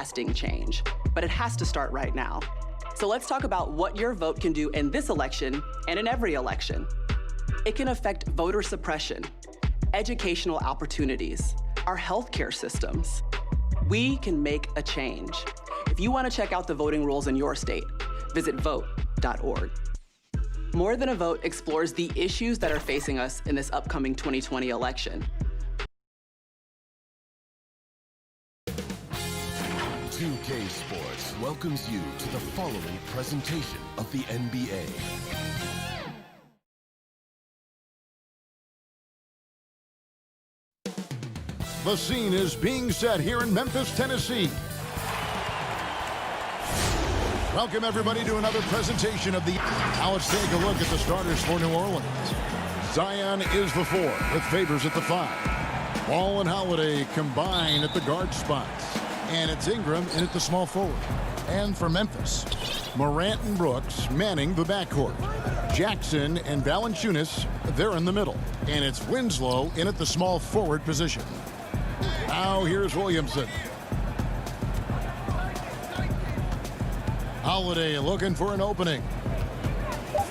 lasting change, but it has to start right now. So let's talk about what your vote can do in this election and in every election. It can affect voter suppression, educational opportunities, our healthcare systems. We can make a change. If you want to check out the voting rules in your state, visit vote.org. More Than a Vote explores the issues that are facing us in this upcoming 2020 election. 2K Sports welcomes you to the following presentation of the NBA. The scene is being set here in Memphis, Tennessee. Welcome everybody to another presentation of the... Now let's take a look at the starters for New Orleans. Zion is the 4 with Favors at the 5. Ball and Holiday combine at the guard spots. And it's Ingram in at the small forward. And for Memphis, Morant and Brooks manning the backcourt. Jackson and Valanciunas, they're in the middle. And it's Winslow in at the small forward position. Now here's Williamson. Holiday looking for an opening.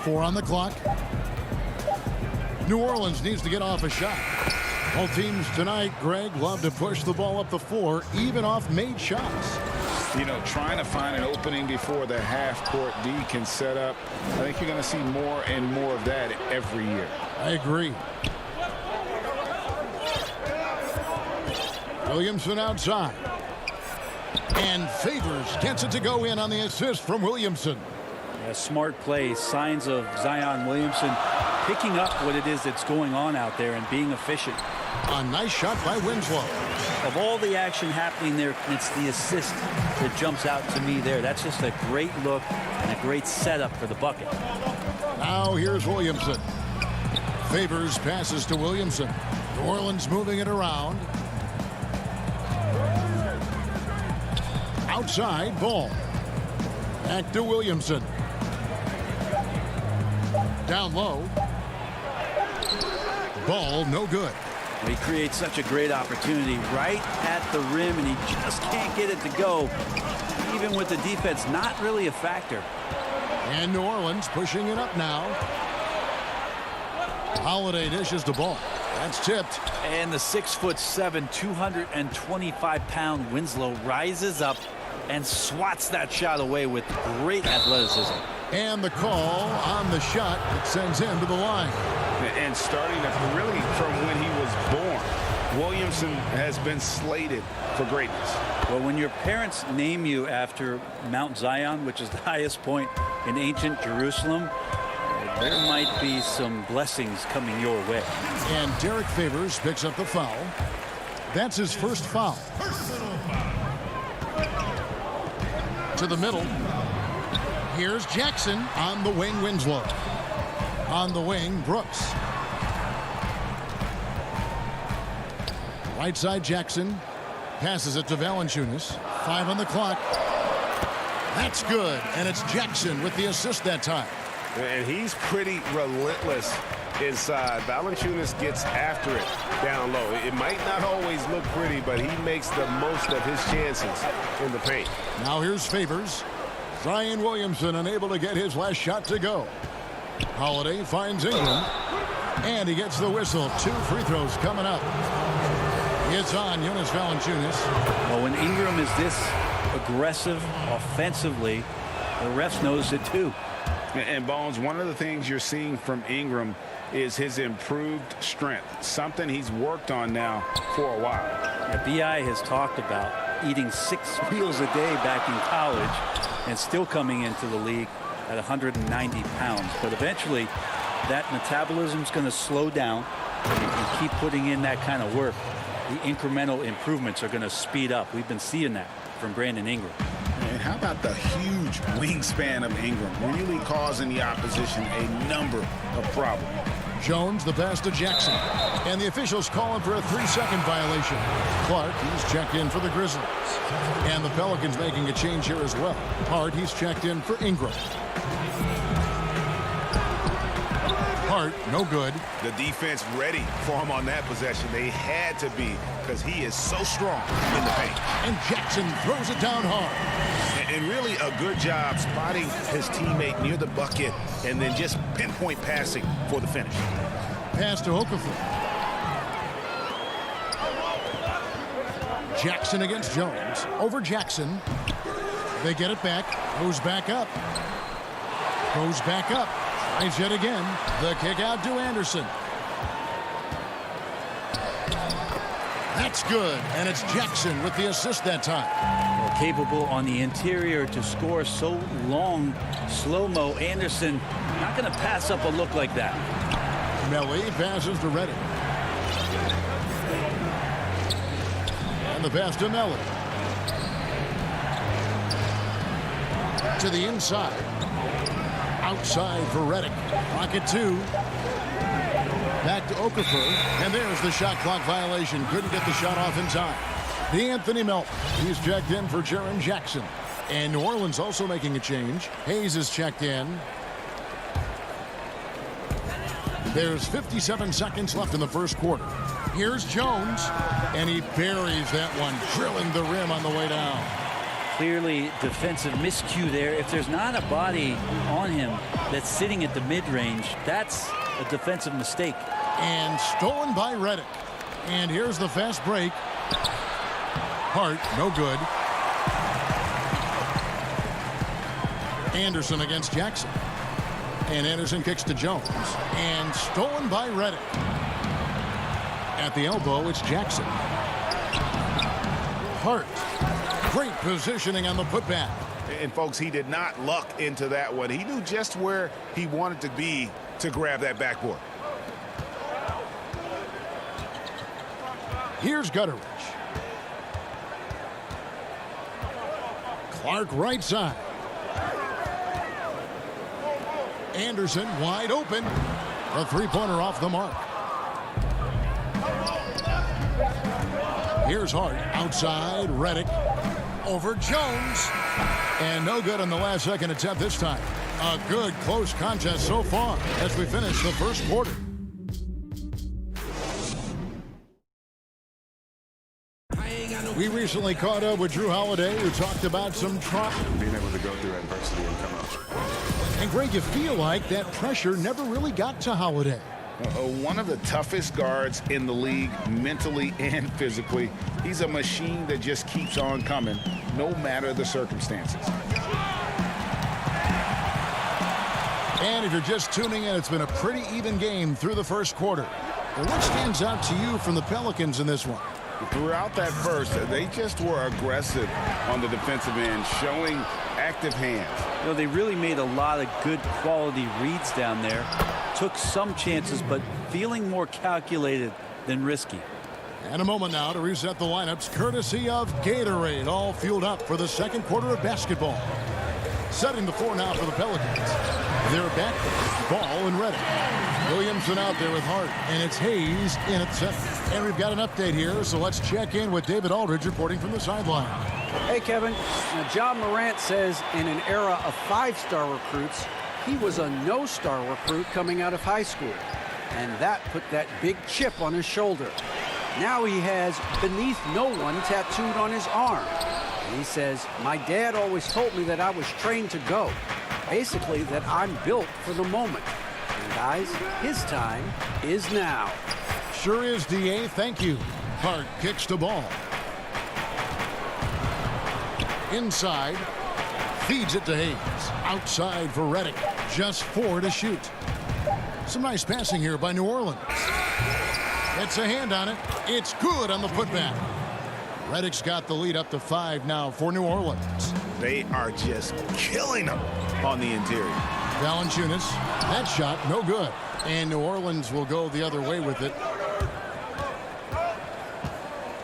4 on the clock. New Orleans needs to get off a shot. Both teams tonight, Greg, love to push the ball up the floor, even off made shots. You know, trying to find an opening before the half-court D can set up. I think you're going to see more and more of that every year. I agree. Williamson outside. And Favors gets it to go in on the assist from Williamson. A smart play, signs of Zion Williamson picking up what it is that's going on out there and being efficient. A nice shot by Winslow. Of all the action happening there, it's the assist that jumps out to me there. That's just a great look and a great setup for the bucket. Now here's Williamson. Favors passes to Williamson. New Orleans moving it around. Outside, Ball. Back to Williamson. Down low. Ball, no good. He creates such a great opportunity right at the rim, and he just can't get it to go. Even with the defense, not really a factor. And New Orleans pushing it up now. Holiday dishes the ball. That's tipped. And the 6'7", 225-pound Winslow rises up and swats that shot away with great athleticism. And the call on the shot that sends him to the line. And starting really from when he was born, Williamson has been slated for greatness. Well, when your parents name you after Mount Zion, which is the highest point in ancient Jerusalem, there might be some blessings coming your way. And Derek Favors picks up the foul. That's his first foul. To the middle. Here's Jackson on the wing, Winslow. On the wing, Brooks. Right side, Jackson. Passes it to Valanciunas. 5 on the clock. That's good. And it's Jackson with the assist that time. And he's pretty relentless inside. Valanciunas gets after it down low. It might not always look pretty, but he makes the most of his chances in the paint. Now here's Favors. Zion Williamson unable to get his last shot to go. Holiday finds Ingram. And he gets the whistle. 2 free throws coming up. It's on Jonas Valanciunas. Well, when Ingram is this aggressive offensively, the refs notice it too. And Bones, one of the things you're seeing from Ingram is his improved strength, something he's worked on now for a while. Yeah, B.I. has talked about eating 6 meals a day back in college and still coming into the league at 190 pounds. But eventually, that metabolism's going to slow down. And if you keep putting in that kind of work, the incremental improvements are going to speed up. We've been seeing that from Brandon Ingram. And how about the huge wingspan of Ingram, really causing the opposition a number of problems. Jones, the pass to Jackson. And the officials calling for a 3-second violation. Clark, he's checked in for the Grizzlies. And the Pelicans making a change here as well. Hart, he's checked in for Ingram. Hart, no good. The defense ready for him on that possession. They had to be, because he is so strong in the paint. And Jackson throws it down hard. And really a good job spotting his teammate near the bucket and then just pinpoint passing for the finish. Pass to Okafor. Jackson against Jones. Over Jackson. They get it back. Goes back up. Goes back up. Tries yet again. The kick out to Anderson. That's good. And it's Jackson with the assist that time. Well, capable on the interior to score so long. Slow-mo. Anderson not going to pass up a look like that. Melly passes to Reddick. And the pass to Melly. To the inside. Outside for Reddick. Rocket 2. Back to Okafor. And there's the shot clock violation. Couldn't get the shot off in time. D'Anthony Melton. He's checked in for Jaren Jackson. And New Orleans also making a change. Hayes is checked in. There's 57 seconds left in the first quarter. Here's Jones. And he buries that one, drilling the rim on the way down. Clearly defensive miscue there. If there's not a body on him that's sitting at the mid-range, that's a defensive mistake. And stolen by Reddick. And here's the fast break. Hart, no good. Anderson against Jackson. And Anderson kicks to Jones. And stolen by Reddick. At the elbow, it's Jackson. Hart. Great positioning on the putback. And folks, he did not luck into that one. He knew just where he wanted to be to grab that backboard. Here's Gutteridge. Clark right side. Anderson wide open. A three-pointer off the mark. Here's Hart outside. Reddick over Jones. And no good on the last second attempt this time. A good close contest so far as we finish the first quarter. We recently caught up with Drew Holiday, who talked about some being able to go through adversity and come out. And Greg, you feel like that pressure never really got to Holiday. One of the toughest guards in the league, mentally and physically. He's a machine that just keeps on coming, no matter the circumstances. And if you're just tuning in, it's been a pretty even game through the first quarter. Well, what stands out to you from the Pelicans in this one? Throughout that first, they just were aggressive on the defensive end, showing active hands. You know, they really made a lot of good quality reads down there. Took some chances, but feeling more calculated than risky. And a moment now to reset the lineups, courtesy of Gatorade, all fueled up for the second quarter of basketball. Setting the floor now for the Pelicans. They're back, Ball and Reddick. Williamson out there with Hart, and it's Hayes in at center. And we've got an update here, so let's check in with David Aldridge reporting from the sideline. Hey, Kevin. Now, John Morant says in an era of five-star recruits, he was a no-star recruit coming out of high school. And that put that big chip on his shoulder. Now he has beneath no one tattooed on his arm. And he says, my dad always told me that I was trained to go. Basically, that I'm built for the moment. And guys, his time is now. Sure is, D.A. Thank you. Hart kicks the ball. Inside. Feeds it to Hayes. Outside for Reddick. Just 4 to shoot. Some nice passing here by New Orleans. Gets a hand on it. It's good on the putback. Reddick's got the lead up to 5 now for New Orleans. They are just killing them on the interior. Valanciunas, that shot no good. And New Orleans will go the other way with it.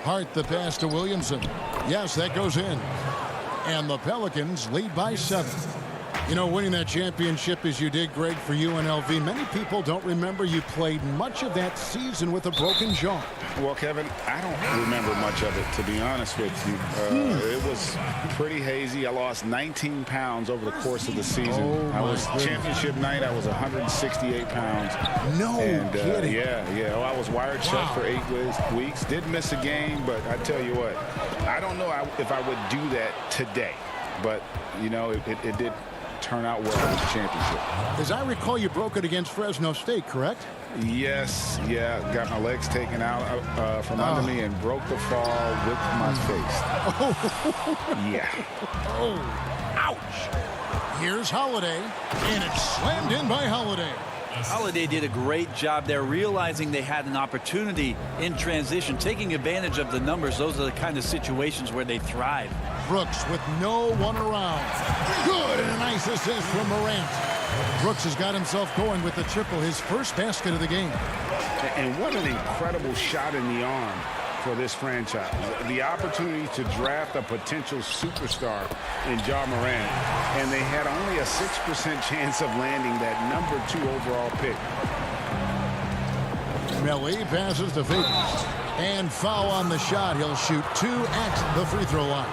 Hart the pass to Williamson. Yes, that goes in. And the Pelicans lead by 7. You know, winning that championship as you did, Greg, for UNLV, many people don't remember you played much of that season with a broken jaw. Well, Kevin, I don't remember much of it, to be honest with you. It was pretty hazy. I lost 19 pounds over the course of the season. I was championship night. I was 168 pounds. No kidding. Yeah. Oh, I was wired shut for 8 weeks. Did miss a game, but I tell you what, I don't know if I would do that today. But, you know, it did turn out well in the championship. As I recall, you broke it against Fresno State, correct? Yes, got my legs taken out from under me and broke the fall with my face. Yeah. Oh, ouch. Here's Holiday, and it's slammed in by Holiday. Holiday did a great job there, realizing they had an opportunity in transition, taking advantage of the numbers. Those are the kind of situations where they thrive. Brooks with no one around. Good, and a nice assist from Morant. Brooks has got himself going with the triple, his first basket of the game. And what an incredible shot in the arm for this franchise. The opportunity to draft a potential superstar in Ja Morant, and they had only a 6% chance of landing that #2 overall pick. Melly passes to Favors. And foul on the shot. He'll shoot 2 at the free throw line.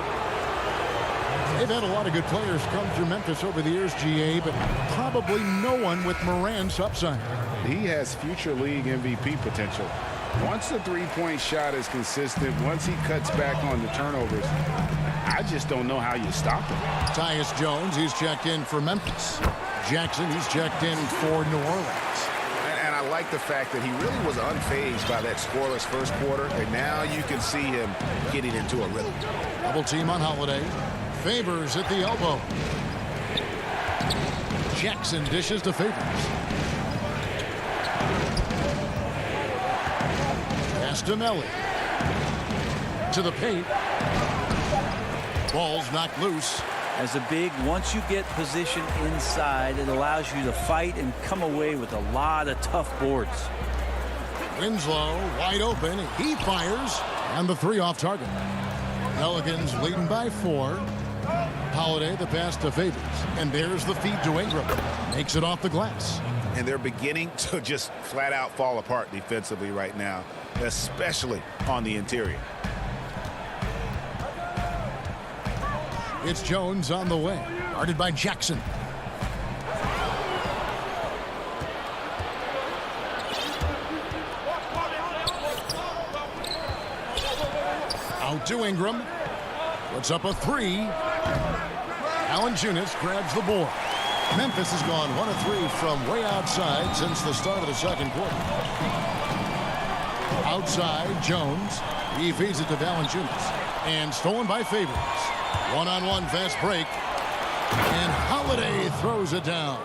They've had a lot of good players come through Memphis over the years, GA, but probably no one with Morant's upside. He has future league MVP potential. Once the three-point shot is consistent, once he cuts back on the turnovers, I just don't know how you stop him. Tyus Jones, he's checked in for Memphis. Jackson, he's checked in for New Orleans. And I like the fact that he really was unfazed by that scoreless first quarter, and now you can see him getting into a rhythm. Double team on Holiday. Favors at the elbow. Jackson dishes to Favors. Pass to Melly. To the paint. Ball's knocked loose. As a big, once you get position inside, it allows you to fight and come away with a lot of tough boards. Winslow wide open. He fires. And the 3 off target. Pelicans leading by 4. Holiday, the pass to Favors. And there's the feed to Ingram. Makes it off the glass. And they're beginning to just flat out fall apart defensively right now, especially on the interior. It's Jones on the way. Guarded by Jackson. Out to Ingram. Puts up a 3. Valanciunas grabs the board. Memphis has gone 1 of 3 from way outside since the start of the second quarter. Outside, Jones. He feeds it to Valanciunas. And stolen by Favors. One-on-one fast break. And Holiday throws it down.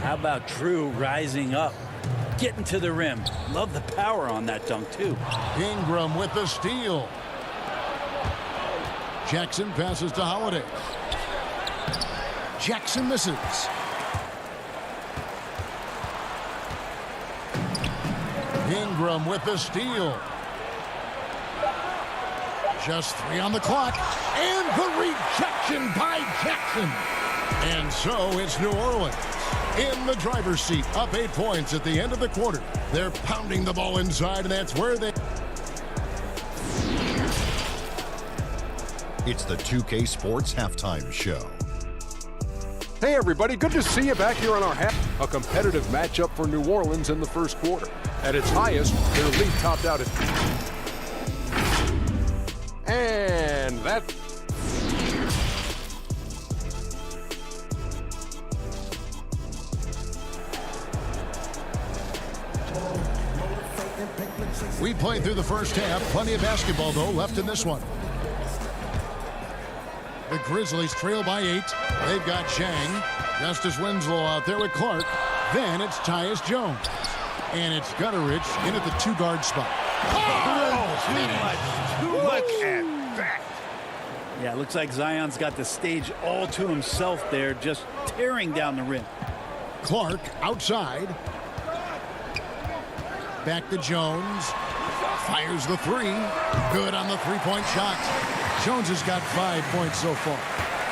How about Drew rising up, getting to the rim? Love the power on that dunk, too. Ingram with the steal. Jackson passes to Holiday. Jackson misses. Ingram with the steal. Just 3 on the clock. And the rejection by Jackson. And so it's New Orleans in the driver's seat, up 8 points at the end of the quarter. They're pounding the ball inside, and that's where they... It's the 2K Sports Halftime Show. Hey everybody, good to see you back here on our a competitive matchup for New Orleans in the first quarter. At its highest, their lead topped out at... And that... We played through the first half. Plenty of basketball, though, left in this one. The Grizzlies trail by 8. They've got Chang. Justice Winslow out there with Clark. Then it's Tyus Jones. And it's Gutteridge in at the 2-guard spot. Look at that. Yeah, it looks like Zion's got the stage all to himself there, just tearing down the rim. Clark outside. Back to Jones. Fires the 3. Good on the 3-point shot. Jones has got 5 points so far.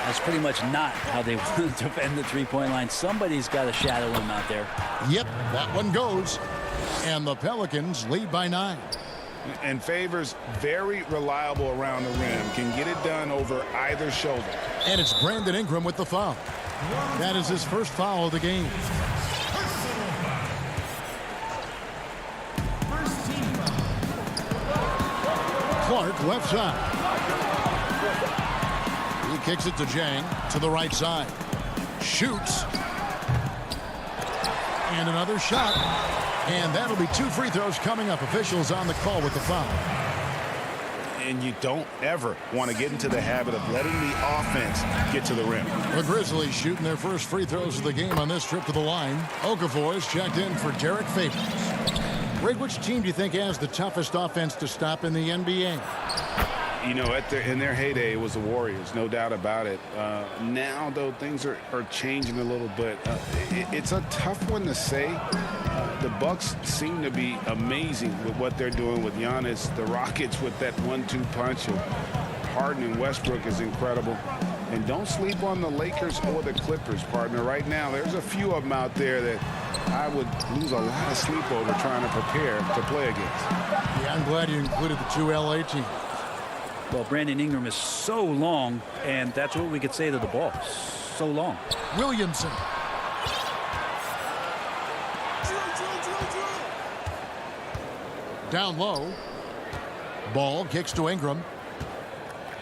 That's pretty much not how they want to defend the three-point line. Somebody's got to shadow him out there. Yep, that one goes. And the Pelicans lead by 9. And Favors, very reliable around the rim. Can get it done over either shoulder. And it's Brandon Ingram with the foul. That is his first foul of the game. Clark left side. He kicks it to Jang to the right side. Shoots. And another shot. And that'll be 2 free throws coming up. Officials on the call with the foul. And you don't ever want to get into the habit of letting the offense get to the rim. The Grizzlies shooting their first free throws of the game on this trip to the line. Okafor is checked in for Derek Favors. Ray, which team do you think has the toughest offense to stop in the NBA? You know, in their heyday, it was the Warriors, no doubt about it. Now, though, things are changing a little bit. It's a tough one to say. The Bucks seem to be amazing with what they're doing with Giannis. The Rockets with that 1-2 punch of Harden and Westbrook is incredible. And don't sleep on the Lakers or the Clippers, partner. Right now, there's a few of them out there that I would lose a lot of sleep over trying to prepare to play against. Yeah, I'm glad you included the 2 LA teams. Well, Brandon Ingram is so long, and that's what we could say to the ball. So long. Williamson. Down low. Ball kicks to Ingram.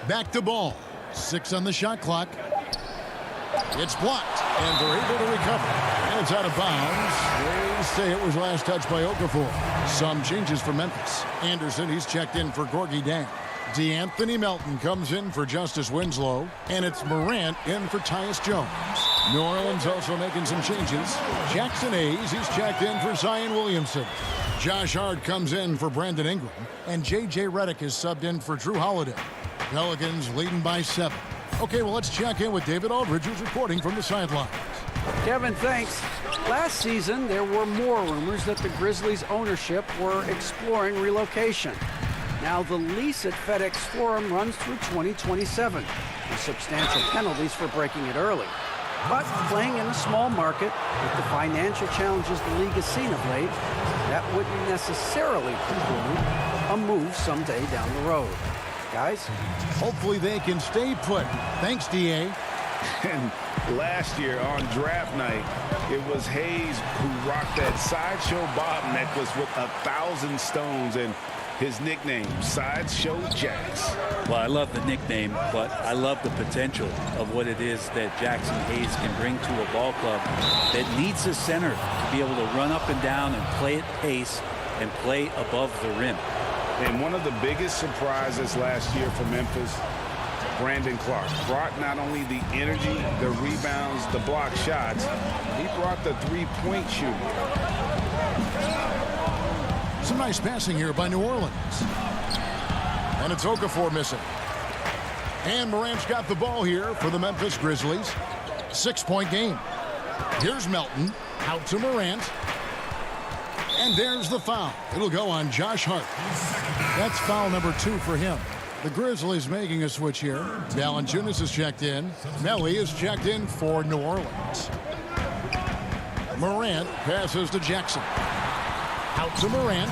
Back to Ball. 6 on the shot clock. It's blocked, and they're able to recover. And it's out of bounds. They say it was last touched by Okafor. Some changes for Memphis. Anderson, he's checked in for Gorgie Dang. DeAnthony Melton comes in for Justice Winslow. And it's Morant in for Tyus Jones. New Orleans also making some changes. Jackson Hayes, he's checked in for Zion Williamson. Josh Hart comes in for Brandon Ingram. And J.J. Redick is subbed in for Drew Holiday. Pelicans leading by 7. Okay, well, let's check in with David Aldridge, who's reporting from the sidelines. Kevin, thanks. Last season, there were more rumors that the Grizzlies' ownership were exploring relocation. Now, the lease at FedEx Forum runs through 2027, with substantial penalties for breaking it early. But playing in a small market, with the financial challenges the league has seen of late, that wouldn't necessarily preclude a move someday down the road. Guys? Hopefully they can stay put. Thanks, D.A. And last year on draft night, it was Hayes who rocked that Sideshow Bob necklace with 1,000 stones and his nickname, Sideshow Jax. Well, I love the nickname, but I love the potential of what it is that Jackson Hayes can bring to a ball club that needs a center to be able to run up and down and play at pace and play above the rim. And one of the biggest surprises last year for Memphis, Brandon Clark, brought not only the energy, the rebounds, the block shots, he brought the three-point shooting. Some nice passing here by New Orleans. And it's Okafor missing. And Morant's got the ball here for the Memphis Grizzlies. 6-point game. Here's Melton. Out to Morant. And there's the foul. It'll go on Josh Hart. That's foul number 2 for him. The Grizzlies making a switch here. Valanciunas is checked in. Melly is checked in for New Orleans. Morant passes to Jackson. Out to Morant.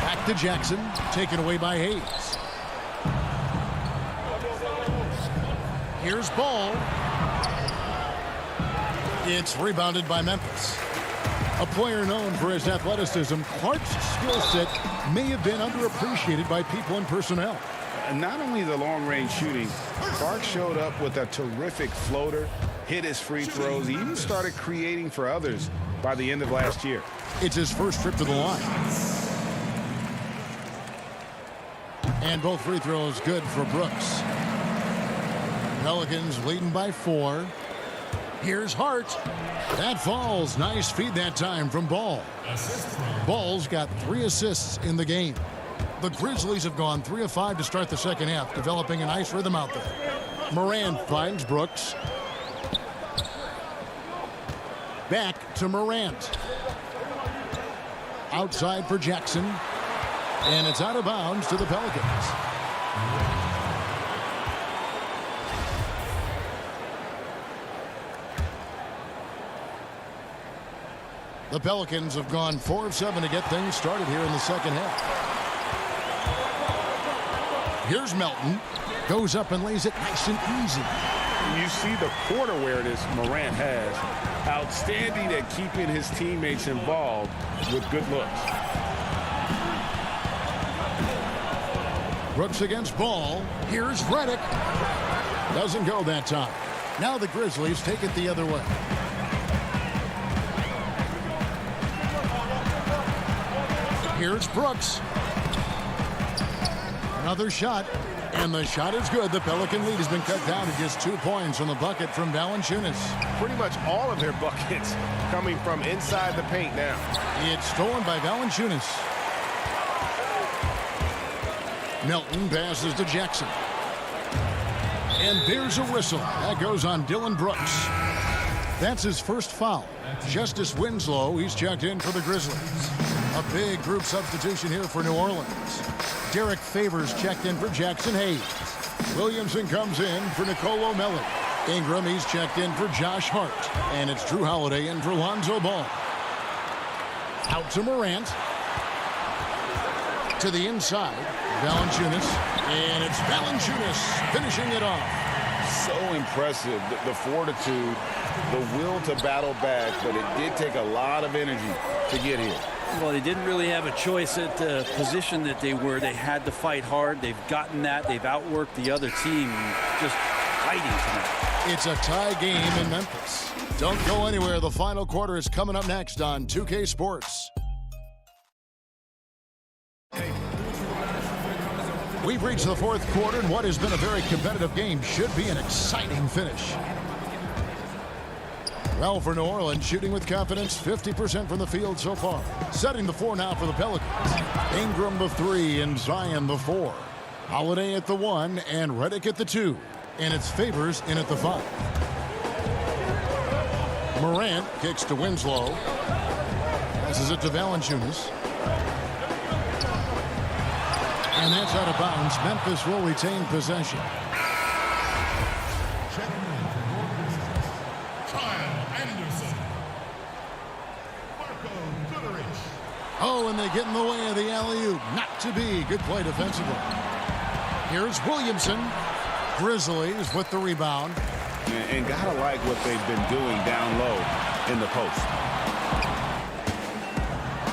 Back to Jackson. Taken away by Hayes. Here's Ball. It's rebounded by Memphis. A player known for his athleticism, Clark's skill set may have been underappreciated by people and personnel. Not only the long-range shooting, Clark showed up with a terrific floater, hit his free throws, he even started creating for others by the end of last year. It's his first trip to the line. And both free throws good for Brooks. Pelicans leading by 4. Here's Hart. That falls. Nice feed that time from Ball. Ball's got 3 assists in the game. The Grizzlies have gone 3 of 5 to start the second half, developing a nice rhythm out there. Morant finds Brooks. Back to Morant. Outside for Jackson. And it's out of bounds to the Pelicans. The Pelicans have gone 4 of 7 to get things started here in the second half. Here's Melton. Goes up and lays it nice and easy. You see the court awareness Morant has. Outstanding at keeping his teammates involved with good looks. Brooks against Ball. Here's Redick. Doesn't go that time. Now the Grizzlies take it the other way. Here's Brooks. Another shot. And the shot is good. The Pelican lead has been cut down to just 2 points on the bucket from Valanciunas. Pretty much all of their buckets coming from inside the paint now. It's stolen by Valanciunas. Melton passes to Jackson. And there's a whistle. That goes on Dylan Brooks. That's his first foul. Justice Winslow, he's checked in for the Grizzlies. A big group substitution here for New Orleans. Derek Favors checked in for Jackson Hayes. Williamson comes in for Nicolo Melli. Ingram, he's checked in for Josh Hart. And it's Drew Holiday in for Lonzo Ball. Out to Morant. To the inside, Valanciunas. And it's Valanciunas finishing it off. So impressive, the fortitude, the will to battle back, but it did take a lot of energy to get here. Well, they didn't really have a choice at the position that they were. They had to fight hard. They've gotten that. They've outworked the other team. Just fighting tonight. It's a tie game in Memphis. Don't go anywhere. The final quarter is coming up next on 2K Sports. We've reached the fourth quarter, and what has been a very competitive game should be an exciting finish. Well, for New Orleans, shooting with confidence, 50% from the field so far. Setting the 4 now for the Pelicans. Ingram the 3 and Zion the 4. Holiday at the 1 and Redick at the 2. And it's Favors in at the 5. Morant kicks to Winslow. Passes it to Valanciunas. And that's out of bounds. Memphis will retain possession. Oh, and they get in the way of the alley-oop. Not to be. Good play defensively. Here's Williamson. Grizzlies with the rebound. And gotta like what they've been doing down low in the post.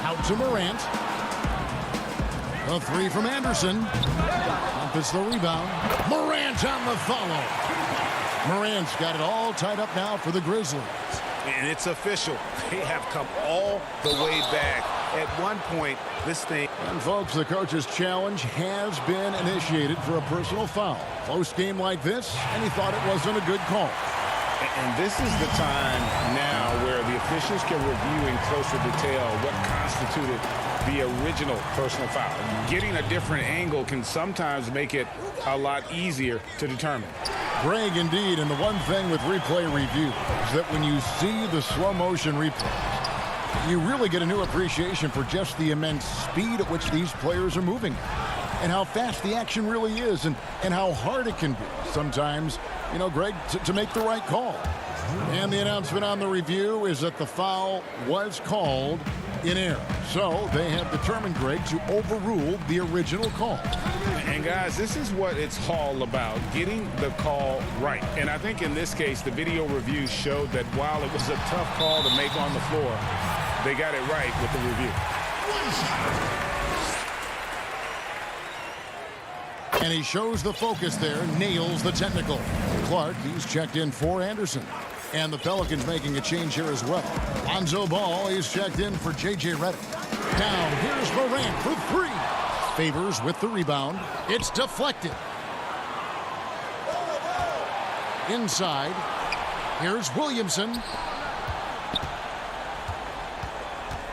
Out to Morant. A 3 from Anderson. Memphis the rebound. Morant on the follow. Morant's got it all tied up now for the Grizzlies. And it's official. They have come all the way back. At one point, this thing... And folks, the coach's challenge has been initiated for a personal foul. Close game like this, and he thought it wasn't a good call. And this is the time now where the officials can review in closer detail what constituted the original personal foul. Getting a different angle can sometimes make it a lot easier to determine. Greg, indeed, and the one thing with replay review is that when you see the slow motion replays, you really get a new appreciation for just the immense speed at which these players are moving and how fast the action really is and how hard it can be sometimes, you know, Greg, to make the right call. And the announcement on the review is that the foul was called in error. So they have determined, Greg, to overrule the original call. And guys, this is what it's all about, getting the call right. And I think in this case, the video review showed that while it was a tough call to make on the floor, they got it right with the review. And he shows the focus there, nails the technical. Clark, he's checked in for Anderson. And the Pelicans making a change here as well. Lonzo Ball, he's checked in for J.J. Redick. Down, here's Morant for 3. Favors with the rebound. It's deflected. Inside, here's Williamson.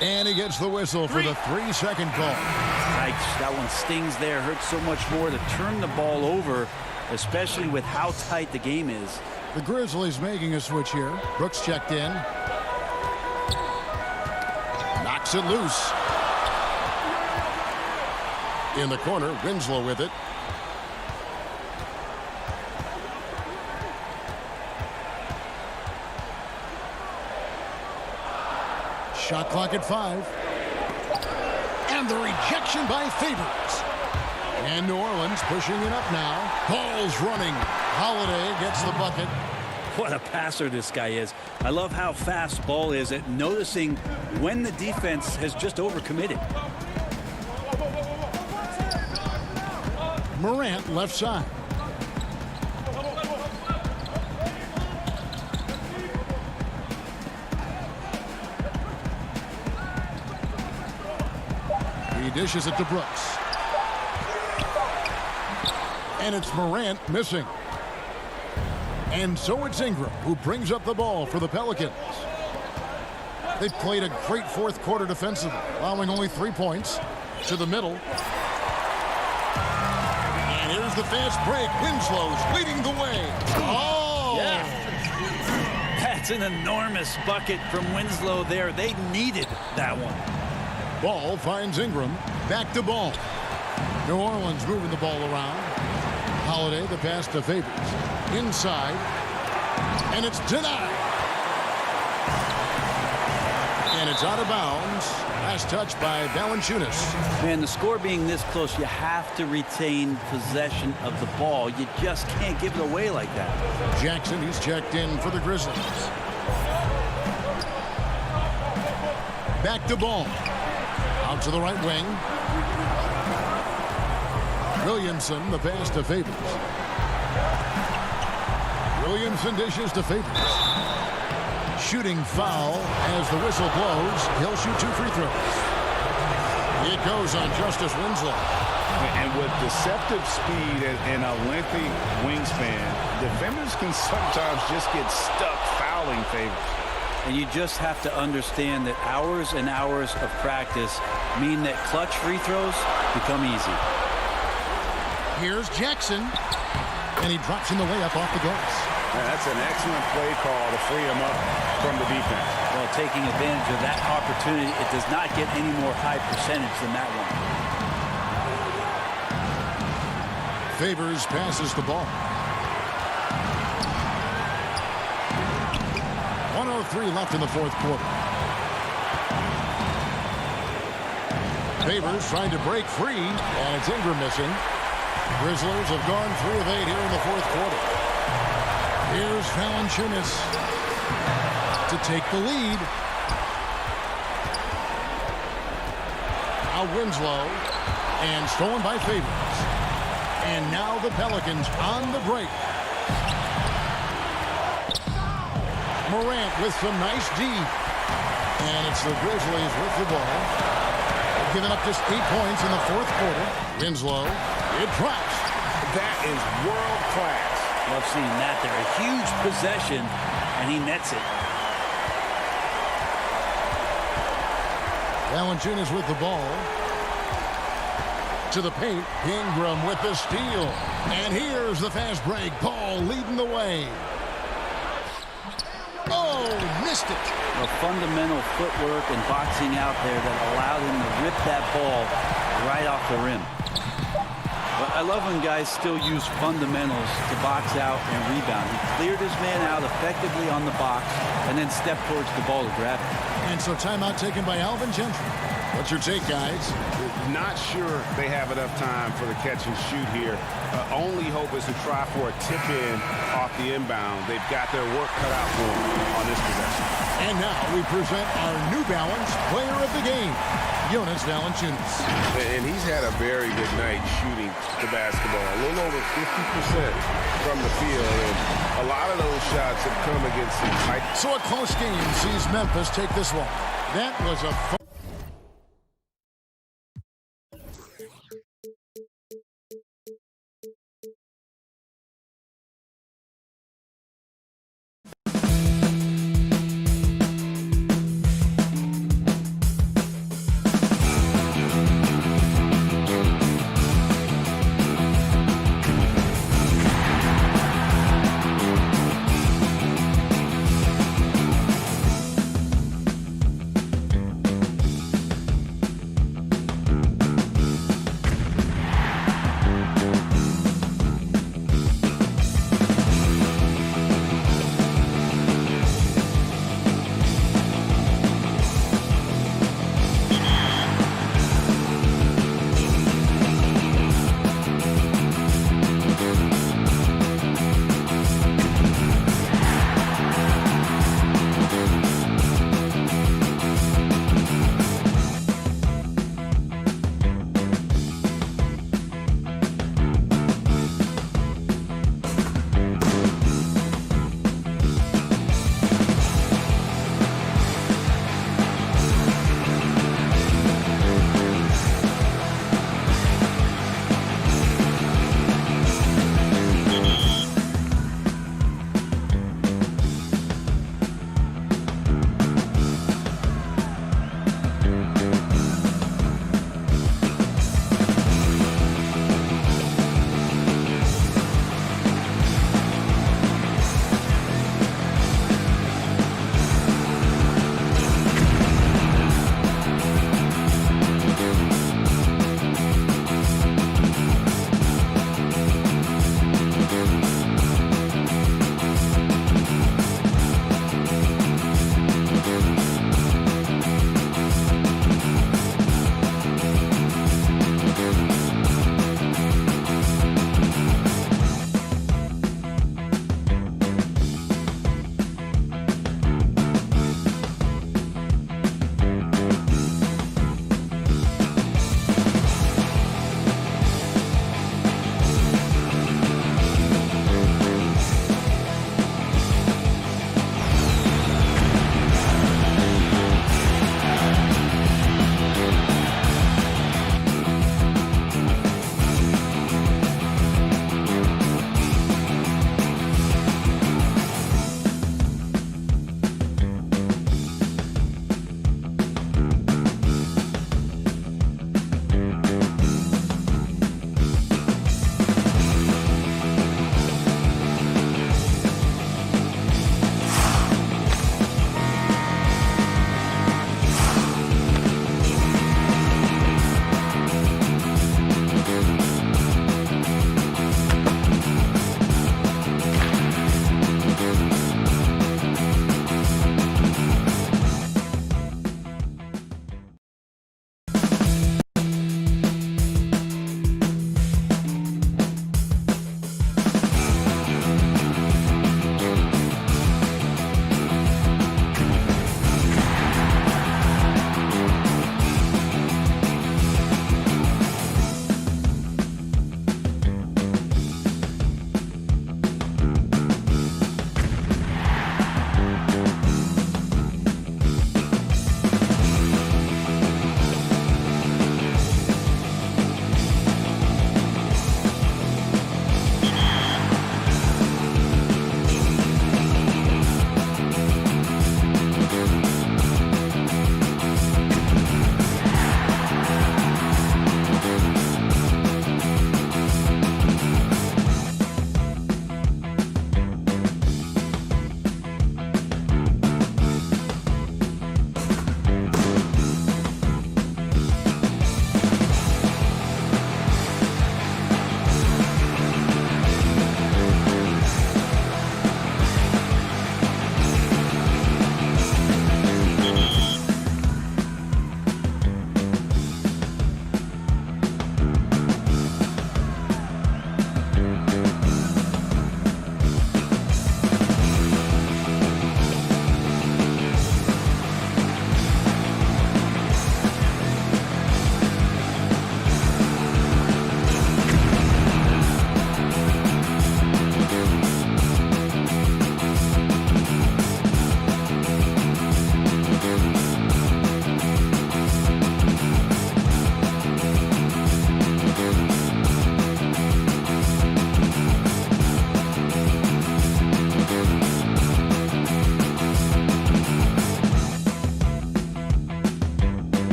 And he gets the whistle for the 3-second call. Yikes, that one stings there. Hurts so much more to turn the ball over, especially with how tight the game is. The Grizzlies making a switch here. Brooks checked in. Knocks it loose. In the corner, Winslow with it. Shot clock at 5. And the rejection by Favors. And New Orleans pushing it up now. Ball's running. Holiday gets the bucket. What a passer this guy is. I love how fast Ball is at noticing when the defense has just overcommitted. Morant left side. He dishes it to Brooks. And it's Morant missing. And so it's Ingram who brings up the ball for the Pelicans. They've played a great fourth quarter defensively, allowing only 3 points. To the middle. And here's the fast break. Winslow's leading the way. Oh! Yeah. That's an enormous bucket from Winslow there. They needed that one. Ball finds Ingram. Back to Ball. New Orleans moving the ball around. Holiday, the pass to Favors. Inside. And it's denied. And it's out of bounds. Last touch by Valanciunas. Man, the score being this close, you have to retain possession of the ball. You just can't give it away like that. Jackson, he's checked in for the Grizzlies. Back to Ball. Out to the right wing. Williamson, the pass to Favors. Williamson dishes to Favors. Shooting foul as the whistle blows. He'll shoot 2 free throws. It goes on Justice Winslow. And with deceptive speed and a lengthy wingspan, defenders can sometimes just get stuck fouling Favors. And you just have to understand that hours and hours of practice mean that clutch free throws become easy. Here's Jackson. And he drops in the layup off the glass. That's an excellent play call to free him up from the defense. Well, taking advantage of that opportunity, it does not get any more high percentage than that one. Favors passes the ball. 1:03 left in the fourth quarter. Favors trying to break free, and it's Ingram missing. Grizzlies have gone 3 of 8 here in the fourth quarter. Here's Valanciunas to take the lead. Now Winslow, and stolen by Favors. And now the Pelicans on the break. Morant with some nice D. And it's the Grizzlies with the ball. They've given up just 8 points in the fourth quarter. Winslow, it drops. That is world class. Love seeing that there. A huge possession, and he nets it. Valanciunas with the ball. To the paint. Ingram with the steal. And here's the fast break. Ball leading the way. Oh, missed it. The fundamental footwork and boxing out there that allowed him to rip that ball right off the rim. But I love when guys still use fundamentals to box out and rebound. He cleared his man out effectively on the box and then stepped towards the ball to grab it. And so timeout taken by Alvin Gentry. What's your take, guys? Not sure they have enough time for the catch and shoot here. Only hope is to try for a tip-in off the inbound. They've got their work cut out for them on this possession. And now we present our New Balance player of the game, Jonas Valanciunas. And he's had a very good night shooting the basketball. A little over 50% from the field. And a lot of those shots have come against some tight. So a close game sees Memphis take this one. That was a fun.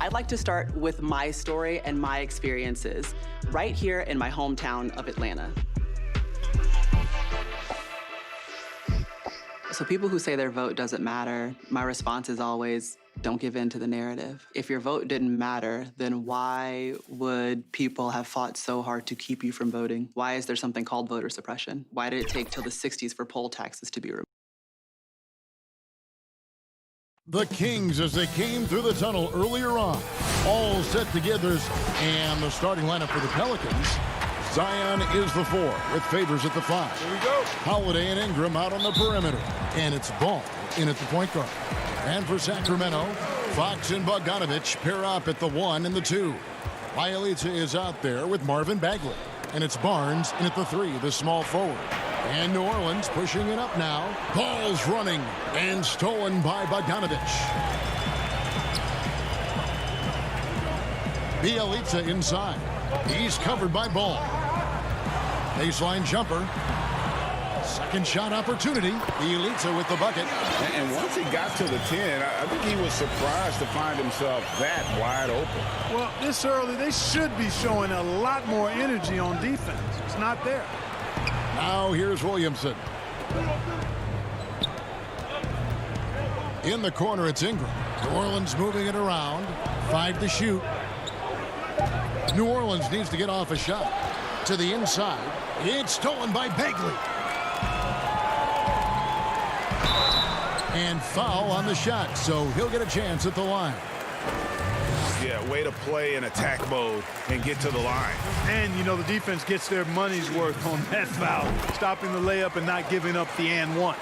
I'd like to start with my story and my experiences right here in my hometown of Atlanta. So people who say their vote doesn't matter, my response is always, don't give in to the narrative. If your vote didn't matter, then why would people have fought so hard to keep you from voting? Why is there something called voter suppression? Why did it take till the 60s for poll taxes to be removed? The Kings as they came through the tunnel earlier on. All set together, and the starting lineup for the Pelicans. Zion is the 4 with Favors at the 5. Here we go. Holiday and Ingram out on the perimeter. And it's Ball in at the point guard. And for Sacramento, Fox and Bogdanovich pair up at the 1 and the 2. Bielitsa is out there with Marvin Bagley. And it's Barnes in at the 3, the small forward. And New Orleans pushing it up now. Ball's running and stolen by Bogdanovich. Bielitsa inside. He's covered by Ball. Baseline jumper. Second shot opportunity. Bielitsa with the bucket. And once he got to the 10, I think he was surprised to find himself that wide open. Well, this early, they should be showing a lot more energy on defense. It's not there. Now here's Williamson. In the corner, it's Ingram. New Orleans moving it around. 5 to shoot. New Orleans needs to get off a shot. To the inside. It's stolen by Bagley. And foul on the shot, so he'll get a chance at the line. Yeah, way to play in attack mode and get to the line. And, you know, the defense gets their money's worth on that foul. Stopping the layup and not giving up the and one.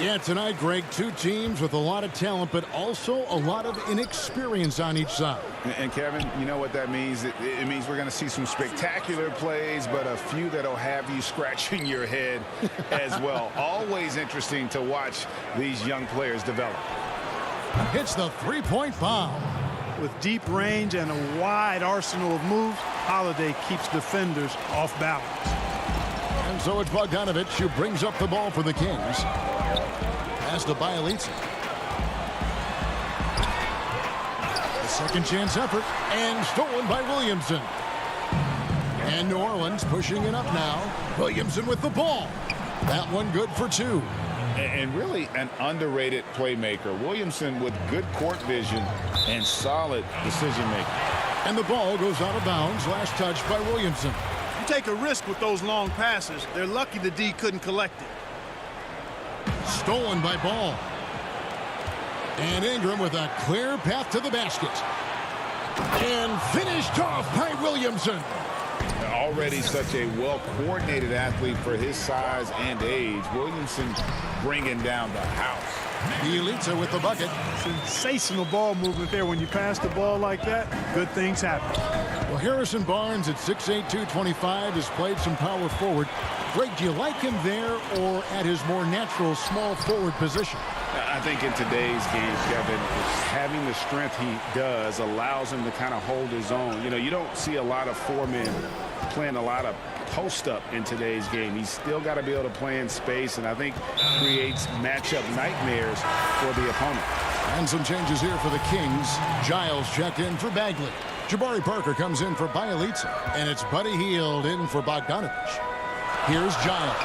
Yeah, tonight, Greg, 2 teams with a lot of talent, but also a lot of inexperience on each side. And Kevin, you know what that means? It means we're going to see some spectacular plays, but a few that'll have you scratching your head as well. Always interesting to watch these young players develop. Hits the three-point bomb. With deep range and a wide arsenal of moves, Holiday keeps defenders off balance. And so it's Bogdanovich who brings up the ball for the Kings. Pass to Bielitsa. The second chance effort and stolen by Williamson. And New Orleans pushing it up now. Williamson with the ball. That one good for 2. And really an underrated playmaker. Williamson with good court vision and solid decision-making. And the ball goes out of bounds. Last touch by Williamson. You take a risk with those long passes. They're lucky the D couldn't collect it. Stolen by Ball. And Ingram with a clear path to the basket. And finished off by Williamson. Already such a well-coordinated athlete for his size and age. Williamson bringing down the house. Bielitsa with the bucket. Sensational ball movement there. When you pass the ball like that, good things happen. Well, Harrison Barnes at 6'8", 225 has played some power forward. Greg, do you like him there or at his more natural small forward position? I think in today's game, Kevin, having the strength he does allows him to kind of hold his own. You know, you don't see a lot of 4 men playing a lot of post-up in today's game. He's still got to be able to play in space, and I think creates matchup nightmares for the opponent. And some changes here for the Kings. Giles checked in for Bagley. Jabari Parker comes in for Bielitsa, and it's Buddy Hield in for Bogdanovich. Here's Giles.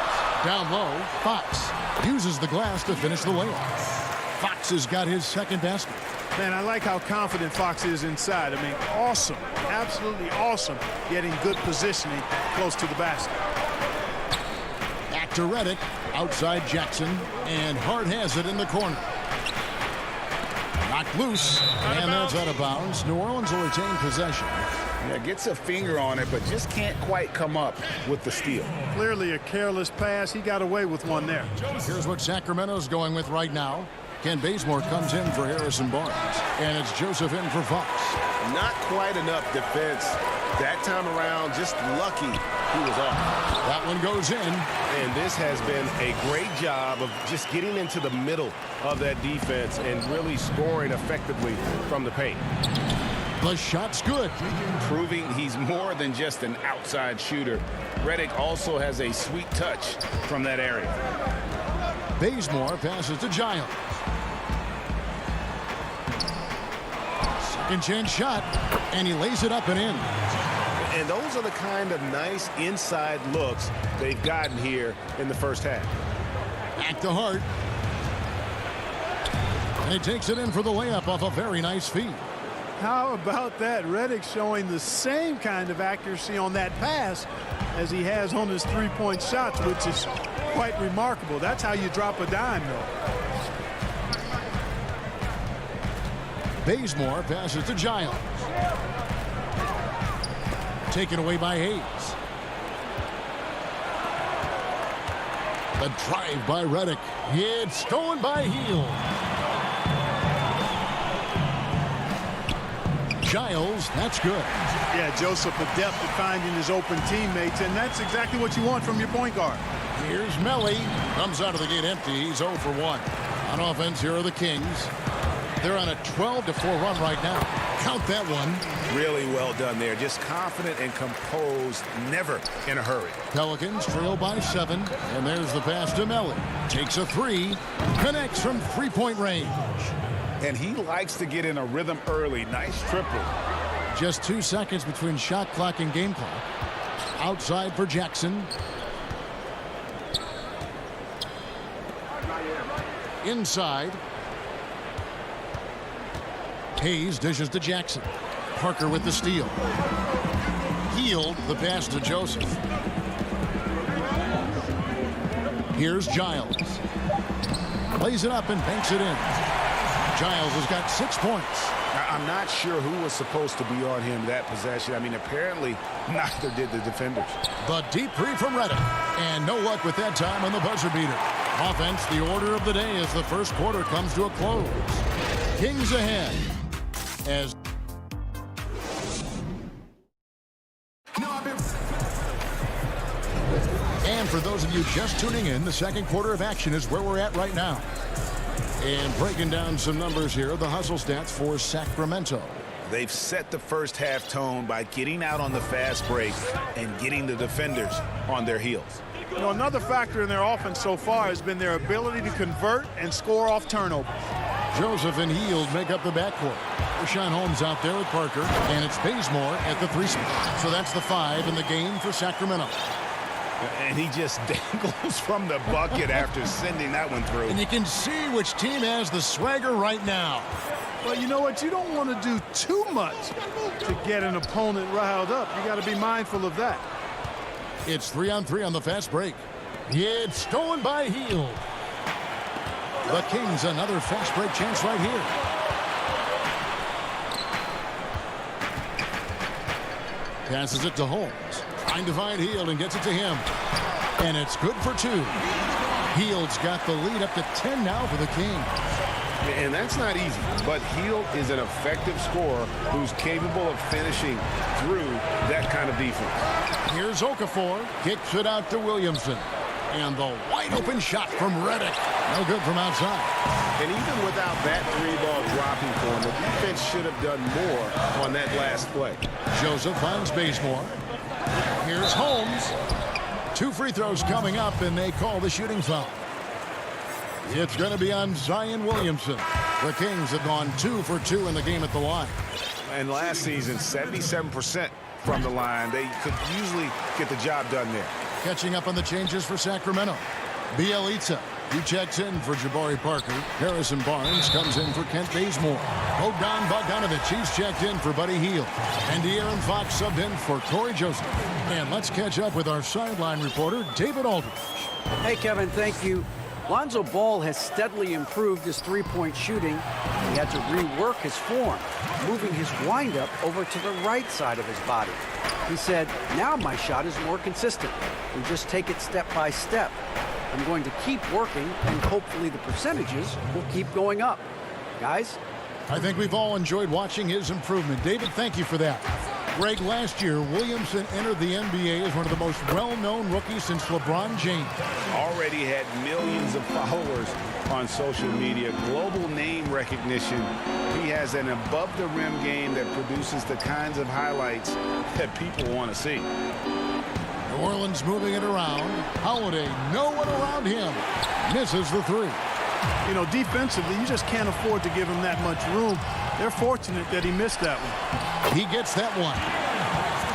Down low, Fox uses the glass to finish the layup. Fox has got his second basket. Man, I like how confident Fox is inside. I mean, awesome, absolutely awesome, getting good positioning close to the basket. Back to Reddick, outside Jackson, and Hart has it in the corner. Knocked loose, and that's out of bounds. New Orleans will retain possession. Yeah, gets a finger on it, but just can't quite come up with the steal. Clearly a careless pass. He got away with one there. Here's what Sacramento's going with right now. Ken Bazemore comes in for Harrison Barnes, and it's Joseph in for Fox. Not quite enough defense that time around. Just lucky he was off. That one goes in. And this has been a great job of just getting into the middle of that defense and really scoring effectively from the paint. The shot's good. Proving he's more than just an outside shooter. Reddick also has a sweet touch from that area. Bazemore passes to Giles. Second chance shot, and he lays it up and in. And those are the kind of nice inside looks they've gotten here in the first half. Back to Hart. And he takes it in for the layup off a very nice feed. How about that? Redick showing the same kind of accuracy on that pass as he has on his three-point shots, which is quite remarkable. That's how you drop a dime, though. Bazemore passes to Giles. Taken away by Hayes. The drive by Redick. It's stolen by Hield. Giles, that's good. Yeah, Joseph adept at finding his open teammates, and that's exactly what you want from your point guard. Here's Melly. Comes out of the gate empty. He's 0 for 1. On offense, here are the Kings. They're on a 12-4 run right now. Count that one. Really well done there. Just confident and composed, never in a hurry. Pelicans trail by 7, and there's the pass to Melly. Takes a 3, connects from three-point range. And he likes to get in a rhythm early. Nice triple. Just 2 seconds between shot clock and game clock. Outside for Jackson. Inside. Hayes dishes to Jackson. Parker with the steal. Hield the pass to Joseph. Here's Giles. Lays it up and banks it in. Giles has got 6 points. I'm not sure who was supposed to be on him that possession. I mean, apparently neither did the defenders. The deep three from Redick. And no luck with that time on the buzzer beater. Offense, the order of the day as the first quarter comes to a close. Kings ahead. As and for those of you just tuning in, the second quarter of action is where we're at right now. And breaking down some numbers here, the hustle stats for Sacramento. They've set the first half tone by getting out on the fast break and getting the defenders on their heels. You know, another factor in their offense so far has been their ability to convert and score off turnovers. Joseph and Hield make up the backcourt. Rashawn Holmes out there with Parker, and it's Bazemore at the 3 spot. So that's the 5 in the game for Sacramento. And he just dangles from the bucket after sending that one through. And you can see which team has the swagger right now. Well, you know what? You don't want to do too much to get an opponent riled up. You got to be mindful of that. It's 3-on-3 on the fast break. It's stolen by Hield. The Kings another fast break chance right here. Passes it to Holmes. Trying to find Hield and gets it to him. And it's good for 2. Hield's got the lead up to 10 now for the Kings. And that's not easy, but Hield is an effective scorer who's capable of finishing through that kind of defense. Here's Okafor. Kicks it out to Williamson. And the wide open shot from Redick. No good from outside. And even without that 3-ball dropping for him, the defense should have done more on that last play. Joseph finds Bazemore. Here's Holmes. 2 free throws coming up, and they call the shooting foul. It's going to be on Zion Williamson. The Kings have gone 2 for 2 in the game at the line. And last season, 77% from the line. They could usually get the job done there. Catching up on the changes for Sacramento. Bielitsa, he checks in for Jabari Parker. Harrison Barnes comes in for Kent Bazemore. Bogdan Bogdanovic, he's checked in for Buddy Hield. And De'Aaron Fox subbed in for Corey Joseph. And let's catch up with our sideline reporter, David Aldridge. Hey, Kevin, thank you. Lonzo Ball has steadily improved his three-point shooting. He had to rework his form, moving his windup over to the right side of his body. He said, now my shot is more consistent. We just take it step by step. I'm going to keep working, and hopefully the percentages will keep going up. Guys? I think we've all enjoyed watching his improvement. David, thank you for that. Greg, last year, Williamson entered the NBA as one of the most well-known rookies since LeBron James. Already had millions of followers on social media, global name recognition. He has an above-the-rim game that produces the kinds of highlights that people want to see. New Orleans moving it around. Holiday, no one around him. Misses the three. You know, defensively, you just can't afford to give him that much room. They're fortunate that he missed that one. He gets that one.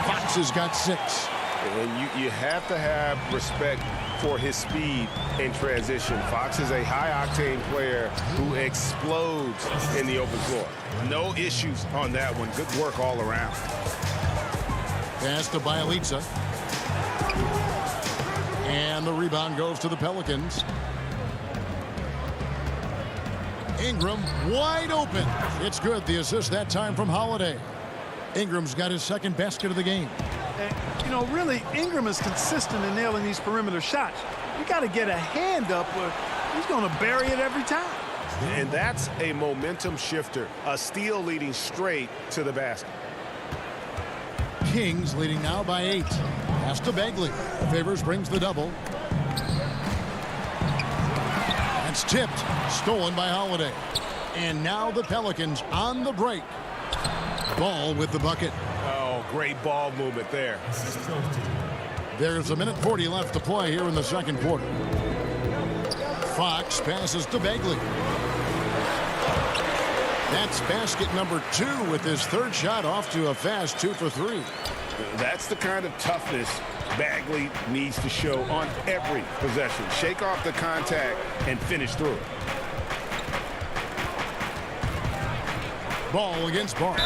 Fox has got 6. And you have to have respect for his speed in transition. Fox is a high-octane player who explodes in the open floor. No issues on that one. Good work all around. Pass to Bielitsa. And the rebound goes to the Pelicans. Ingram wide open. It's good. The assist that time from Holiday. Ingram's got his second basket of the game. And, you know, really, Ingram is consistent in nailing these perimeter shots. You got to get a hand up or he's going to bury it every time. And that's a momentum shifter. A steal leading straight to the basket. Kings leading now by 8. Pass to Bagley. Favors brings the double. That's tipped. Stolen by Holiday. And now the Pelicans on the break. Ball with the bucket. Oh, great ball movement there. There's 1:40 left to play here in the second quarter. Fox passes to Bagley. That's basket number 2 with his third shot off to a fast 2 for 3. That's the kind of toughness Bagley needs to show on every possession. Shake off the contact and finish through it. Ball against Barnes.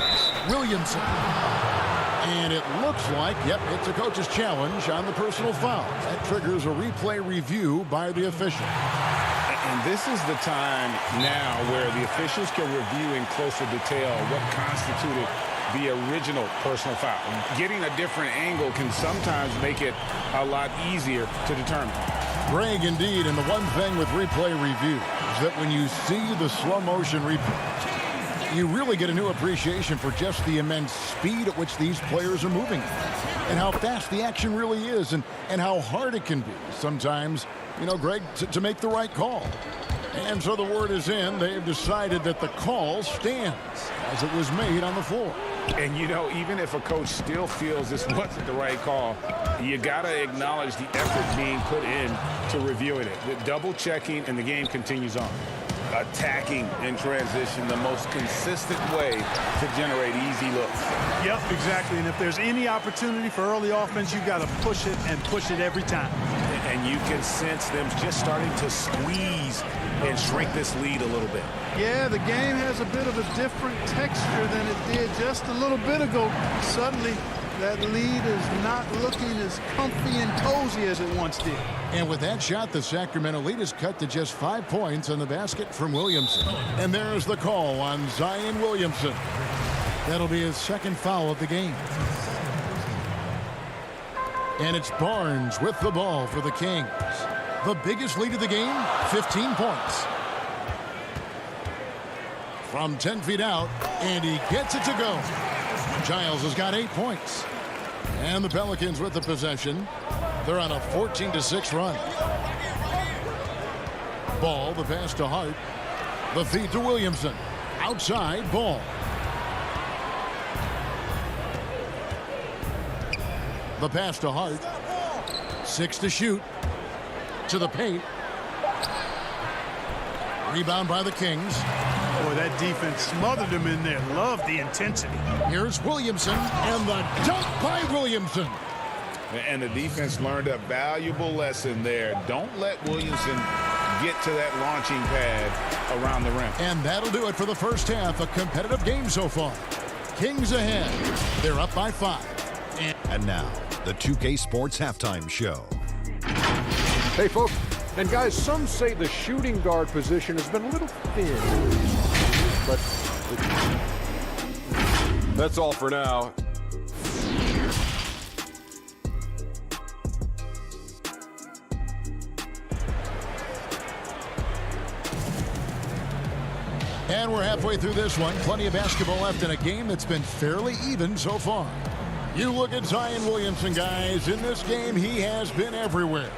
Williamson. And it looks like, yep, it's a coach's challenge on the personal foul. That triggers a replay review by the official. And this is the time now where the officials can review in closer detail what constituted the original personal foul. Getting a different angle can sometimes make it a lot easier to determine. Greg, indeed, and the one thing with replay review is that when you see the slow motion replay, you really get a new appreciation for just the immense speed at which these players are moving and how fast the action really is and how hard it can be sometimes, you know, Greg, to make the right call. And so the word is in. They've decided that the call stands as it was made on the floor. And, you know, even if a coach still feels this wasn't the right call, you got to acknowledge the effort being put in to reviewing it. The double checking, and the game continues on. Attacking in transition, the most consistent way to generate easy looks. Yep, exactly. And if there's any opportunity for early offense, you got to push it and push it every time. And you can sense them just starting to squeeze and shrink this lead a little bit. Yeah, the game has a bit of a different texture than it did just a little bit ago. Suddenly, that lead is not looking as comfy and cozy as it once did. And with that shot, the Sacramento lead is cut to just 5 points on the basket from Williamson. And there's the call on Zion Williamson. That'll be his second foul of the game. And it's Barnes with the ball for the Kings. The biggest lead of the game, 15 points. From 10 feet out, and he gets it to go. Giles has got 8 points. And the Pelicans with the possession. They're on a 14-6 run. Ball, the pass to Hart. The feed to Williamson. Outside, Ball. The pass to Hart. 6 to shoot. To the paint. Rebound by the Kings. Boy, that defense smothered him in there. Love the intensity. Here's Williamson, and the dunk by Williamson. And the defense learned a valuable lesson there. Don't let Williamson get to that launching pad around the rim. And that'll do it for the first half. A competitive game so far. Kings ahead. They're up by 5. And now, the 2K Sports Halftime Show. Hey, folks. And, guys, some say the shooting guard position has been a little thin. But that's all for now. And we're halfway through this one. Plenty of basketball left in a game that's been fairly even so far. You look at Zion Williamson, guys. In this game, he has been everywhere.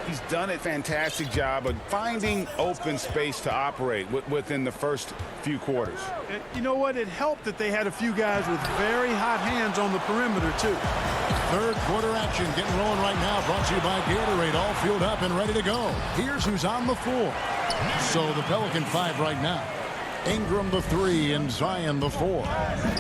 He's done a fantastic job of finding open space to operate within the first few quarters. And you know what? It helped that they had a few guys with very hot hands on the perimeter, too. Third quarter action getting rolling right now. Brought to you by Gatorade. All fueled up and ready to go. Here's who's on the floor. So the Pelican 5 right now. Ingram the 3 and Zion the 4.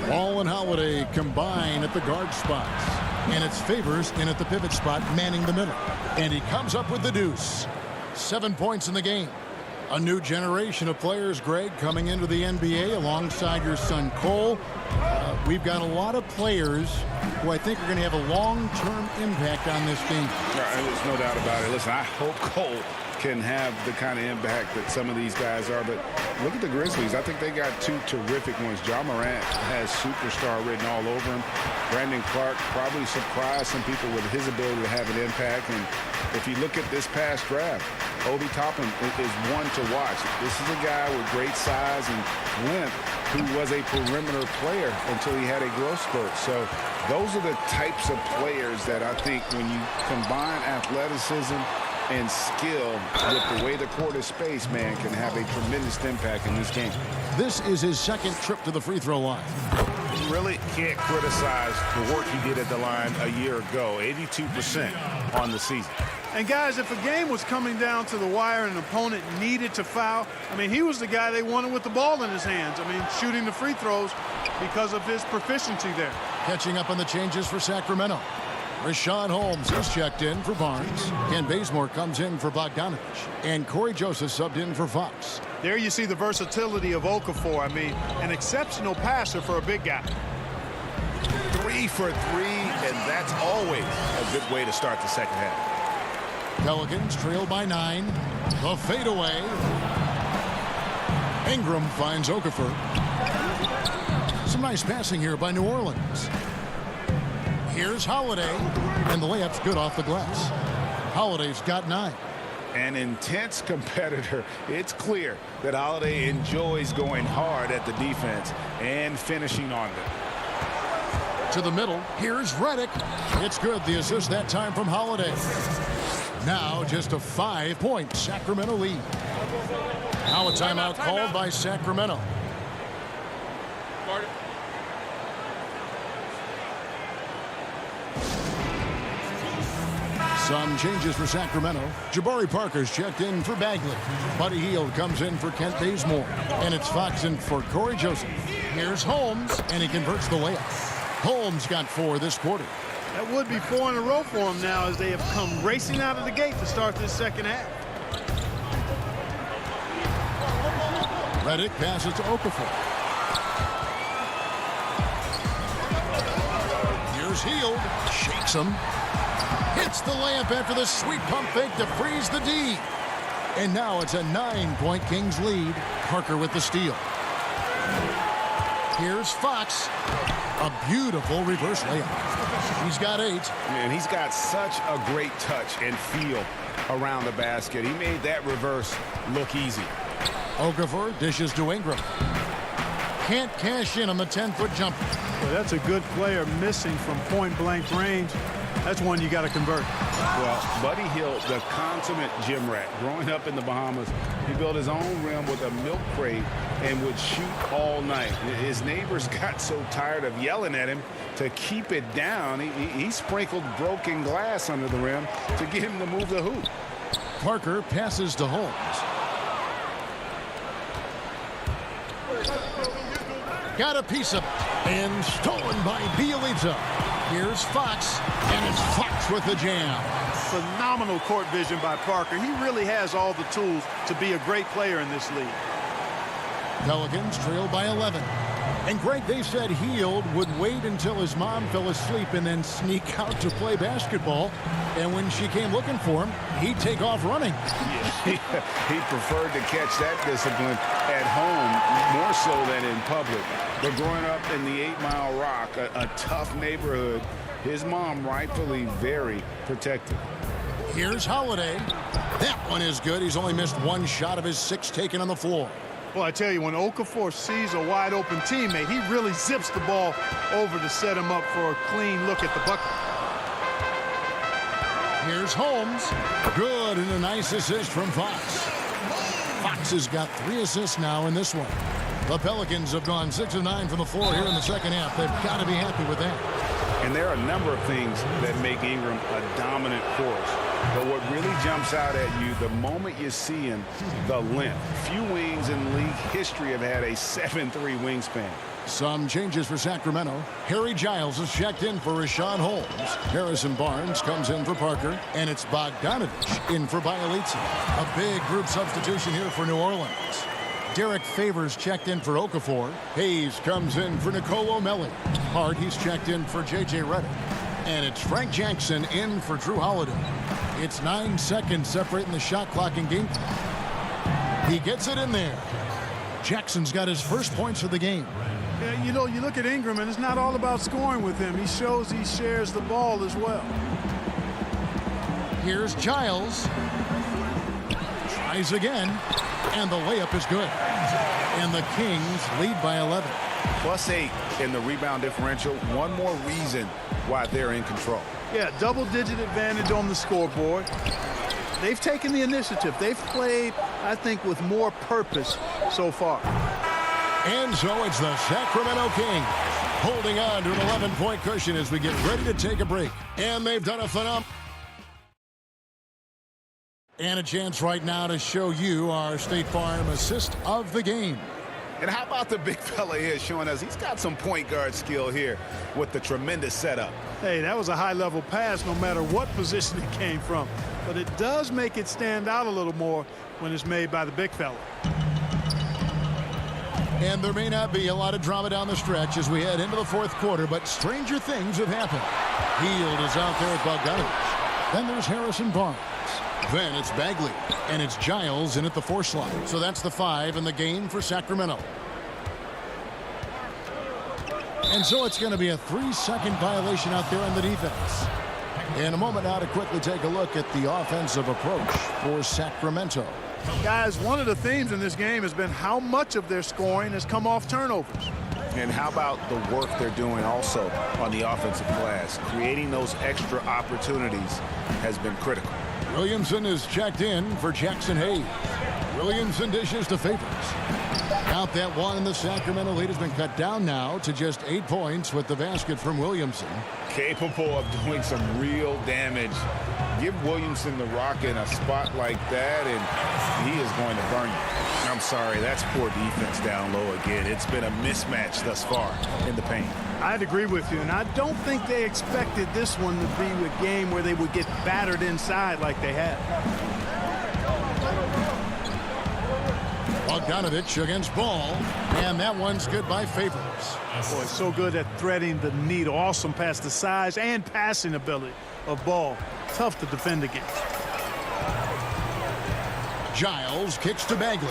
Wall and Holiday combine at the guard spots. And it's Favors in at the pivot spot, manning the middle. And he comes up with the deuce. 7 points in the game. A new generation of players, Greg, coming into the NBA alongside your son Cole. We've got a lot of players who I think are going to have a long-term impact on this team. There's no doubt about it. Listen, I hope Cole can have the kind of impact that some of these guys are. But look at the Grizzlies. I think they got two terrific ones. Ja Morant has superstar written all over him. Brandon Clark probably surprised some people with his ability to have an impact. And if you look at this past draft, Obi Toppin is one to watch. This is a guy with great size and length who was a perimeter player until he had a growth spurt. So those are the types of players that I think when you combine athleticism and skill with the way the court is spaced, man, can have a tremendous impact in this game. This is his second trip to the free throw line. You really can't criticize the work he did at the line a year ago. 82% on the season. And guys, if a game was coming down to the wire and an opponent needed to foul, I mean, he was the guy they wanted with the ball in his hands. I mean, shooting the free throws because of his proficiency there. Catching up on the changes for Sacramento. Rashad Holmes is checked in for Barnes. Ken Bazemore comes in for Bogdanovich. And Corey Joseph subbed in for Fox. There you see the versatility of Okafor. I mean, an exceptional passer for a big guy. 3 for 3, and that's always a good way to start the second half. Pelicans trail by 9. The fadeaway. Ingram finds Okafor. Some nice passing here by New Orleans. Here's Holiday, and the layup's good off the glass. Holiday's got 9. An intense competitor. It's clear that Holiday enjoys going hard at the defense and finishing on them. To the middle, here's Redick. It's good, the assist that time from Holiday. Now just a 5-point Sacramento lead. Now a timeout called by Sacramento. Some changes for Sacramento. Jabari Parker's checked in for Bagley. Buddy Hield comes in for Kent Bazemore. And it's Fox in for Corey Joseph. Here's Holmes, and he converts the layup. Holmes got 4 this quarter. That would be 4 in a row for him now as they have come racing out of the gate to start this second half. Redick passes to Okafor. Here's Hield. Shakes him. Hits the layup after the sweet pump fake to freeze the D. And now it's a 9-point Kings lead. Parker with the steal. Here's Fox. A beautiful reverse layup. He's got 8. Man, he's got such a great touch and feel around the basket. He made that reverse look easy. Okafor dishes to Ingram. Can't cash in on the 10-foot jumper. Well, that's a good player missing from point-blank range. That's one you got to convert. Well, Buddy Hield, the consummate gym rat, growing up in the Bahamas, he built his own rim with a milk crate and would shoot all night. His neighbors got so tired of yelling at him to keep it down. He sprinkled broken glass under the rim to get him to move the hoop. Parker passes to Holmes. Got a piece of it. And stolen by Bielitsa. Here's Fox, and it's Fox with the jam. Phenomenal court vision by Parker. He really has all the tools to be a great player in this league. Pelicans trail by 11. And Greg, they said Hield would wait until his mom fell asleep and then sneak out to play basketball. And when she came looking for him, he'd take off running. He preferred to catch that discipline at home more so than in public. But growing up in the 8 Mile Rock, a tough neighborhood, his mom rightfully very protective. Here's Holiday. That one is good. He's only missed 1 shot of his 6 taken on the floor. Well, I tell you, when Okafor sees a wide-open teammate, he really zips the ball over to set him up for a clean look at the bucket. Here's Holmes. Good, and a nice assist from Fox. Fox has got 3 assists now in this one. The Pelicans have gone 6 of 9 from the floor here in the second half. They've got to be happy with that. And there are a number of things that make Ingram a dominant force. But what really jumps out at you the moment you see him, the length. Few wings in league history have had a 7'3" wingspan. Some changes for Sacramento. Harry Giles is checked in for Rashawn Holmes. Harrison Barnes comes in for Parker. And it's Bogdanovich in for Bielitsa. A big group substitution here for New Orleans. Derek Favors checked in for Okafor. Hayes comes in for Nicole O'Malley. Hart, he's checked in for J.J. Redick. And it's Frank Jackson in for Drew Holiday. It's 9 seconds separating the shot clock and game. He gets it in there. Jackson's got his first points of the game. Yeah, you know, you look at Ingram, and it's not all about scoring with him. He shows he shares the ball as well. Here's Giles. Tries again, and the layup is good. And the Kings lead by 11. +8 in the rebound differential. One more reason why they're in control. Yeah, double-digit advantage on the scoreboard. They've taken the initiative. They've played, I think, with more purpose so far. And so it's the Sacramento Kings holding on to an 11-point cushion as we get ready to take a break. And they've done a phenomenal. And a chance right now to show you our State Farm assist of the game. And how about the big fella here showing us he's got some point guard skill here with the tremendous setup. Hey, that was a high-level pass no matter what position it came from. But it does make it stand out a little more when it's made by the big fella. And there may not be a lot of drama down the stretch as we head into the fourth quarter, but stranger things have happened. Hield is out there with Bogdanovich. Then there's Harrison Barnes. Then it's Bagley, and it's Giles in at the 4 slot. So that's the 5 in the game for Sacramento. And so it's going to be a 3-second violation out there on the defense. In a moment now to quickly take a look at the offensive approach for Sacramento. Guys, one of the themes in this game has been how much of their scoring has come off turnovers. And how about the work they're doing also on the offensive glass? Creating those extra opportunities has been critical. Williamson is checked in for Jackson Hayes. Williamson dishes to Favors. Out that one, and the Sacramento lead has been cut down now to just 8 points with the basket from Williamson. Capable of doing some real damage. Give Williamson the rock in a spot like that, and he is going to burn you. I'm sorry, that's poor defense down low again. It's been a mismatch thus far in the paint. I'd agree with you, and I don't think they expected this one to be a game where they would get battered inside like they had. Bogdanovich against Ball, and that one's good by Favors. Boy, so good at threading the needle. Awesome past the size and passing ability of Ball. Tough to defend against. Giles kicks to Bagley.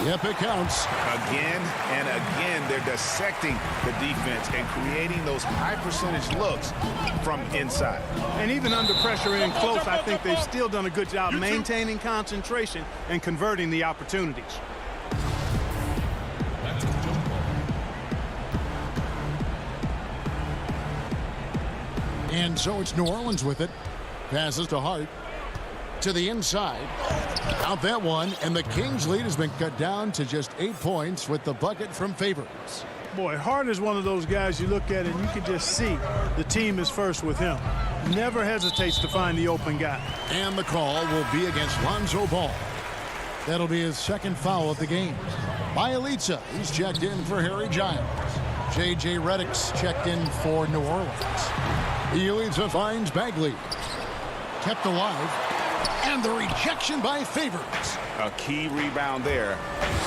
Yep, it counts. Again and again, they're dissecting the defense and creating those high-percentage looks from inside. And even under pressure in close, I think they've still done a good job maintaining concentration and converting the opportunities. And so it's New Orleans with it. Passes to Hart. To the inside. Out that one, and the Kings lead has been cut down to just 8 points with the bucket from Favors. Boy, Hart is one of those guys you look at and you can just see the team is first with him. Never hesitates to find the open guy. And the call will be against Lonzo Ball. That'll be his second foul of the game. Bielitsa, he's checked in for Harry Giles. J.J. Redick's checked in for New Orleans. Bielitsa finds Bagley. Kept alive. And the rejection by Favors. A key rebound there,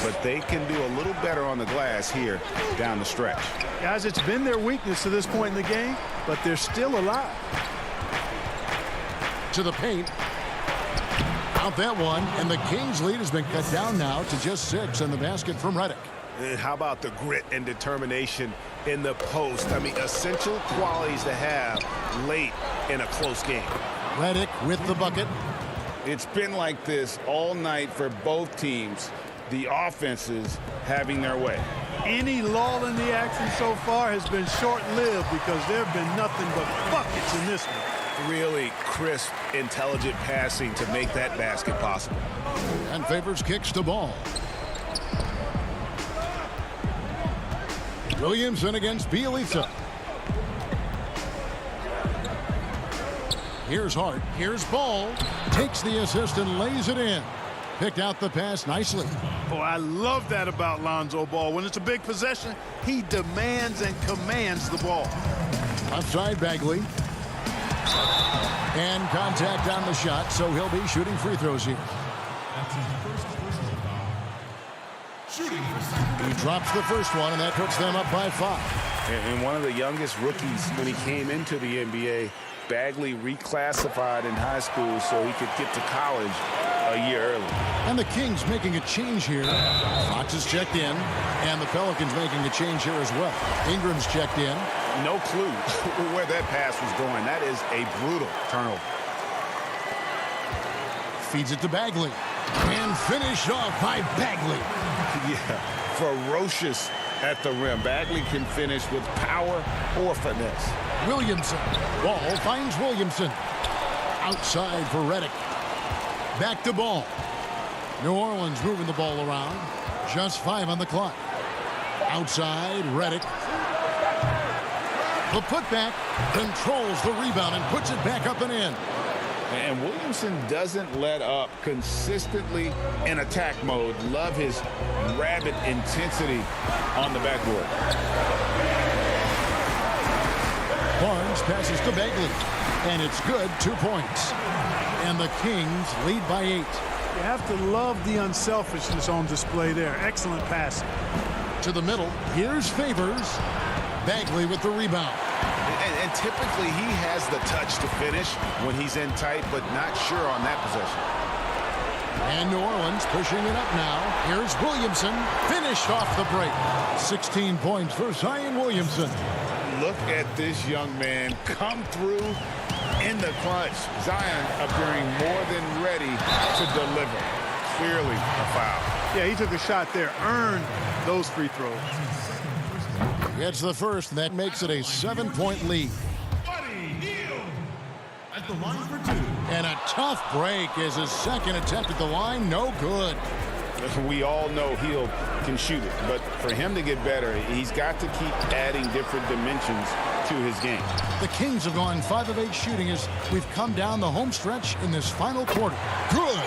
but they can do a little better on the glass here down the stretch. Guys, it's been their weakness to this point in the game, but they're still alive. To the paint. Out that one, and the Kings lead has been cut down now to just 6 in the basket from Redick. And how about the grit and determination in the post? I mean, essential qualities to have late in a close game. Redick with the bucket. It's been like this all night for both teams. The offenses having their way. Any lull in the action so far has been short-lived because there have been nothing but buckets in this one. really crisp, intelligent passing to make that basket possible. And Favors kicks the ball. Williamson against Bielitsa. Here's Hart. Here's Ball. Takes the assist and lays it in. Picked out the pass nicely. Oh, I love that about Lonzo Ball. When it's a big possession, he demands and commands the ball. Outside Bagley. And contact on the shot, so he'll be shooting free throws here. He drops the first one, and that puts them up by 5. And one of the youngest rookies when he came into the NBA, Bagley reclassified in high school so he could get to college a year early. And the Kings making a change here. Fox is checked in, and the Pelicans making a change here as well. Ingram's checked in. No clue where that pass was going. That is a brutal turnover. Feeds it to Bagley. And finished off by Bagley. Yeah, ferocious at the rim. Bagley can finish with power or finesse. Williamson. Ball finds Williamson. Outside for Redick. Back to Ball. New Orleans moving the ball around. Just 5 on the clock. Outside, Redick. The putback controls the rebound and puts it back up and in. And Williamson doesn't let up, consistently in attack mode. Love his rabid intensity on the backboard. Barnes passes to Bagley, and it's good. 2 points. And the Kings lead by 8. You have to love the unselfishness on display there. Excellent passing. To the middle. Here's Favors. Bagley with the rebound. And typically he has the touch to finish when he's in tight, but not sure on that possession. And New Orleans pushing it up now. Here's Williamson. Finished off the break. 16 points for Zion Williamson. Look at this young man come through in the clutch. Zion appearing more than ready to deliver. Clearly a foul. Yeah, he took a shot there, earned those free throws. Gets the first, and that makes it a 7-point lead. At the line for 2. And a tough break is his second attempt at the line. No good. We all know Hield can shoot it, but for him to get better, he's got to keep adding different dimensions to his game. The Kings have gone 5 of 8 shooting as we've come down the home stretch in this final quarter. Good.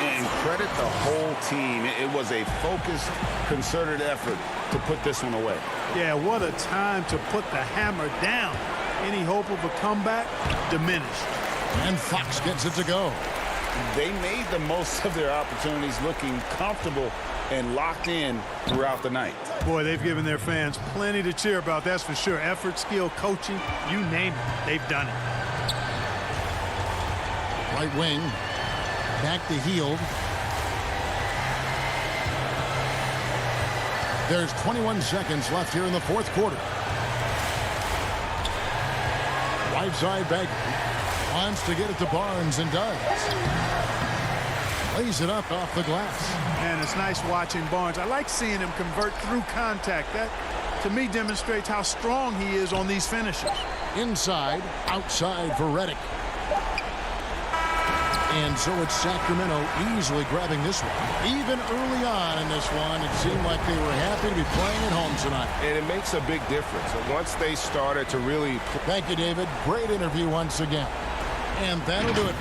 And credit the whole team. It was a focused, concerted effort to put this one away. Yeah, what a time to put the hammer down. Any hope of a comeback diminished. And Fox gets it to go. They made the most of their opportunities, looking comfortable and locked in throughout the night. Boy, they've given their fans plenty to cheer about, that's for sure. Effort, skill, coaching, you name it, they've done it. Right wing. Back to Hield. There's 21 seconds left here in the fourth quarter. Right side Bagley wants to get it to Barnes and does. Lays it up off the glass. And it's nice watching Barnes. I like seeing him convert through contact. That, to me, demonstrates how strong he is on these finishes. Inside, outside for Redick. And so it's Sacramento easily grabbing this one. Even early on in this one, it seemed like they were happy to be playing at home tonight. And it makes a big difference. Once they started to really... Thank you, David. Great interview once again. And that'll do it.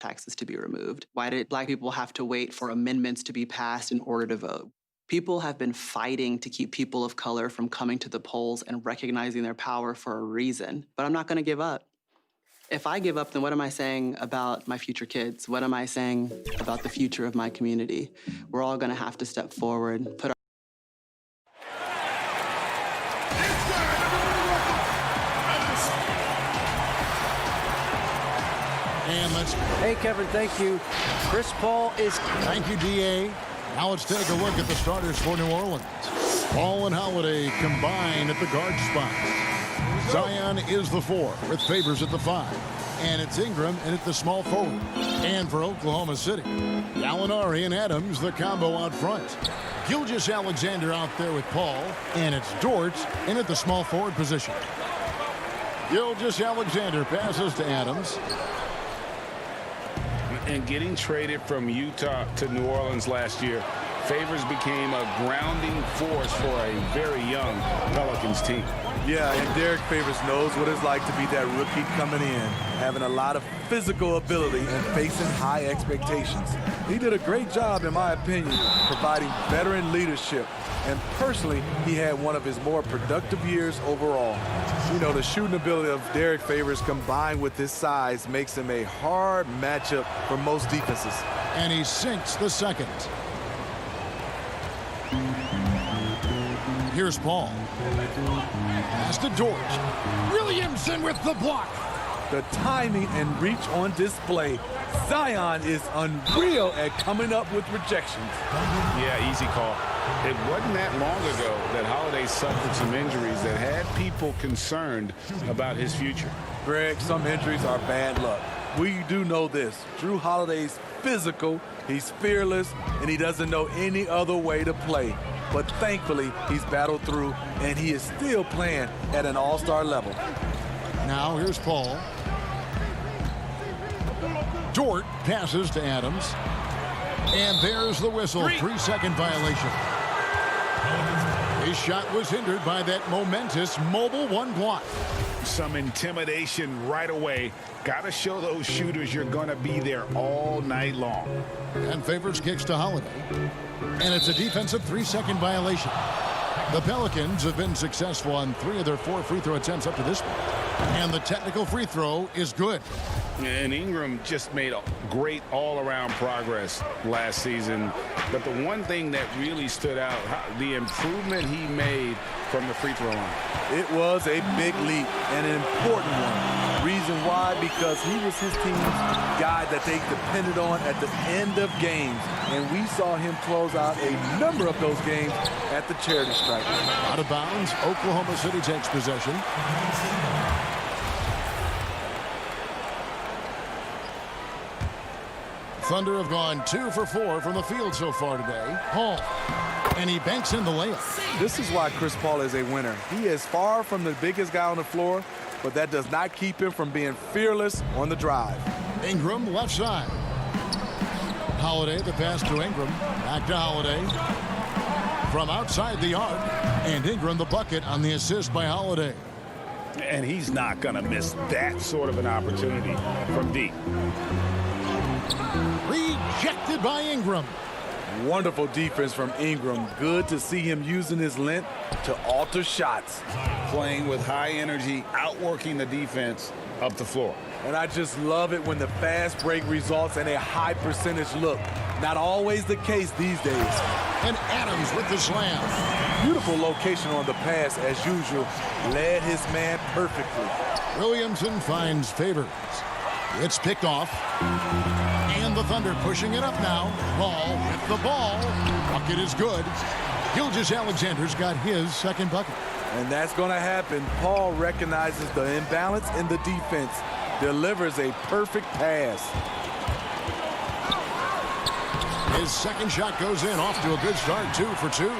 Taxes to be removed? Why did Black people have to wait for amendments to be passed in order to vote? People have been fighting to keep people of color from coming to the polls and recognizing their power for a reason, but I'm not going to give up. If I give up, then what am I saying about my future kids? What am I saying about the future of my community? We're all going to have to step forward, put our And let's... Hey, Kevin, thank you. Chris Paul is... Thank you, D.A. Now let's take a look at the starters for New Orleans. Paul and Holiday combined at the guard spots. Zion is the 4 with Favors at the 5. And it's Ingram in at the small forward. And for Oklahoma City, Gallinari and Adams, the combo out front. Gilgeous-Alexander out there with Paul. And it's Dort in at the small forward position. Gilgeous-Alexander passes to Adams. And getting traded from Utah to New Orleans last year, Favors became a grounding force for a very young Pelicans team. Yeah, and Derek Favors knows what it's like to be that rookie coming in, having a lot of physical ability and facing high expectations. He did a great job, in my opinion, providing veteran leadership. And personally, he had one of his more productive years overall. You know, the shooting ability of Derek Favors combined with his size makes him a hard matchup for most defenses. And he sinks the second. Here's Paul. Pass to Dort. Williamson with the block. The timing and reach on display. Zion is unreal at coming up with rejections. Yeah, easy call. It wasn't that long ago that Holiday suffered some injuries that had people concerned about his future. Greg, some injuries are bad luck. We do know this. Drew Holiday's physical, he's fearless, and he doesn't know any other way to play. But thankfully, he's battled through, and he is still playing at an all-star level. Now here's Paul. Dort passes to Adams. And there's the whistle. 3-second violation. His shot was hindered by that momentous mobile 1 block. Some intimidation right away. Got to show those shooters you're going to be there all night long. And Favors kicks to Holiday. And it's a defensive 3-second violation. The Pelicans have been successful on 3 of their 4 free throw attempts up to this point. And the technical free throw is good. And Ingram just made a great all-around progress last season. But the one thing that really stood out, the improvement he made from the free throw line. It was a big leap and an important one. Reason why? Because he was his team's guy that they depended on at the end of games. And we saw him close out a number of those games at the charity stripe. Out of bounds, Oklahoma City takes possession. Thunder have gone 2 for 4 from the field so far today. Paul, and he banks in the layup. This is why Chris Paul is a winner. He is far from the biggest guy on the floor, but that does not keep him from being fearless on the drive. Ingram left side. Holiday, the pass to Ingram. Back to Holiday. From outside the arc. And Ingram the bucket on the assist by Holiday. And he's not going to miss that sort of an opportunity from deep. Rejected by Ingram. Wonderful defense from Ingram. Good to see him using his length to alter shots. Playing with high energy, outworking the defense up the floor. And I just love it when the fast break results in a high percentage look. Not always the case these days. And Adams with the slam. Beautiful location on the pass as usual. Led his man perfectly. Williamson finds Favors. It's picked off. And the Thunder pushing it up now. Paul with the ball. Bucket is good. Gilgeous-Alexander's got his second bucket. And that's going to happen. Paul recognizes the imbalance in the defense. Delivers a perfect pass. His second shot goes in, off to a good start, 2 for 2.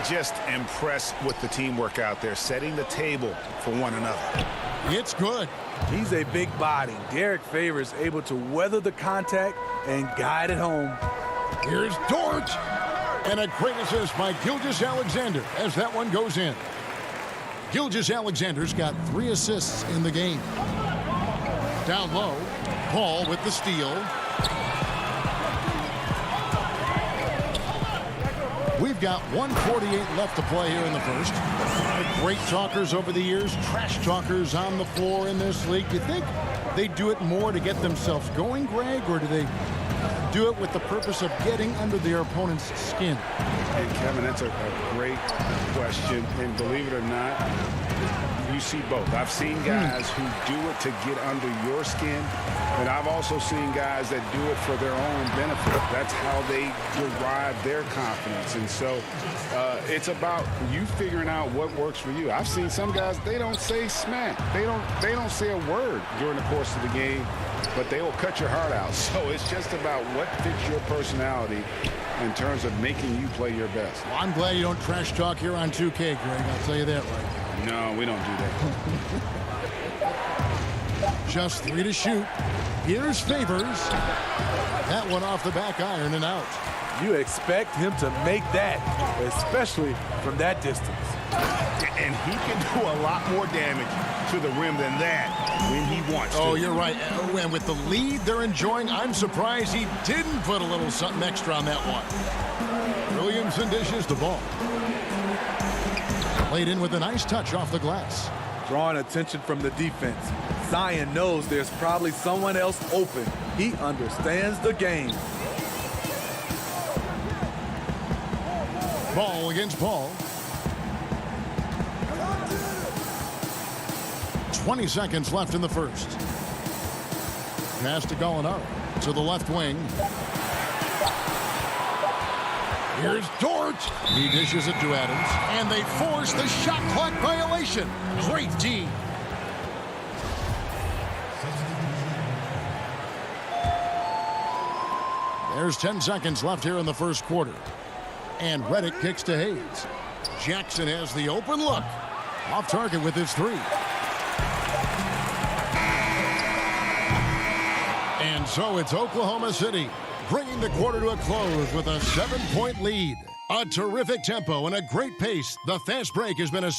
Just impressed with the teamwork out there, setting the table for one another. It's good. He's a big body. Derek Favors able to weather the contact and guide it home. Here's Dort. And a great assist by Gilgeous-Alexander as that one goes in. Gilgeous-Alexander's got 3 assists in the game. Down low, Paul with the steal. We've got 1:48 left to play here in the first. Great talkers over the years, trash talkers on the floor in this league. Do you think they do it more to get themselves going, Greg, or do they do it with the purpose of getting under their opponent's skin? And Kevin, that's a great question. And believe it or not, you see both. I've seen guys who do it to get under your skin, and I've also seen guys that do it for their own benefit. That's how they derive their confidence. And so it's about you figuring out what works for you. I've seen some guys, they don't say smack. They don't say a word during the course of the game, but they will cut your heart out. So it's just about what fits your personality in terms of making you play your best. Well, I'm glad you don't trash talk here on 2K, Greg. I'll tell you that right now. No, we don't do that. Just 3 to shoot. Here's Favors. That one off the back iron and out. You expect him to make that, especially from that distance. And he can do a lot more damage to the rim than that when he wants to. Oh, you're right. And with the lead they're enjoying, I'm surprised he didn't put a little something extra on that one. Williamson dishes the ball. Played in with a nice touch off the glass. Drawing attention from the defense. Zion knows there's probably someone else open. He understands the game. Ball against Paul. 20 seconds left in the first. Pass to Gallinari to the left wing. Here's Dort. He dishes it to Adams, and they force the shot clock violation. Great D. There's 10 seconds left here in the first quarter. And Redick kicks to Hayes. Jackson has the open look. Off target with his 3. And so it's Oklahoma City bringing the quarter to a close with a 7-point lead. A terrific tempo and a great pace. The fast break has been a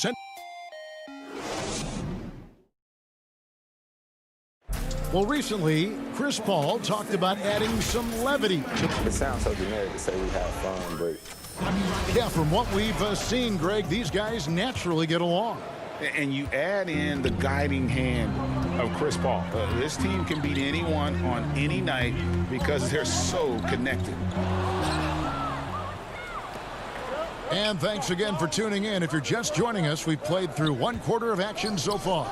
Well, recently, Chris Paul talked about adding some levity to... It sounds so generic to say we have fun, but... Yeah, from what we've seen, Greg, these guys naturally get along. And you add in the guiding hand of Chris Paul. This team can beat anyone on any night because they're so connected. And thanks again for tuning in. If you're just joining us, we've played through 1 quarter of action so far.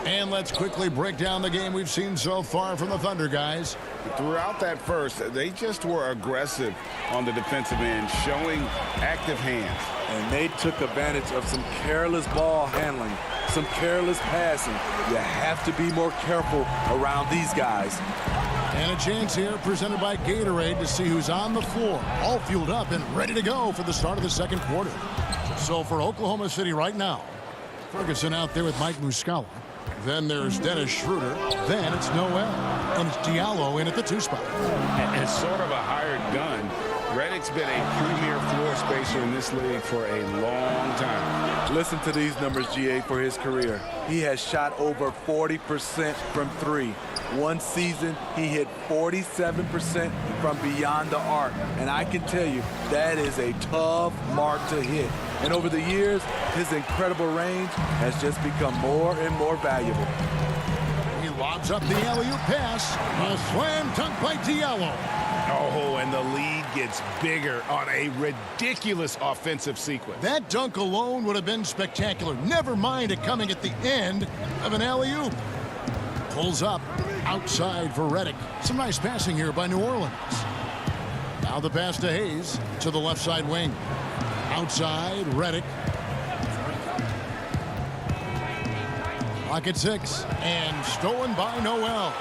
And let's quickly break down the game we've seen so far from the Thunder, guys. Throughout that first, they just were aggressive on the defensive end, showing active hands. And they took advantage of some careless ball handling, some careless passing. You have to be more careful around these guys. And a chance here presented by Gatorade to see who's on the floor, all fueled up and ready to go for the start of the second quarter. So for Oklahoma City right now, Ferguson out there with Mike Muscala. Then there's Dennis Schroeder. Then it's Noel. And it's Diallo in at the 2 spot. And sort of a hired gun. Redick's been a premier floor spacer in this league for a long time. Listen to these numbers, GA, for his career. He has shot over 40% from 3. One season, he hit 47% from beyond the arc. And I can tell you, that is a tough mark to hit. And over the years, his incredible range has just become more and more valuable. He lobs up the alley-oop pass. A slam dunk by Diallo. Oh, and the lead gets bigger on a ridiculous offensive sequence. That dunk alone would have been spectacular. Never mind it coming at the end of an alley-oop. Pulls up outside for Redick. Some nice passing here by New Orleans. Now the pass to Hayes to the left side wing. Outside, Redick. Clock at 6 and stolen by Noel.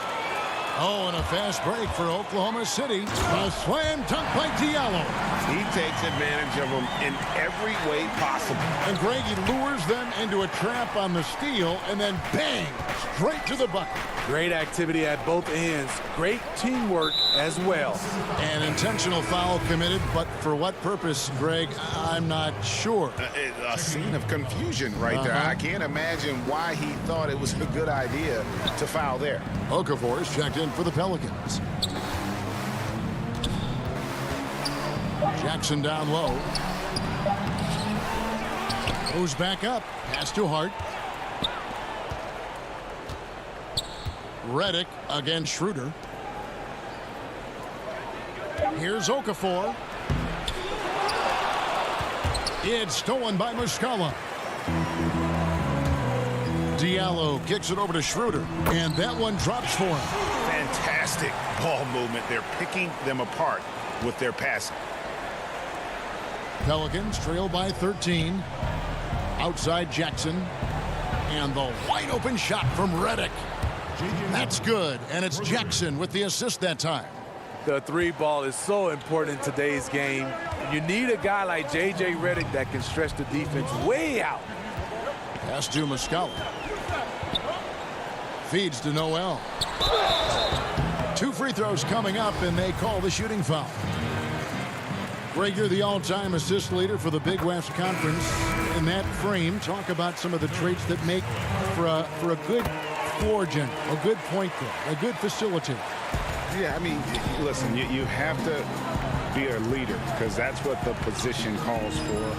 Oh, and a fast break for Oklahoma City. A slam dunk by Diallo. He takes advantage of them in every way possible. And Greg, he lures them into a trap on the steal, and then bang, straight to the bucket. Great activity at both ends. Great teamwork as well. An intentional foul committed, but for what purpose, Greg, I'm not sure. A scene of confusion right there. I can't imagine why he thought it was a good idea to foul there. Okafor's checked in for the Pelicans. Jackson down low. Goes back up. Pass to Hart. Redick against Schroeder. Here's Okafor. It's stolen by Muscala. Diallo kicks it over to Schroeder, and that one drops for him. Fantastic ball movement. They're picking them apart with their passing. Pelicans trail by 13. Outside Jackson. And the wide open shot from Redick. That's good, and it's Jackson with the assist that time. The three ball is so important in today's game. You need a guy like J.J. Redick that can stretch the defense way out. Pass to Muscala. Feeds to Noel. 2 free throws coming up, and they call the shooting foul. Greg, you're the all-time assist leader for the Big West Conference. In that frame, talk about some of the traits that make for a good floor general, a good point guard, a good facilitator. Yeah, I mean, listen, you have to be a leader because that's what the position calls for.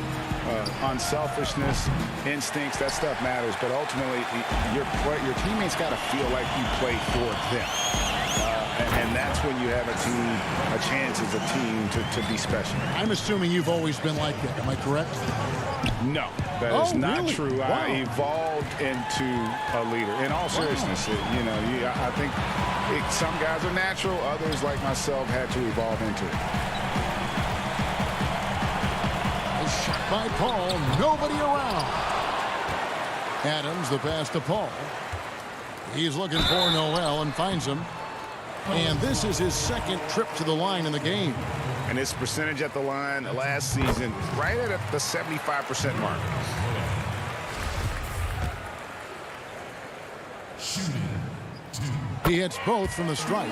Unselfishness, instincts, that stuff matters. But ultimately, your teammates got to feel like you play for them. And that's when you have a chance as a team to be special. I'm assuming you've always been like that. Am I correct? No, that is not really? true. Wow. I evolved into a leader. In all seriousness, I think some guys are natural. Others, like myself, had to evolve into it. A shot by Paul. Nobody around. Adams, the pass to Paul. He's looking for Noel and finds him. And this is his second trip to the line in the game. And his percentage at the line last season, right at the 75% mark. He hits both from the stripe.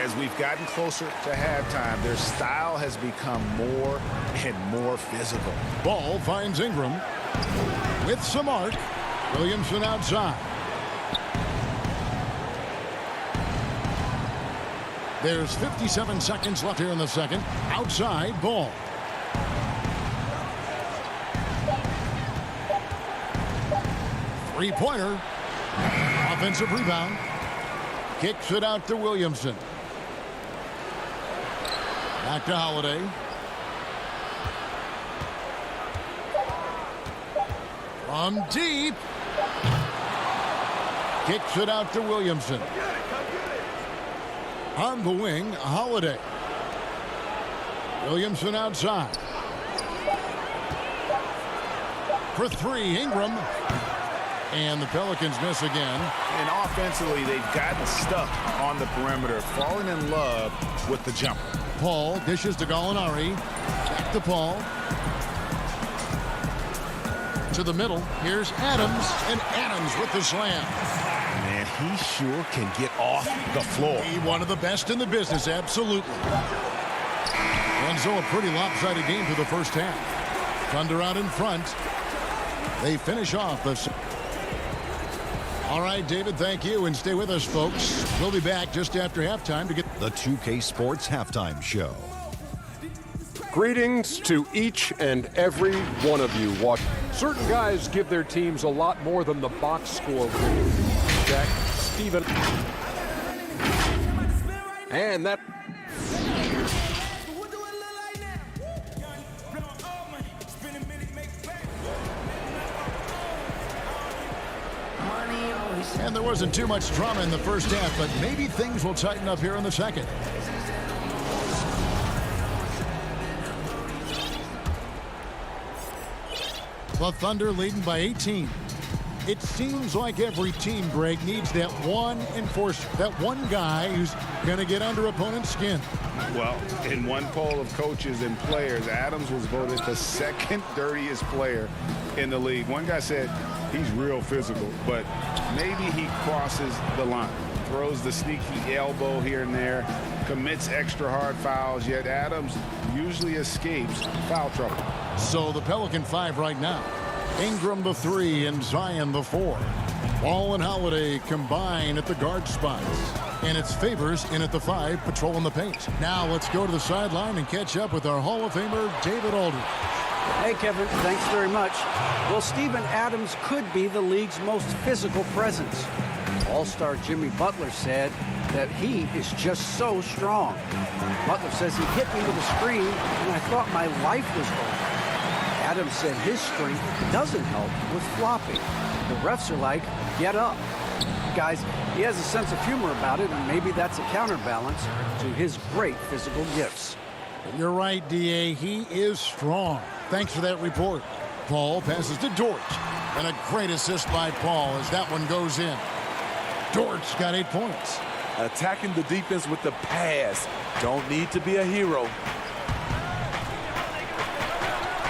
As we've gotten closer to halftime, their style has become more and more physical. Ball finds Ingram with some arc. Williamson outside. There's 57 seconds left here in the second. Outside, Ball. Three-pointer. Offensive rebound. Kicks it out to Williamson. Back to Holiday. From deep. Kicks it out to Williamson. On the wing, Holiday. Williamson outside. For three, Ingram. And the Pelicans miss again. And offensively, they've gotten stuck on the perimeter, falling in love with the jumper. Paul dishes to Gallinari. Back to Paul. To the middle. Here's Adams. And Adams with the slam. Man, he sure can get off the floor. He one of the best in the business, absolutely. And so a pretty lopsided game for the first half. Thunder out in front. They finish off the... All right, David, thank you, and stay with us, folks. We'll be back just after halftime to get the 2K Sports Halftime Show. Greetings to each and every one of you watching. Certain guys give their teams a lot more than the box score will do. Jack, Steven, and that. And there wasn't too much drama in the first half, but maybe things will tighten up here in the second. The Thunder leading by 18. It seems like every team, Greg, needs that one enforcer, that one guy who's going to get under opponent's skin. Well, in one poll of coaches and players, Adams was voted the second dirtiest player in the league. One guy said he's real physical, but maybe he crosses the line. Throws the sneaky elbow here and there, commits extra hard fouls, yet Adams usually escapes foul trouble. So the Pelican 5 right now. Ingram the 3 and Zion the 4. Ball and Holiday combine at the guard spots. And it's Favors in at the 5, patrolling the paint. Now let's go to the sideline and catch up with our Hall of Famer, David Aldridge. Hey, Kevin, thanks very much. Well, Steven Adams could be the league's most physical presence. All-star Jimmy Butler said that he is just so strong. Butler says he hit me with a screen, and I thought my life was over. Adams said his strength doesn't help with flopping. The refs are like, get up. Guys, he has a sense of humor about it, and maybe that's a counterbalance to his great physical gifts. You're right, D.A. He is strong. Thanks for that report. Paul passes to Dort. And a great assist by Paul as that one goes in. Dort's got 8 points. Attacking the defense with the pass. Don't need to be a hero.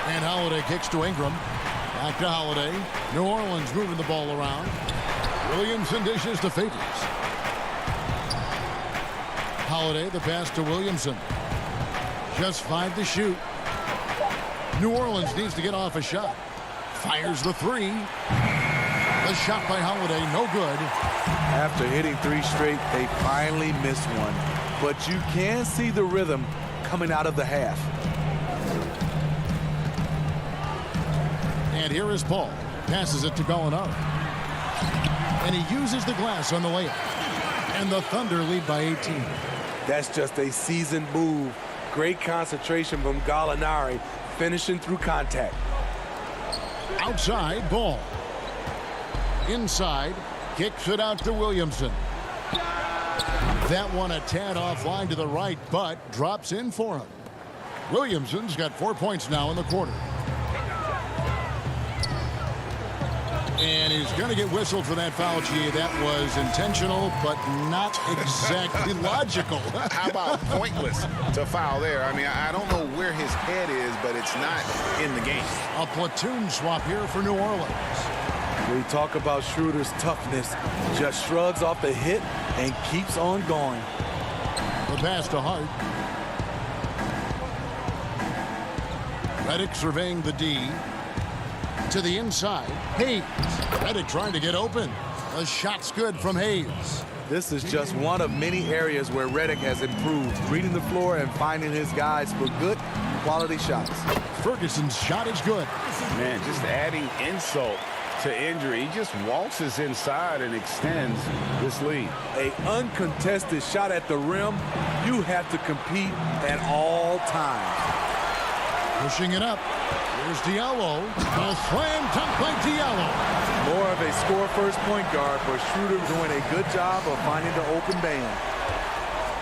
And Holiday kicks to Ingram. Back to Holiday. New Orleans moving the ball around. Williamson dishes to Favors. Holiday, the pass to Williamson. Just 5 to shoot. New Orleans needs to get off a shot. Fires the 3. The shot by Holiday, no good. After hitting 3 straight, they finally missed one. But you can see the rhythm coming out of the half. And here is Paul. Passes it to Gallinari. And he uses the glass on the layup. And the Thunder lead by 18. That's just a seasoned move. Great concentration from Gallinari, finishing through contact. Outside, Ball. Inside, kicks it out to Williamson. That one a tad offline to the right, but drops in for him. Williamson's got 4 points now in the quarter. And he's going to get whistled for that foul, G. That was intentional, but not exactly logical. How about pointless to foul there? I mean, I don't know where his head is, but it's not in the game. A platoon swap here for New Orleans. We talk about Schroeder's toughness. Just shrugs off the hit and keeps on going. The pass to Hart. Redick surveying the D. To the inside. Hayes. Redick trying to get open. The shot's good from Hayes. This is just one of many areas where Redick has improved, reading the floor and finding his guys for good quality shots. Ferguson's shot is good. Man, just adding insult to injury. He just waltzes inside and extends this lead. An uncontested shot at the rim, you have to compete at all times. Pushing it up. Here's Diallo. A slam dunk by Diallo. More of a score-first point guard, but Schroeder doing a good job of finding the open man.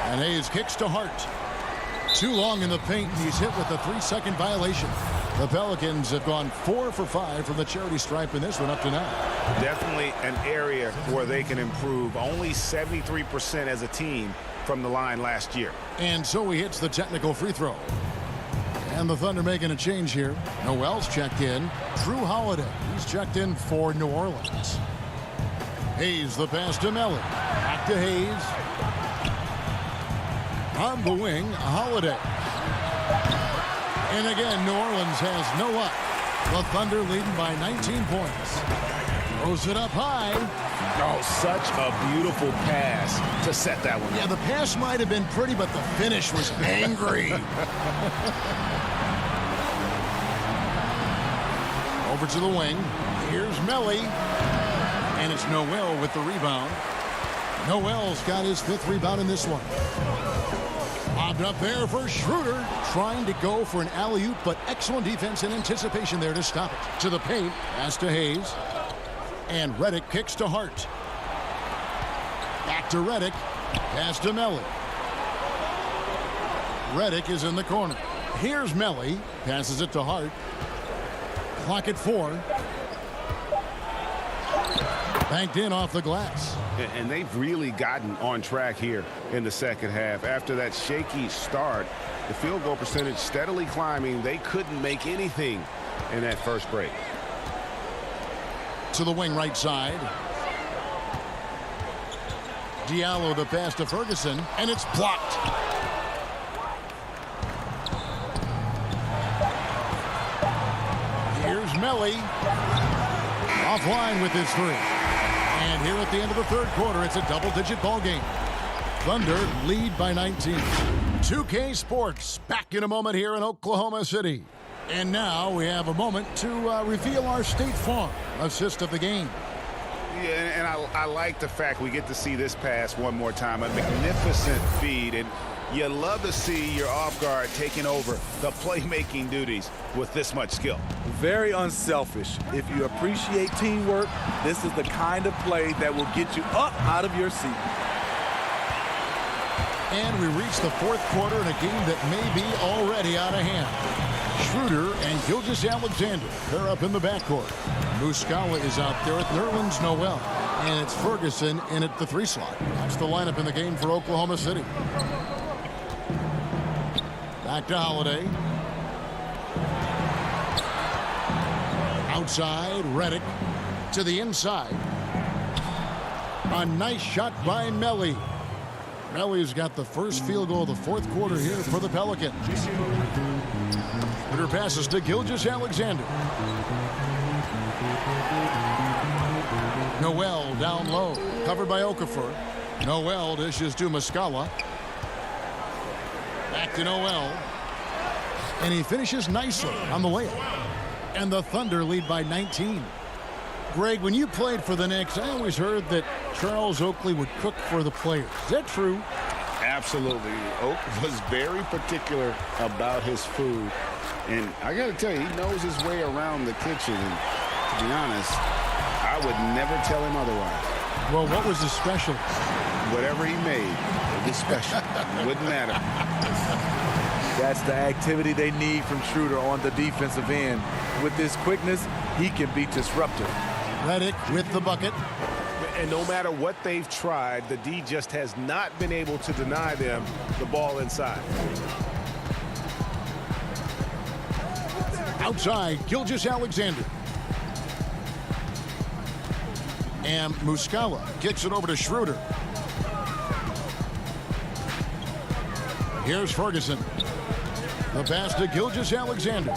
And Hayes kicks to Hart. Too long in the paint. He's hit with a 3-second violation. The Pelicans have gone 4 for 5 from the charity stripe in this one up to now. Definitely an area where they can improve. Only 73% as a team from the line last year. And so he hits the technical free throw. And the Thunder making a change here. Noel's checked in. Drew Holiday, he's checked in for New Orleans. Hayes, the pass to Melly. Back to Hayes. On the wing, Holiday. And again, New Orleans has no luck. The Thunder leading by 19 points. Throws it up high. Oh, such a beautiful pass to set that one. Yeah, the pass might have been pretty, but the finish was angry. Over to the wing. Here's Melly. And it's Noel with the rebound. Noel's got his 5th rebound in this one. Lobbed up there for Schroeder. Trying to go for an alley-oop, but excellent defense and anticipation there to stop it. To the paint. Pass to Hayes. And Redick kicks to Hart. Back to Redick. Pass to Melly. Redick is in the corner. Here's Melly. Passes it to Hart. Clock at 4. Banked in off the glass. And they've really gotten on track here in the second half. After that shaky start, the field goal percentage steadily climbing. They couldn't make anything in that first break. To the wing right side. Diallo the pass to Ferguson, and it's blocked. Here's Melly. Offline with his three. And here at the end of the third quarter, it's a double-digit ball game. Thunder lead by 19. 2K Sports back in a moment here in Oklahoma City. And now we have a moment to reveal our State Farm assist of the game. Yeah, and I like the fact we get to see this pass one more time. A magnificent feed, and you love to see your off guard taking over the playmaking duties with this much skill. Very unselfish. If you appreciate teamwork, this is the kind of play that will get you up out of your seat. And we reach the fourth quarter in a game that may be already out of hand. Schroeder and Gilgeous-Alexander, they're up in the backcourt. Muscala is out there at Nerlens Noel. And it's Ferguson in at the 3 slot. That's the lineup in the game for Oklahoma City. Back to Holiday. Outside, Redick to the inside. A nice shot by Melly. Melly's got the first field goal of the fourth quarter here for the Pelicans. Schroeder passes to Gilgeous-Alexander. Noel down low, covered by Okafor. Noel dishes to Muscala. Back to Noel. And he finishes nicely on the layup. And the Thunder lead by 19. Greg, when you played for the Knicks, I always heard that Charles Oakley would cook for the players. Is that true? Absolutely. Oak was very particular about his food. And I got to tell you, he knows his way around the kitchen. And to be honest, I would never tell him otherwise. Well, what was his special? Whatever he made, it was special. It wouldn't matter. That's the activity they need from Schroeder on the defensive end. With his quickness, he can be disruptive. Redick with the bucket. And no matter what they've tried, the D just has not been able to deny them the ball inside. Outside, Gilgeous-Alexander. And Muscala kicks it over to Schroeder. Here's Ferguson. The pass to Gilgeous-Alexander.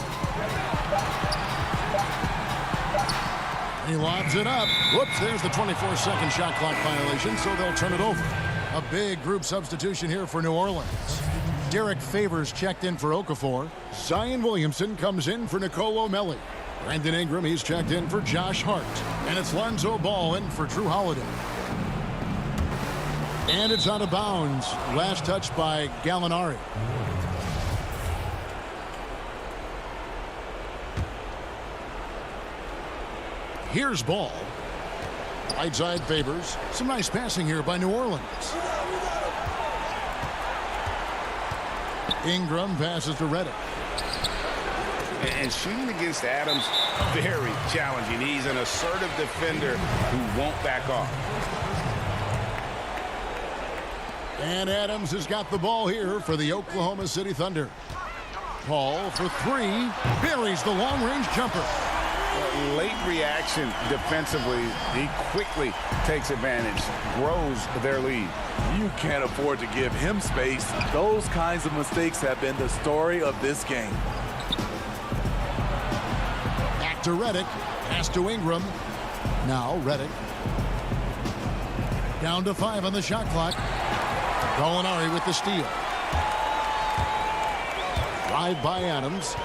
He lobs it up. Whoops, there's the 24-second shot clock violation, so they'll turn it over. A big group substitution here for New Orleans. Derek Favors checked in for Okafor. Zion Williamson comes in for Nicolo Melli. Brandon Ingram, he's checked in for Josh Hart. And it's Lonzo Ball in for Drew Holiday. And it's out of bounds. Last touch by Gallinari. Here's Ball. Right side Favors. Some nice passing here by New Orleans. Ingram passes to Redick. And shooting against Adams, very challenging. He's an assertive defender who won't back off. And Adams has got the ball here for the Oklahoma City Thunder. Paul for three. Buries the long-range jumper. Late reaction defensively. He quickly takes advantage, grows their lead. You can't afford to give him space. Those kinds of mistakes have been the story of this game. Back to Redick. Pass to Ingram. Now Redick. Down to 5 on the shot clock. Gallinari with the steal. Drive by Adams.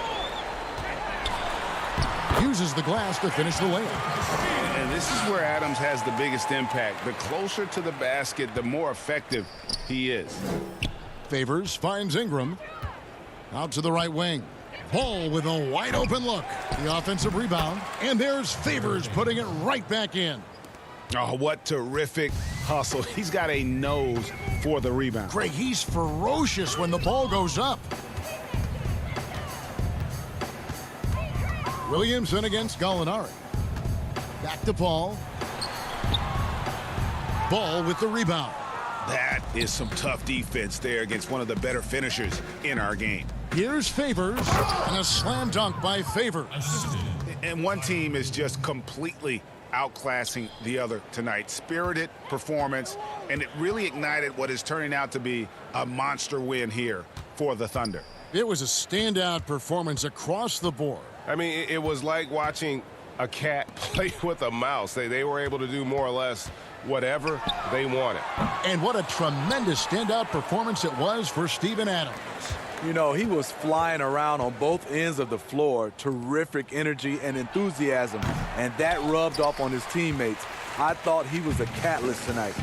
Uses the glass to finish the layup. And this is where Adams has the biggest impact. The closer to the basket, the more effective he is. Favors finds Ingram. Out to the right wing. Ball with a wide open look. The offensive rebound. And there's Favors putting it right back in. Oh, what terrific hustle. He's got a nose for the rebound. Greg, he's ferocious when the ball goes up. Williamson against Gallinari. Back to Paul. Ball with the rebound. That is some tough defense there against one of the better finishers in our game. Here's Favors, and a slam dunk by Favors. And one team is just completely outclassing the other tonight. Spirited performance, and it really ignited what is turning out to be a monster win here for the Thunder. It was a standout performance across the board. I mean, it was like watching a cat play with a mouse. They were able to do more or less whatever they wanted. And what a tremendous standout performance it was for Steven Adams. You know, he was flying around on both ends of the floor. Terrific energy and enthusiasm, and that rubbed off on his teammates. I thought he was a catalyst tonight.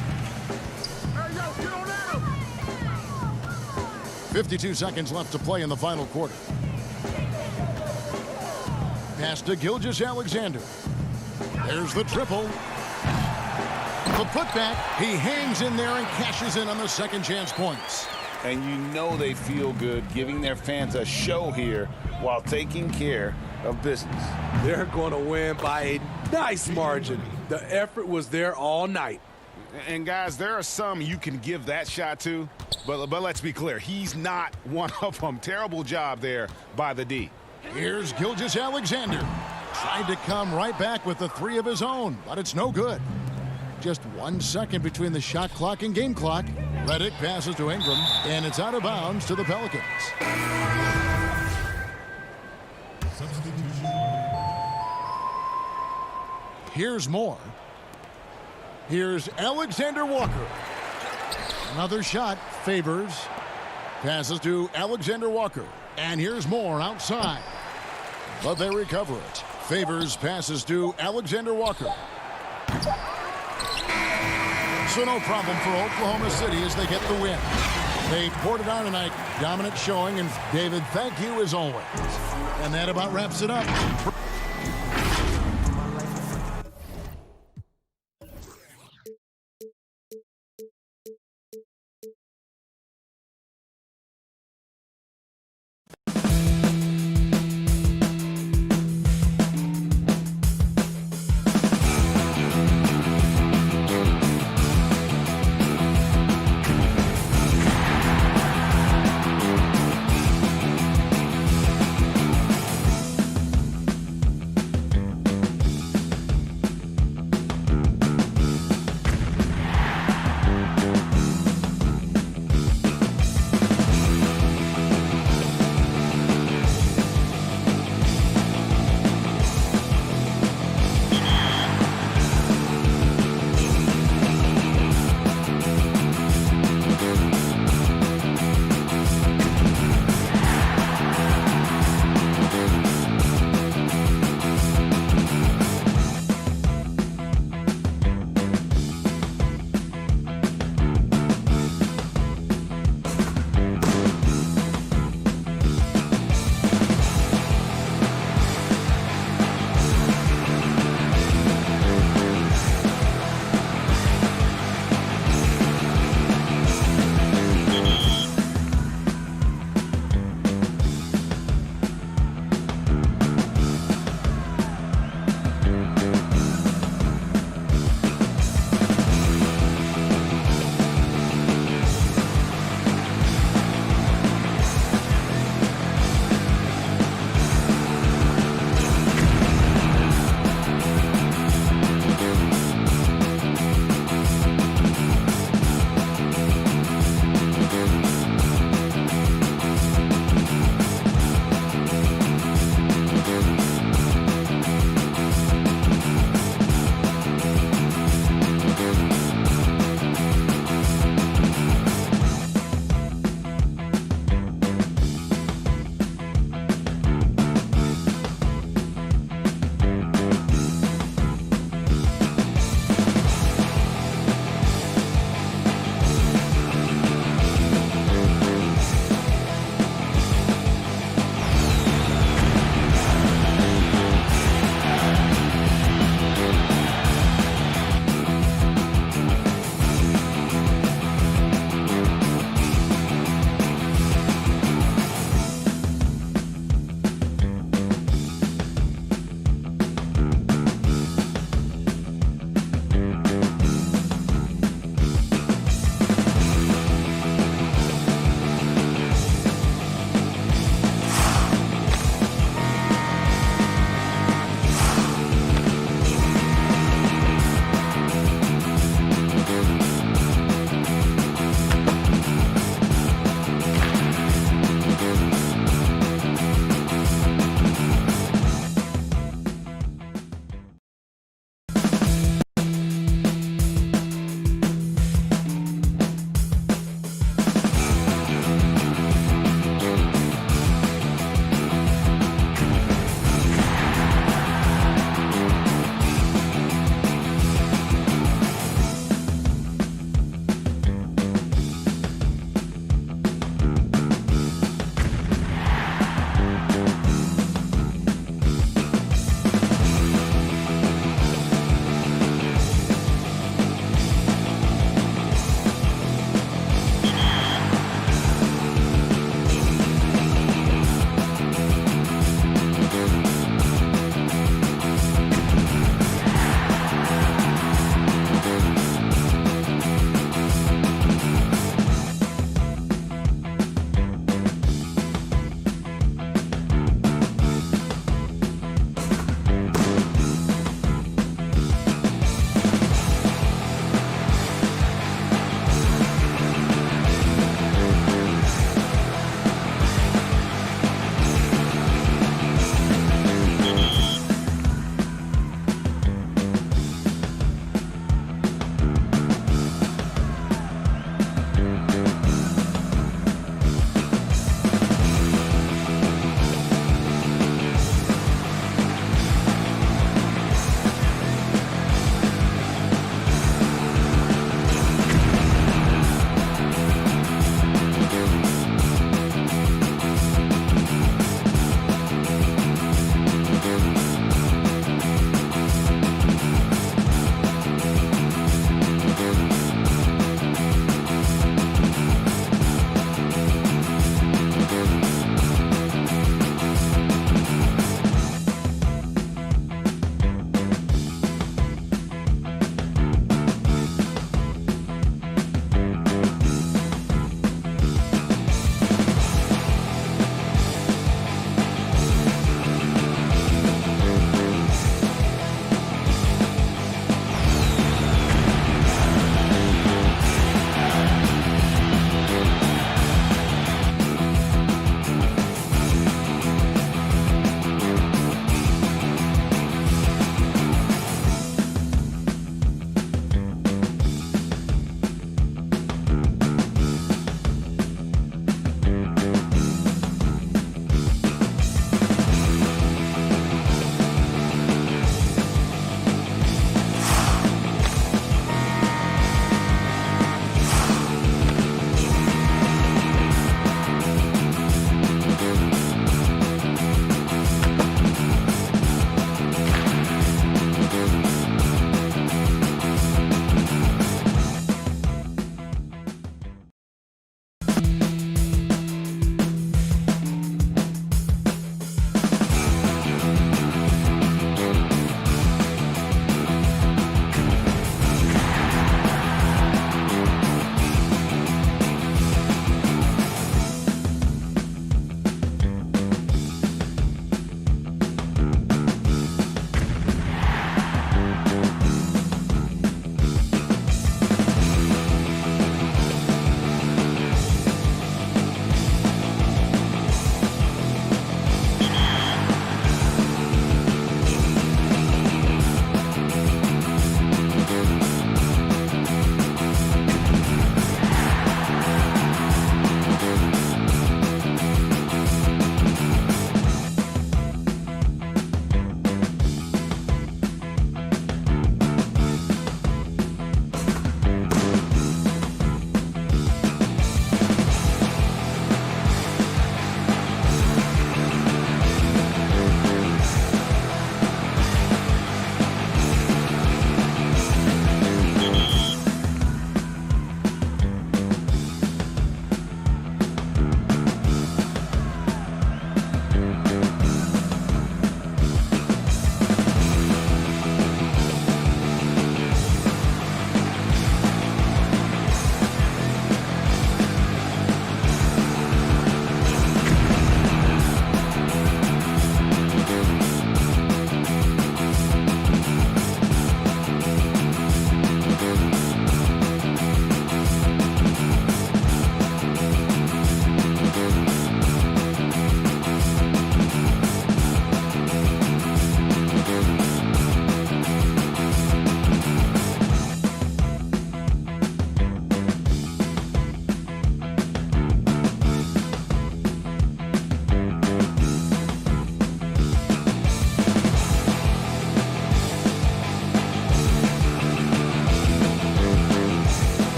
52 seconds left to play in the final quarter. Pass to Gilgeous-Alexander. There's the triple. The putback. He hangs in there and cashes in on the second chance points. And you know they feel good giving their fans a show here while taking care of business. They're going to win by a nice margin. The effort was there all night. And guys, there are some you can give that shot to, but let's be clear, he's not one of them. Terrible job there by the D. Here's Gilgeous-Alexander. Tried to come right back with the three of his own, but it's no good. Just 1 second between the shot clock and game clock. Redick passes to Ingram, and it's out of bounds to the Pelicans. Here's more. Here's Alexander Walker. Another shot. Favors. Passes to Alexander Walker. And here's more outside. But they recover it. Favors passes to Alexander Walker. So no problem for Oklahoma City as they get the win. They poured it on tonight. Dominant showing. And David, thank you as always. And that about wraps it up.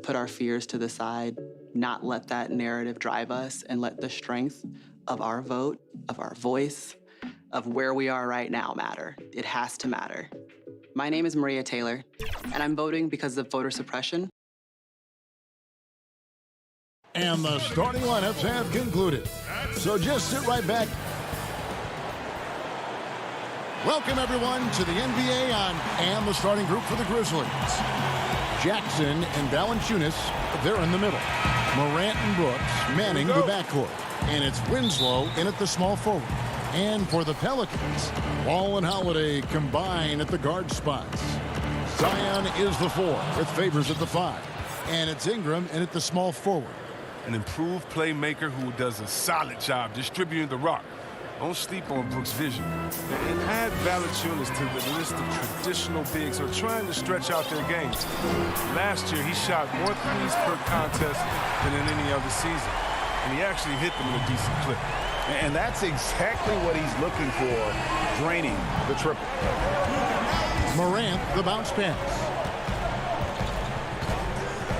put our fears to the side, not let that narrative drive us, and let the strength of our vote, of our voice, of where we are right now matter. It has to matter. My name is Maria Taylor, and I'm voting because of voter suppression. And the starting lineups have concluded. So just sit right back. Welcome, everyone, to the NBA and the starting group for the Grizzlies. Jackson and Valanciunas, they're in the middle. Morant and Brooks manning the backcourt. And it's Winslow in at the small forward. And for the Pelicans, Wall and Holiday combine at the guard spots. Zion is the 4 with Favors at the 5. And it's Ingram in at the small forward. An improved playmaker who does a solid job distributing the rock. Don't sleep on Brooks' vision. And add Valanciunas to the list of traditional bigs who are trying to stretch out their games. Last year, he shot more threes per contest than in any other season. And he actually hit them in a decent clip. And that's exactly what he's looking for, draining the triple. Morant, the bounce pass.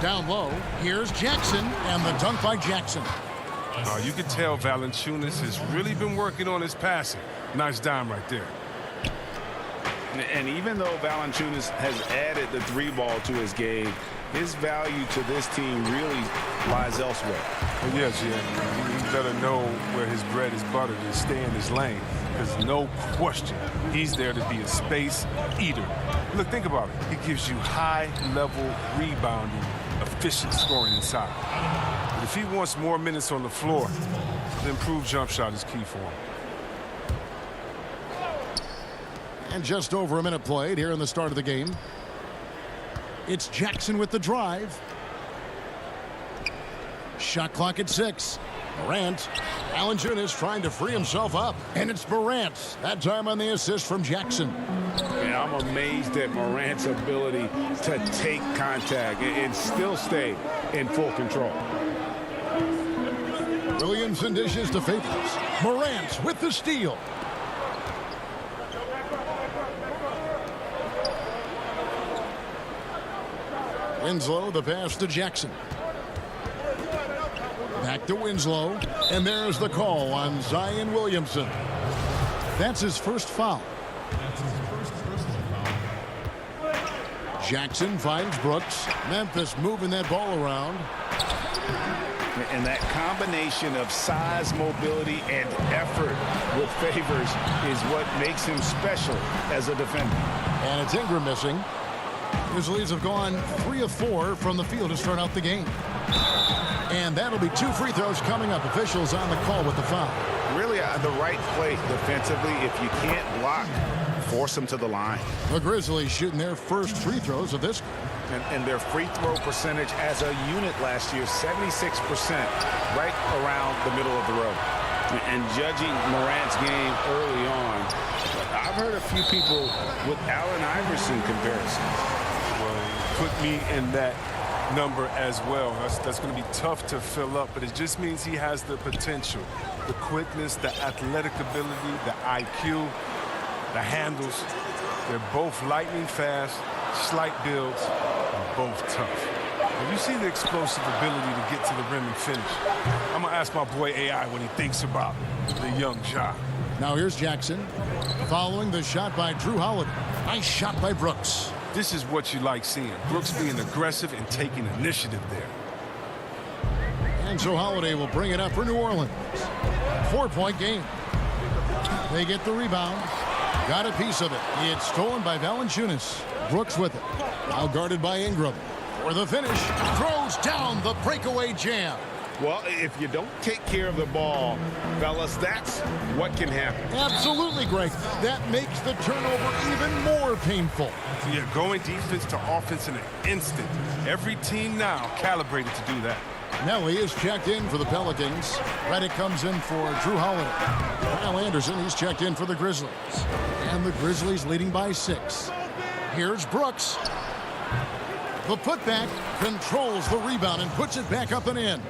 Down low, here's Jackson, and the dunk by Jackson. You can tell Valanciunas has really been working on his passing. Nice dime right there. And even though Valanciunas has added the 3-ball to his game, his value to this team really lies elsewhere. Well, yes, yeah. He better know where his bread is buttered and stay in his lane. Because no question, he's there to be a space eater. Look, think about it. He gives you high-level rebounding, efficient scoring inside. But if he wants more minutes on the floor, the improved jump shot is key for him. And just over a minute played here in the start of the game. It's Jackson with the drive. Shot clock at 6. Morant. Valanciunas trying to free himself up. And it's Morant. That time on the assist from Jackson. Yeah, I'm amazed at Morant's ability to take contact and still stay in full control. Williamson dishes to Favors. Morant with the steal. Winslow, the pass to Jackson. Back to Winslow, and there's the call on Zion Williamson. That's his first foul. Jackson finds Brooks. Memphis moving that ball around. And that combination of size, mobility, and effort with Favors is what makes him special as a defender. And it's Ingram missing. Grizzlies have gone 3 of 4 from the field to start out the game. And that'll be 2 free throws coming up. Officials on the call with the foul. Really the right play defensively. If you can't block, force them to the line. The Grizzlies shooting their first free throws of this. And their free throw percentage as a unit last year, 76%, right around the middle of the road. And judging Morant's game early on, I've heard a few people with Allen Iverson comparisons. Well, put me in that number as well. That's going to be tough to fill up, but it just means he has the potential, the quickness, the athletic ability, the IQ, the handles. They're both lightning fast, slight builds, and both tough. And you see the explosive ability to get to the rim and finish. I'm going to ask my boy AI what he thinks about the young Ja. Now here's Jackson following the shot by Drew Holiday. Nice shot by Brooks. This is what you like seeing. Brooks being aggressive and taking initiative there. And so Holiday will bring it up for New Orleans. 4-point game. They get the rebound. Got a piece of it. It's stolen by Valanciunas. Brooks with it. Now guarded by Ingram. For the finish. Throws down the breakaway jam. Well, if you don't take care of the ball, fellas, that's what can happen. Absolutely, Greg. That makes the turnover even more painful. Yeah, going defense to offense in an instant. Every team now calibrated to do that. Nelly is checked in for the Pelicans. Redick comes in for Drew Holiday. Kyle Anderson, he's checked in for the Grizzlies. And the Grizzlies leading by 6. Here's Brooks. The putback controls the rebound and puts it back up and in.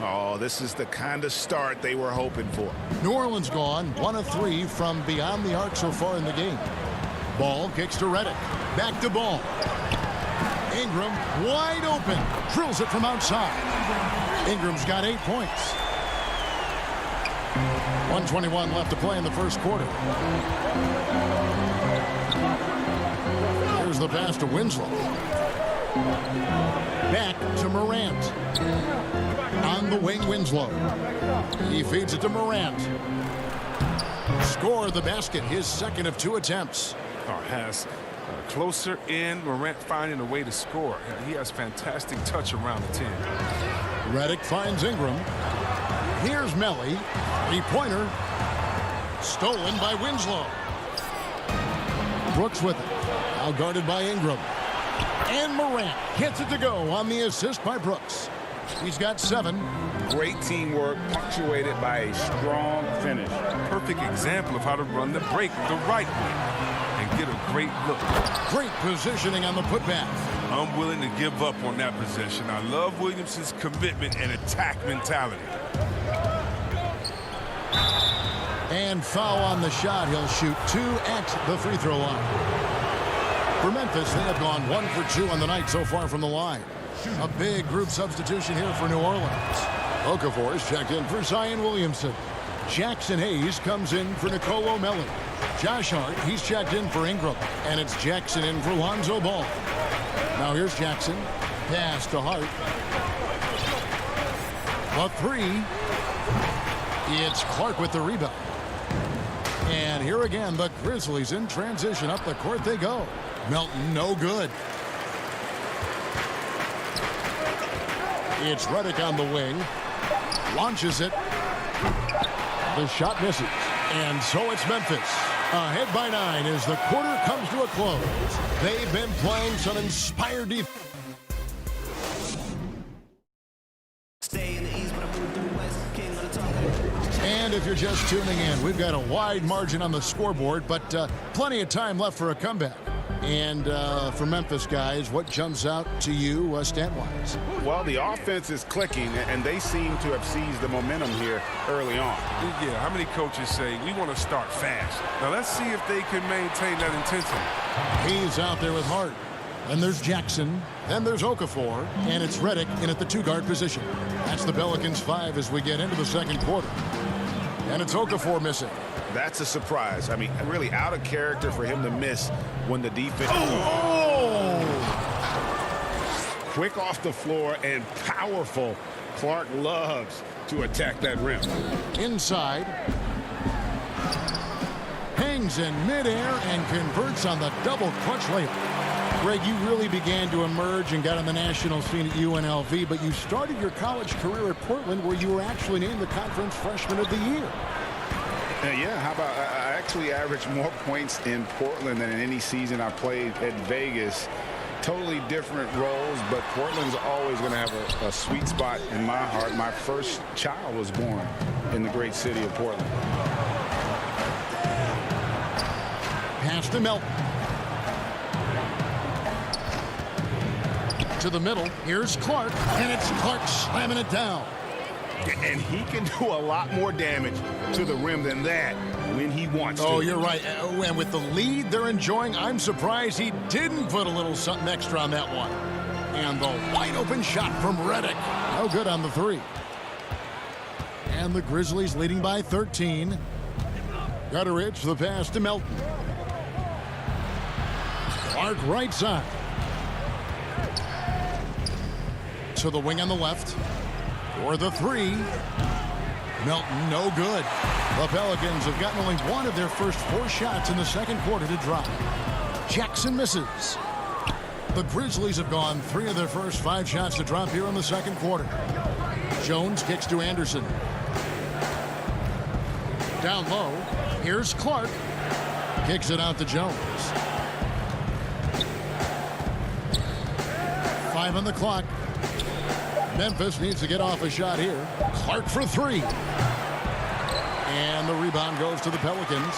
Oh, this is the kind of start they were hoping for. New Orleans gone 1 of 3 from beyond the arc so far in the game. Ball kicks to Redick. Back to Ball. Ingram wide open. Drills it from outside. Ingram's got 8 points. 1:21 left to play in the first quarter. Here's the pass to Winslow. Back to Morant. On the wing, Winslow. He feeds it to Morant. Score the basket, his second of 2 attempts. Has closer in, Morant finding a way to score. He has fantastic touch around the 10. Redick finds Ingram. Here's Melly. 3-pointer. Stolen by Winslow. Brooks with it. Now guarded by Ingram. And Morant hits it to go on the assist by Brooks. He's got 7. Great teamwork, punctuated by a strong finish. Perfect example of how to run the break the right way and get a great look. Great positioning on the putback. Unwilling to give up on that possession. I love Williamson's commitment and attack mentality. And foul on the shot. He'll shoot 2 at the free throw line. For Memphis, they have gone 1 for 2 on the night so far from the line. A big group substitution here for New Orleans. Okafor is checked in for Zion Williamson. Jackson Hayes comes in for Nicolo Melli. Josh Hart, he's checked in for Ingram. And it's Jackson in for Lonzo Ball. Now here's Jackson. Pass to Hart. A 3. It's Clark with the rebound. And here again, the Grizzlies in transition. Up the court they go. Melton, no good. It's Redick on the wing. Launches it. The shot misses. And so it's Memphis. Ahead by 9 as the quarter comes to a close. They've been playing some inspired defense. And if you're just tuning in, we've got a wide margin on the scoreboard, but plenty of time left for a comeback. And for Memphis guys, what jumps out to you stat-wise? Well, the offense is clicking, and they seem to have seized the momentum here early on. Yeah, how many coaches say, we want to start fast? Now, let's see if they can maintain that intensity. He's out there with Hart. Then there's Jackson. Then there's Okafor. And it's Redick in at the 2-guard position. That's the Pelicans 5 as we get into the second quarter. And it's Okafor missing. That's a surprise. I mean, really out of character for him to miss when the defense... Oh! Quick off the floor and powerful. Clark loves to attack that rim. Inside. Hangs in midair and converts on the double clutch layup. Greg, you really began to emerge and got on the national scene at UNLV, but you started your college career at Portland where you were actually named the Conference Freshman of the Year. Yeah, how about I actually averaged more points in Portland than in any season I played at Vegas. Totally different roles, but Portland's always going to have a sweet spot in my heart. My first child was born in the great city of Portland. Pass to Melton. To the middle. Here's Clark, and it's Clark slamming it down. And he can do a lot more damage to the rim than that when he wants to. Oh, you're right. And with the lead they're enjoying, I'm surprised he didn't put a little something extra on that one. And the wide open shot from Redick. No good on the 3. And the Grizzlies leading by 13. Gutteridge, the pass to Melton. Clark right side. To the wing on the left. For the 3. Melton, no good. The Pelicans have gotten only one of their first 4 shots in the second quarter to drop. Jackson misses. The Grizzlies have gone 3 of their first 5 shots to drop here in the second quarter. Jones kicks to Anderson. Down low. Here's Clark. Kicks it out to Jones. 5 on the clock. Memphis needs to get off a shot here. Clark for 3. And the rebound goes to the Pelicans.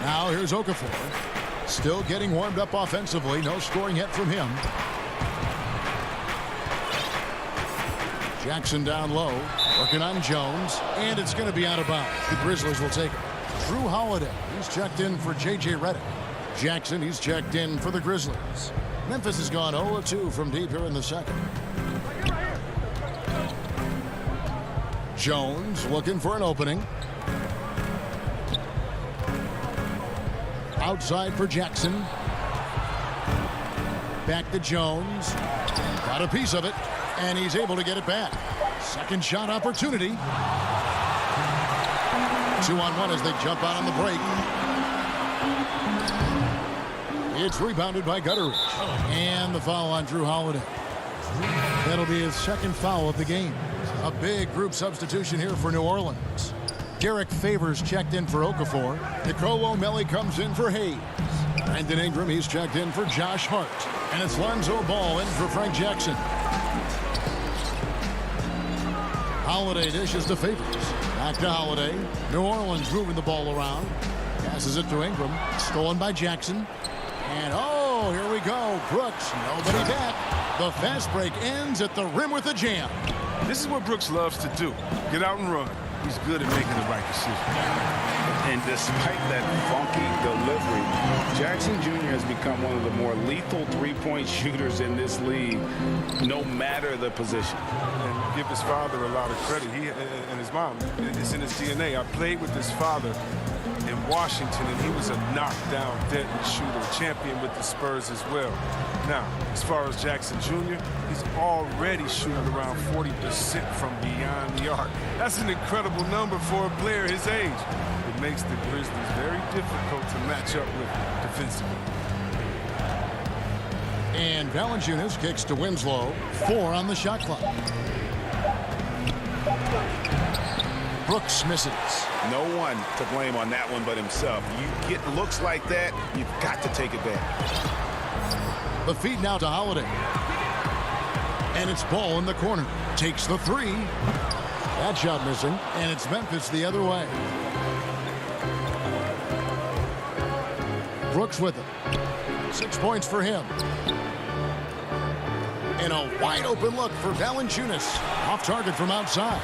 Now here's Okafor. Still getting warmed up offensively. No scoring yet from him. Jackson down low. Working on Jones. And it's going to be out of bounds. The Grizzlies will take it. Drew Holiday. He's checked in for J.J. Redick. Jackson, he's checked in for the Grizzlies. Memphis has gone 0-2 from deep here in the second. Jones looking for an opening. Outside for Jackson. Back to Jones. Got a piece of it, and he's able to get it back. Second shot opportunity. 2-on-1 as they jump out on the break. It's rebounded by Gutteridge. And the foul on Drew Holiday. That'll be his second foul of the game. A big group substitution here for New Orleans. Derek Favors checked in for Okafor. Nicole O'Malley comes in for Hayes. Brandon Ingram, he's checked in for Josh Hart. And it's Lonzo Ball in for Frank Jackson. Holiday dishes to Favors. Back to Holiday. New Orleans moving the ball around. Passes it to Ingram. Stolen by Jackson. And oh, here we go. Brooks, nobody back. The fast break ends at the rim with a jam. This is what Brooks loves to do. Get out and run. He's good at making the right decision. And despite that funky delivery, Jackson Jr. has become one of the more lethal three-point shooters in this league, no matter the position. And give his father a lot of credit. He and his mom, it's in his DNA. I played with his father in Washington, and he was a knockdown, deadly shooter, champion with the Spurs as well. Now, as far as Jackson Jr., he's already shooting around 40% from beyond the arc. That's an incredible number for a player his age. It makes the Grizzlies very difficult to match up with defensively. And Valanciunas kicks to Winslow. 4 on the shot clock. Brooks misses. No one to blame on that one but himself. You get looks like that, you've got to take it back. The feed now to Holiday. And it's Ball in the corner. Takes the 3. That shot missing. And it's Memphis the other way. Brooks with it. 6 points for him. And a wide open look for Valanciunas. Off target from outside.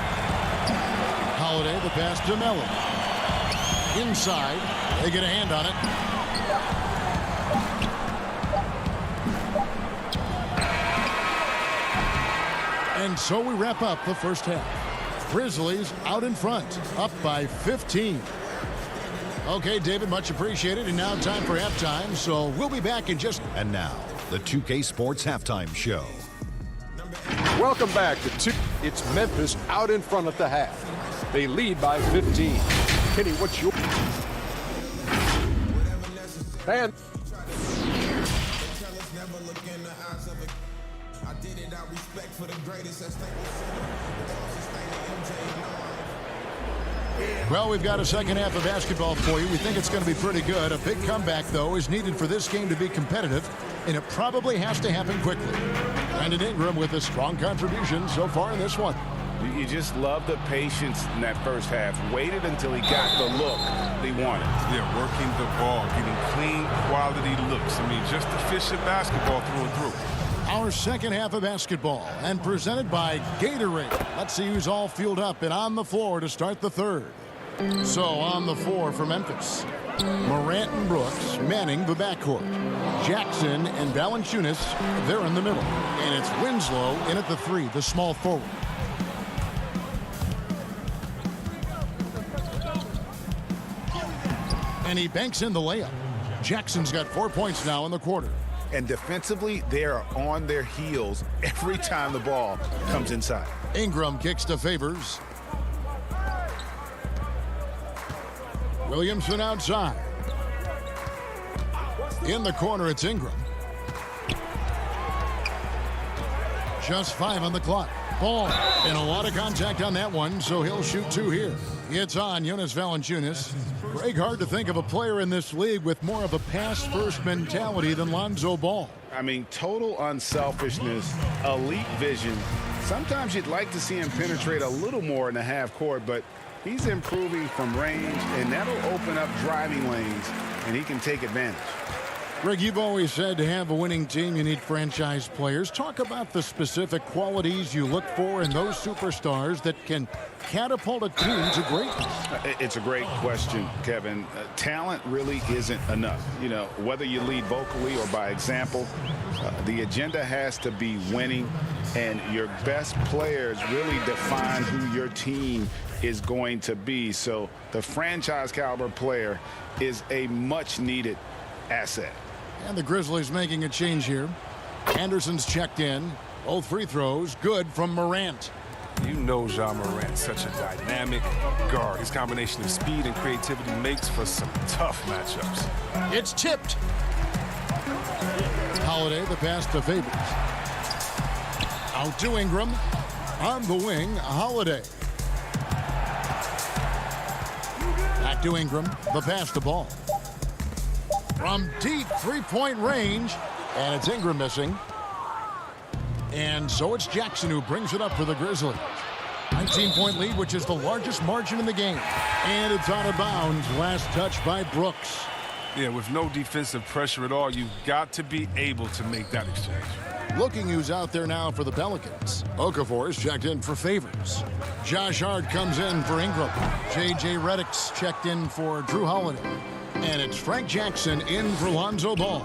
Holiday, the pass to Mellon. Inside. They get a hand on it. And so we wrap up the first half. Grizzlies out in front, up by 15. Okay, David, much appreciated. And now time for halftime, so we'll be back in just... And now, the 2K Sports Halftime Show. Welcome back to 2. It's Memphis out in front at the half. They lead by 15. Kenny, what's your... And... Well, we've got a second half of basketball for you. We think it's going to be pretty good. A big comeback, though, is needed for this game to be competitive, and it probably has to happen quickly. Brandon Ingram with a strong contribution so far in this one. You just love the patience in that first half. Waited until he got the look he wanted. Yeah, working the ball, getting clean, quality looks. I mean, just efficient basketball through and through. Our second half of basketball, and presented by Gatorade. Let's see who's all fueled up and on the floor to start the third. So on the floor for Memphis, Morant and Brooks manning the backcourt. Jackson and Valanciunas, they're in the middle. And it's Winslow in at the 3, the small forward. And he banks in the layup. Jackson's got 4 points now in the quarter. And defensively, they are on their heels every time the ball comes inside. Ingram kicks to Favors. Williamson outside. In the corner, it's Ingram. Just 5 on the clock. Ball. And a lot of contact on that one, so he'll shoot 2 here. It's on Jonas Valanciunas. Greg, hard to think of a player in this league with more of a pass-first mentality than Lonzo Ball. I mean, total unselfishness, elite vision. Sometimes you'd like to see him penetrate a little more in the half court, but he's improving from range, and that'll open up driving lanes, and he can take advantage. Greg, you've always said to have a winning team, you need franchise players. Talk about the specific qualities you look for in those superstars that can catapult a team to greatness. It's a great question, Kevin. Talent really isn't enough. You know, whether you lead vocally or by example, the agenda has to be winning, and your best players really define who your team is going to be. So the franchise caliber player is a much needed asset. And the Grizzlies making a change here. Anderson's checked in. Both free throws good from Morant. You know Ja Morant's such a dynamic guard. His combination of speed and creativity makes for some tough matchups. It's tipped. Holiday, the pass to Favors. Out to Ingram. On the wing, Holiday. Back to Ingram. The pass to Ball. From deep three-point range. And it's Ingram missing. And so it's Jackson who brings it up for the Grizzlies. 19-point lead, which is the largest margin in the game. And it's out of bounds. Last touch by Brooks. Yeah, with no defensive pressure at all, you've got to be able to make that exchange. Looking who's out there now for the Pelicans. Okafor is checked in for Favors. Josh Hart comes in for Ingram. J.J. Redick's checked in for Drew Holiday. And it's Frank Jackson in for Lonzo Ball.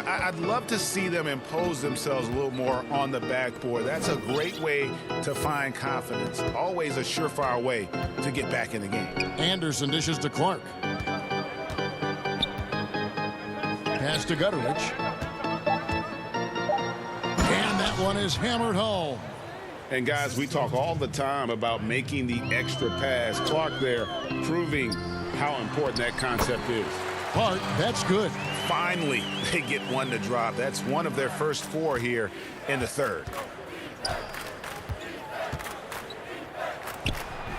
I'd love to see them impose themselves a little more on the backboard. That's a great way to find confidence. Always a surefire way to get back in the game. Anderson dishes to Clark. Pass to Gutteridge. And that one is hammered home. And guys, we talk all the time about making the extra pass. Clark there proving how important that concept is. Clark, that's good. Finally, they get one to drop. That's one of their first four here in the third.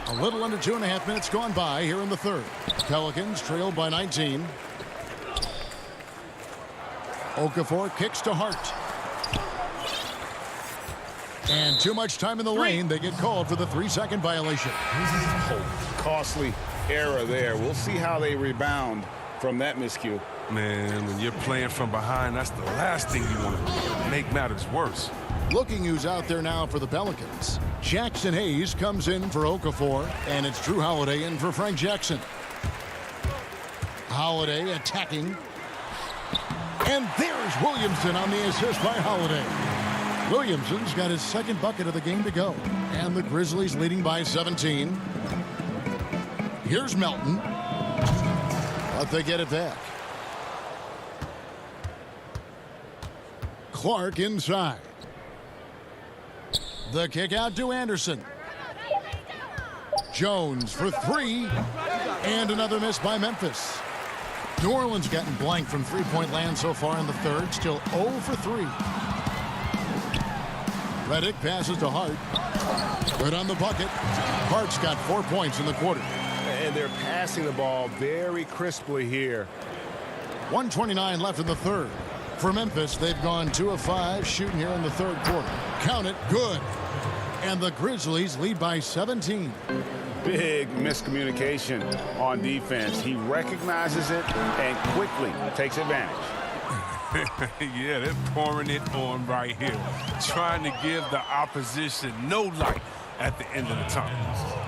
A little under 2.5 minutes gone by here in the third. Pelicans trailed by 19. Okafor kicks to Hart. And too much time in the lane. They get called for the 3-second violation. Costly error there. We'll see how they rebound from that miscue. Man, when you're playing from behind, that's the last thing you want to make matters worse. Looking who's out there now for the Pelicans. Jackson Hayes comes in for Okafor, and it's Drew Holiday in for Frank Jackson. Holiday attacking. And there's Williamson on the assist by Holiday. Williamson's got his second bucket of the game to go. And the Grizzlies leading by 17. Here's Melton. But they get it back. Clark inside. The kick out to Anderson. Jones for three. And another miss by Memphis. New Orleans gotten blank from three-point land so far in the third. Still 0 for 3. Redick passes to Hart. Good on the bucket. Hart's got 4 points in the quarter. And they're passing the ball very crisply here. 1:29 left in the third. For Memphis, they've gone 2 of 5 shooting here in the third quarter. Count it, good. And the Grizzlies lead by 17. Big miscommunication on defense. He recognizes it and quickly takes advantage. Yeah, they're pouring it on right here, trying to give the opposition no light at the end of the tunnel.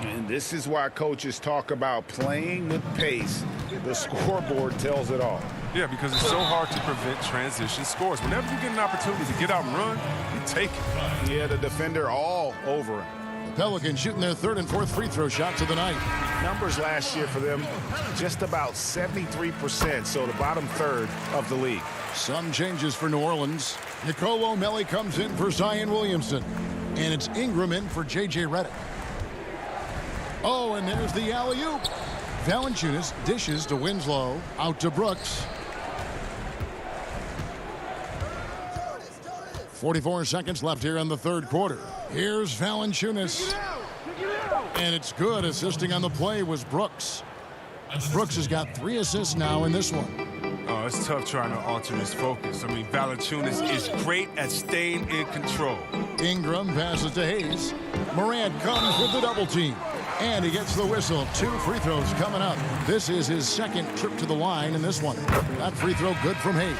And this is why coaches talk about playing with pace. The scoreboard tells it all. Yeah, because it's so hard to prevent transition scores. Whenever you get an opportunity to get out and run, you take it. Yeah, the defender all over him. The Pelicans shooting their third and fourth free throw shots of the night. Numbers last year for them, just about 73%, so the bottom third of the league. Some changes for New Orleans. Nicole O'Malley comes in for Zion Williamson. And it's Ingram in for J.J. Redick. Oh, and there's the alley-oop. Valanciunas dishes to Winslow. Out to Brooks. 44 seconds left here in the third quarter. Here's Valanciunas. And it's good. Assisting on the play was Brooks. Brooks has got 3 assists now in this one. Oh, it's tough trying to alter his focus. I mean, Valanciunas is great at staying in control. Ingram passes to Hayes. Morant comes with the double team. And he gets the whistle. 2 free throws coming up. This is his second trip to the line in this one. That free throw good from Hayes.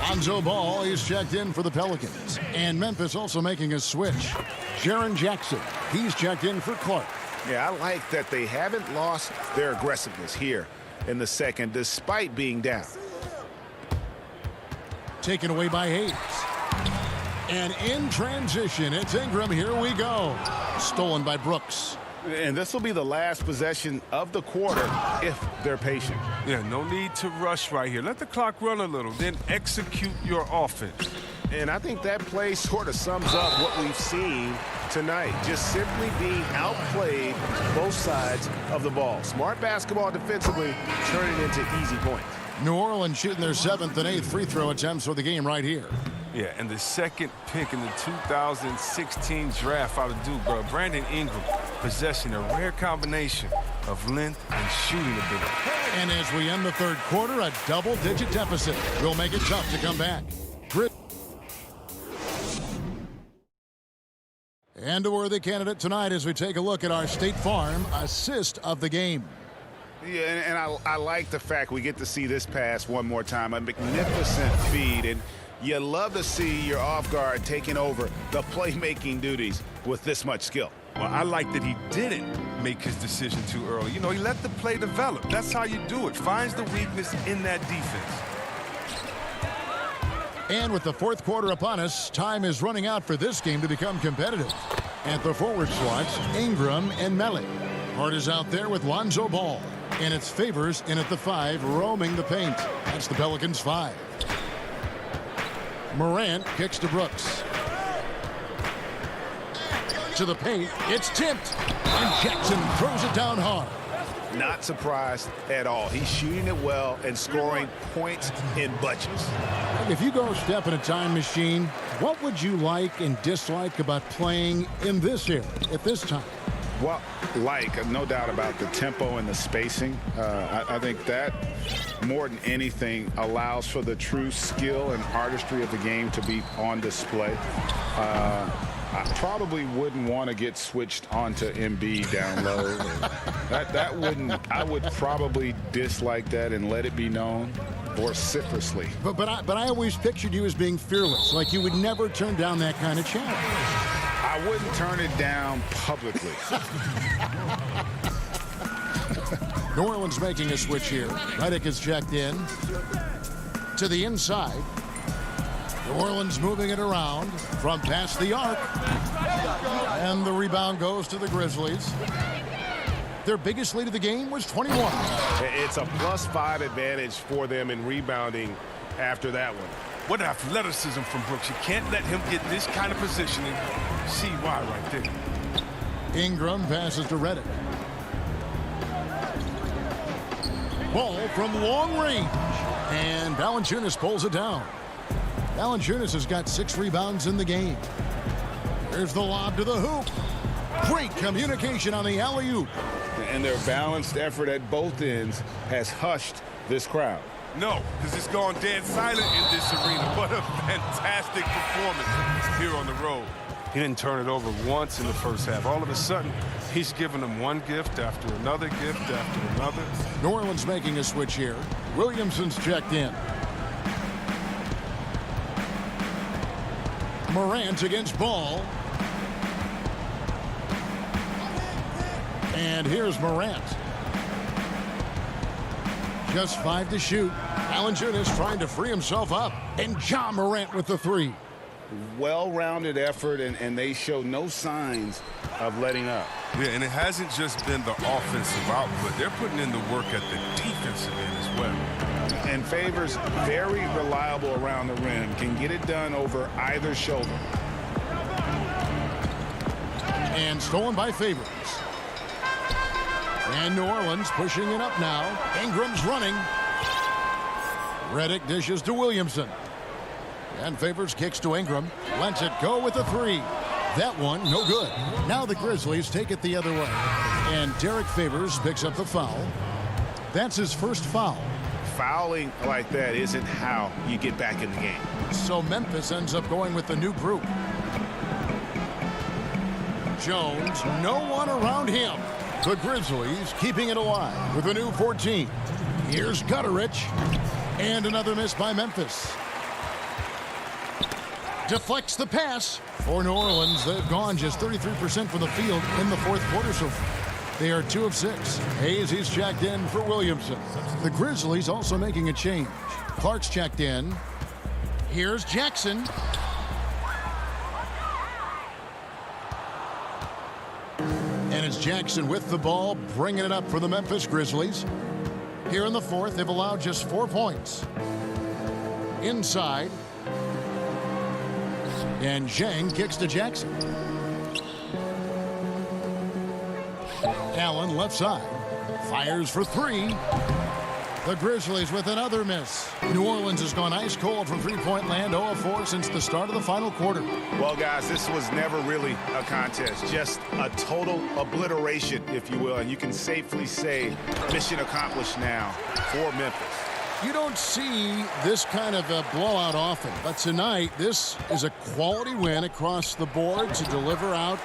Lonzo Ball is checked in for the Pelicans. And Memphis also making a switch. Jaren Jackson, he's checked in for Clark. Yeah, I like that they haven't lost their aggressiveness here in the second, despite being down. Taken away by Hayes. And in transition, it's Ingram. Here we go. Stolen by Brooks. And this will be the last possession of the quarter if they're patient. Yeah, no need to rush right here. Let the clock run a little, then execute your offense. And I think that play sort of sums up what we've seen tonight. Just simply being outplayed both sides of the ball. Smart basketball defensively, turning into easy points. New Orleans shooting their 7th and 8th free throw attempts for the game right here. Yeah, and the second pick in the 2016 draft out of Duke, bro. Brandon Ingram possessing a rare combination of length and shooting ability. And as we end the third quarter, a double-digit deficit will make it tough to come back. And a worthy candidate tonight as we take a look at our State Farm assist of the game. Yeah, and I like the fact we get to see this pass one more time. A magnificent feed, and you love to see your off guard taking over the playmaking duties with this much skill. Well, I like that he didn't make his decision too early. You know, he let the play develop. That's how you do it. Finds the weakness in that defense. And with the fourth quarter upon us, time is running out for this game to become competitive. At the forward slots, Ingram and Melly. Hart is out there with Lonzo Ball. And it's Favors in at the 5, roaming the paint. That's the Pelicans' 5. Morant kicks to Brooks. To the paint, it's tipped. And Jackson throws it down hard. Not surprised at all. He's shooting it well and scoring points in bunches. If you go step in a time machine, what would you like and dislike about playing in this era at this time? Well, no doubt about the tempo and the spacing. I think that, more than anything, allows for the true skill and artistry of the game to be on display. I probably wouldn't want to get switched onto Embiid down low. I would probably dislike that and let it be known vociferously. But I always pictured you as being fearless, like you would never turn down that kind of challenge. I wouldn't turn it down publicly. New Orleans making a switch here. Redick is checked in to the inside. New Orleans moving it around from past the arc. And the rebound goes to the Grizzlies. Their biggest lead of the game was 21. It's a +5 advantage for them in rebounding after that one. What athleticism from Brooks. You can't let him get this kind of positioning. See why right there. Ingram passes to Redick. Ball from long range. And Valanciunas pulls it down. Valanciunas has got 6 rebounds in the game. Here's the lob to the hoop. Great communication on the alley-oop. And their balanced effort at both ends has hushed this crowd. No, because it's gone dead silent in this arena. What a fantastic performance here on the road. He didn't turn it over once in the first half. All of a sudden, he's giving them one gift after another gift after another. New Orleans making a switch here. Williamson's checked in. Morant against Ball. And here's Morant. Just 5 to shoot. Valanciunas trying to free himself up. And Ja Morant with the 3. Well-rounded effort, and they show no signs of letting up. Yeah, and it hasn't just been the offensive output. They're putting in the work at the defensive end as well. And Favors, very reliable around the rim, can get it done over either shoulder. And stolen by Favors. And New Orleans pushing it up now. Ingram's running. Redick dishes to Williamson. And Favors kicks to Ingram. Lets it go with a 3. That one, no good. Now the Grizzlies take it the other way. And Derek Favors picks up the foul. That's his first foul. Fouling like that isn't how you get back in the game. So Memphis ends up going with the new group. Jones, no one around him. The Grizzlies keeping it alive with a new 14. Here's Gutterich. And another miss by Memphis. Deflects the pass for New Orleans. They've gone just 33% from the field in the fourth quarter, so they are 2 of 6. Hayes, he's checked in for Williamson. The Grizzlies also making a change. Clark's checked in. Here's Jackson. And it's Jackson with the ball, bringing it up for the Memphis Grizzlies. Here in the fourth, they've allowed just 4 points. Inside. And Zhang kicks to Jackson. Allen left side. Fires for 3. The Grizzlies with another miss. New Orleans has gone ice cold from three-point land, 0 of 4 since the start of the final quarter. Well, guys, this was never really a contest. Just a total obliteration, if you will. And you can safely say mission accomplished now for Memphis. You don't see this kind of a blowout often, but tonight this is a quality win across the board to deliver out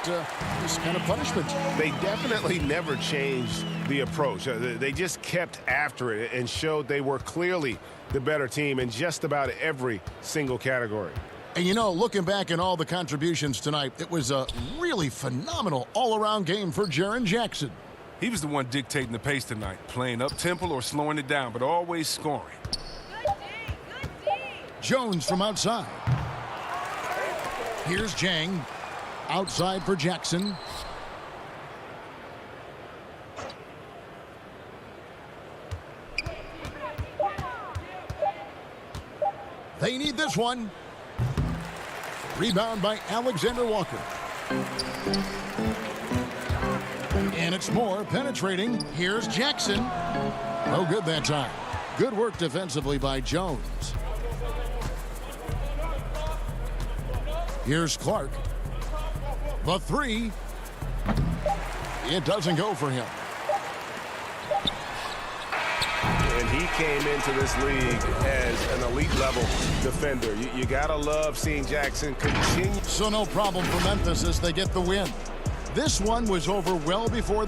this kind of punishment. They definitely never changed the approach. They just kept after it and showed they were clearly the better team in just about every single category. And you know, looking back at all the contributions tonight, it was a really phenomenal all-around game for Jaren Jackson. He was the one dictating the pace tonight, playing up-tempo or slowing it down, but always scoring. Jones from outside. Here's Zhang. Outside for Jackson. They need this one. Rebound by Alexander Walker. And it's Moore penetrating. Here's Jackson. No good that time. Good work defensively by Jones. Here's Clark. The 3. It doesn't go for him. And he came into this league as an elite level defender. You gotta love seeing Jackson continue. So no problem for Memphis as they get the win. This one was over well before.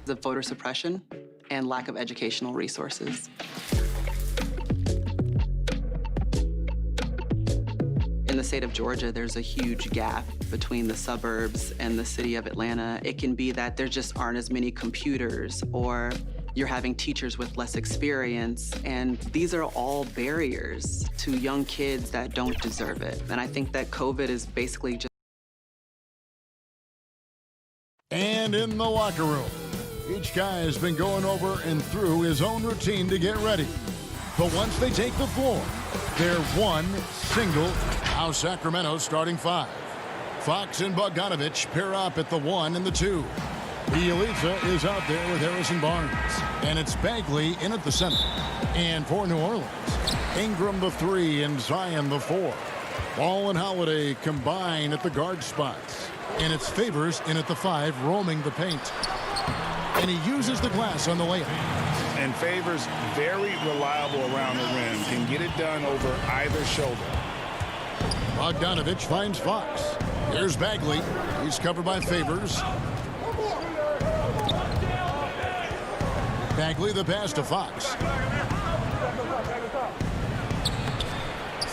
the voter suppression and lack of educational resources. In the state of Georgia, there's a huge gap between the suburbs and the city of Atlanta. It can be that there just aren't as many computers, or you're having teachers with less experience, and these are all barriers to young kids that don't deserve it. And I think that COVID is basically just... And in the locker room, each guy has been going over and through his own routine to get ready. But once they take the floor, they're one single Now Sacramento starting five. Fox and Bogdanovich pair up at the 1 and the 2. Bielitsa is out there with Harrison Barnes. And it's Bagley in at the center. And for New Orleans, Ingram the 3 and Zion the 4. Ball and Holiday combine at the guard spots. And it's Favors in at the 5, roaming the paint. And he uses the glass on the layup. And Favors, very reliable around the rim, can get it done over either shoulder. Bogdanovich finds Fox. Here's Bagley. He's covered by Favors. Bagley the pass to Fox.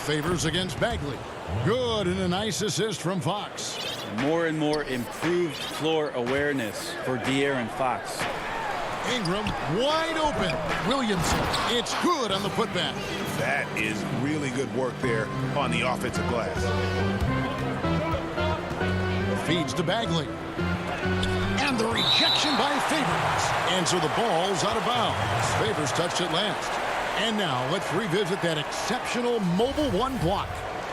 Favors against Bagley. Good, and a nice assist from Fox. More and more improved floor awareness for De'Aaron Fox. Ingram wide open. Williamson, it's good on the putback. That is really good work there on the offensive glass. Feeds to Bagley. And the rejection by Favors. And so the ball's out of bounds. Favors touched it last. And now let's revisit that exceptional mobile 1 block.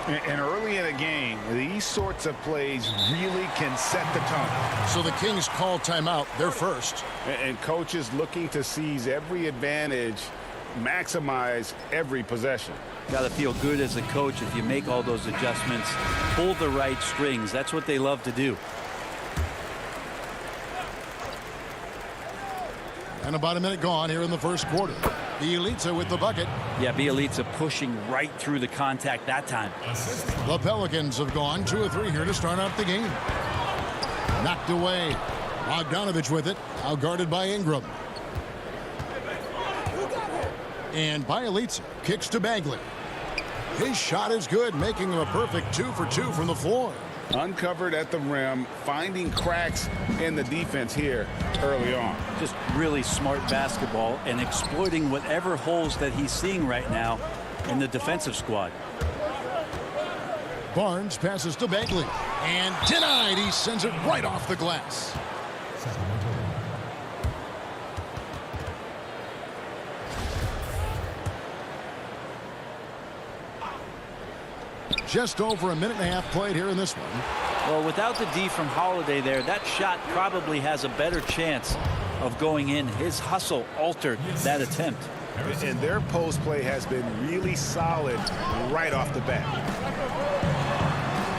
And early in a game, these sorts of plays really can set the tone. So the Kings call timeout, their first. And coaches looking to seize every advantage, maximize every possession. Got to feel good as a coach if you make all those adjustments, pull the right strings. That's what they love to do. And about a minute gone here in the first quarter. Bielitsa with the bucket. Yeah, Bielitsa pushing right through the contact that time. The Pelicans have gone 2 of 3 here to start out the game. Knocked away. Bogdanovich with it. Now guarded by Ingram. And Bielitsa kicks to Bagley. His shot is good, making him a perfect 2 for 2 from the floor. Uncovered at the rim, finding cracks in the defense here early on. Just really smart basketball and exploiting whatever holes that he's seeing right now in the defensive squad. Barnes passes to Bagley. And denied. He sends it right off the glass. Just over a minute and a half played here in this one. Well, without the D from Holiday there, that shot probably has a better chance of going in. His hustle altered that attempt. And their post play has been really solid right off the bat.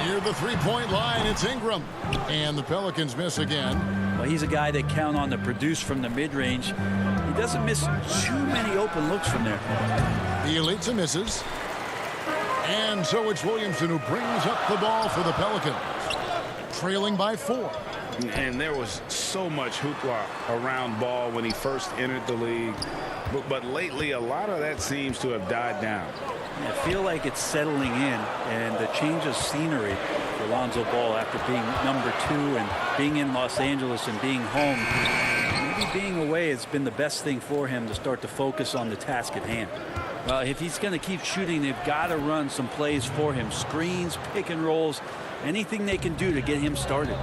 Near the three-point line, it's Ingram. And the Pelicans miss again. Well, he's a guy they count on to produce from the mid-range. He doesn't miss too many open looks from there. Bielitsa misses. And so it's Williamson who brings up the ball for the Pelicans, trailing by 4. And there was so much hoopla around Ball when he first entered the league. But lately, a lot of that seems to have died down. I feel like it's settling in, and the change of scenery for Lonzo Ball after being number 2 and being in Los Angeles and being home. Maybe being away has been the best thing for him to start to focus on the task at hand. Well, if he's going to keep shooting, they've got to run some plays for him. Screens, pick and rolls, anything they can do to get him started.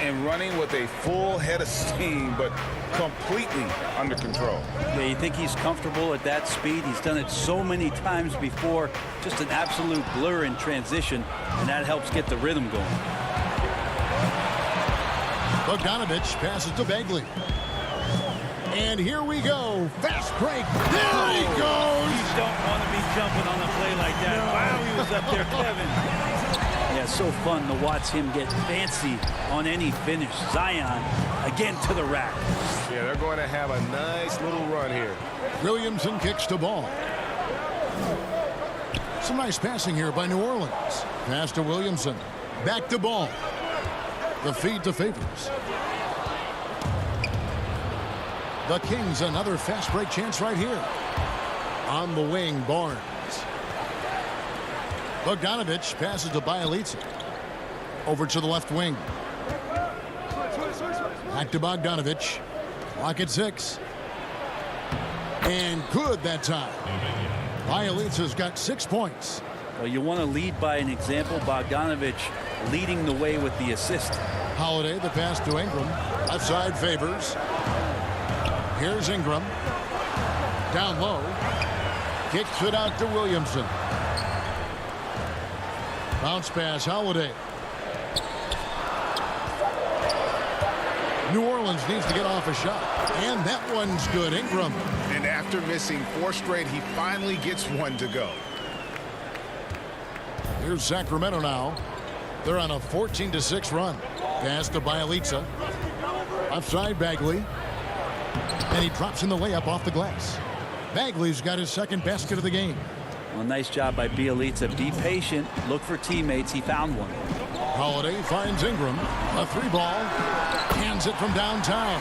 And running with a full head of steam, but completely under control. Yeah, you think he's comfortable at that speed? He's done it so many times before. Just an absolute blur in transition, and that helps get the rhythm going. Bogdanovich passes to Bagley. And here we go. Fast break. There he goes. You don't want to be jumping on a play like that. No. Wow, he was up there, Kevin. Yeah, so fun to watch him get fancy on any finish. Zion again to the rack. Yeah, they're going to have a nice little run here. Williamson kicks to Ball. Some nice passing here by New Orleans. Pass to Williamson. Back to Ball. The feed to Favors. The Kings another fast break chance right here. On the wing, Barnes. Bogdanovich passes to Bielitsa. Over to the left wing. Back to Bogdanovich. Clock at 6. And good that time. Bielitsa's got 6 points. Well, you want to lead by an example. Bogdanovich leading the way with the assist. Holiday, the pass to Ingram. Left side favors. Here's Ingram. Down low. Kicks it out to Williamson. Bounce pass, Holiday. New Orleans needs to get off a shot. And that one's good. Ingram. And after missing 4 straight, he finally gets one to go. Here's Sacramento now. They're on a 14-6 run. Pass to Bielitsa. Offside Bagley. And he drops in the layup off the glass. Bagley's got his second basket of the game. Well, nice job by Bielitsa. Be patient. Look for teammates. He found one. Holiday finds Ingram. A 3-ball. Hands it from downtown.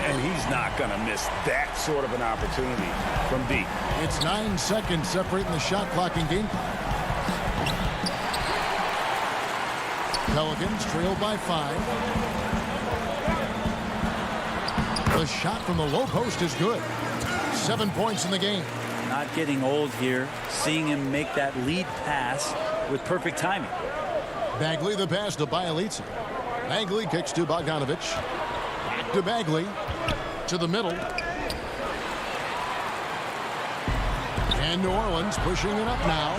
And he's not going to miss that sort of an opportunity from deep. It's 9 seconds separating the shot clock and game clock. Pelicans trail by 5. The shot from the low post is good. 7 points in the game. Not getting old here. Seeing him make that lead pass with perfect timing. Bagley the pass to Bielitsa. Bagley kicks to Bogdanovich. Back to Bagley. To the middle. And New Orleans pushing it up now.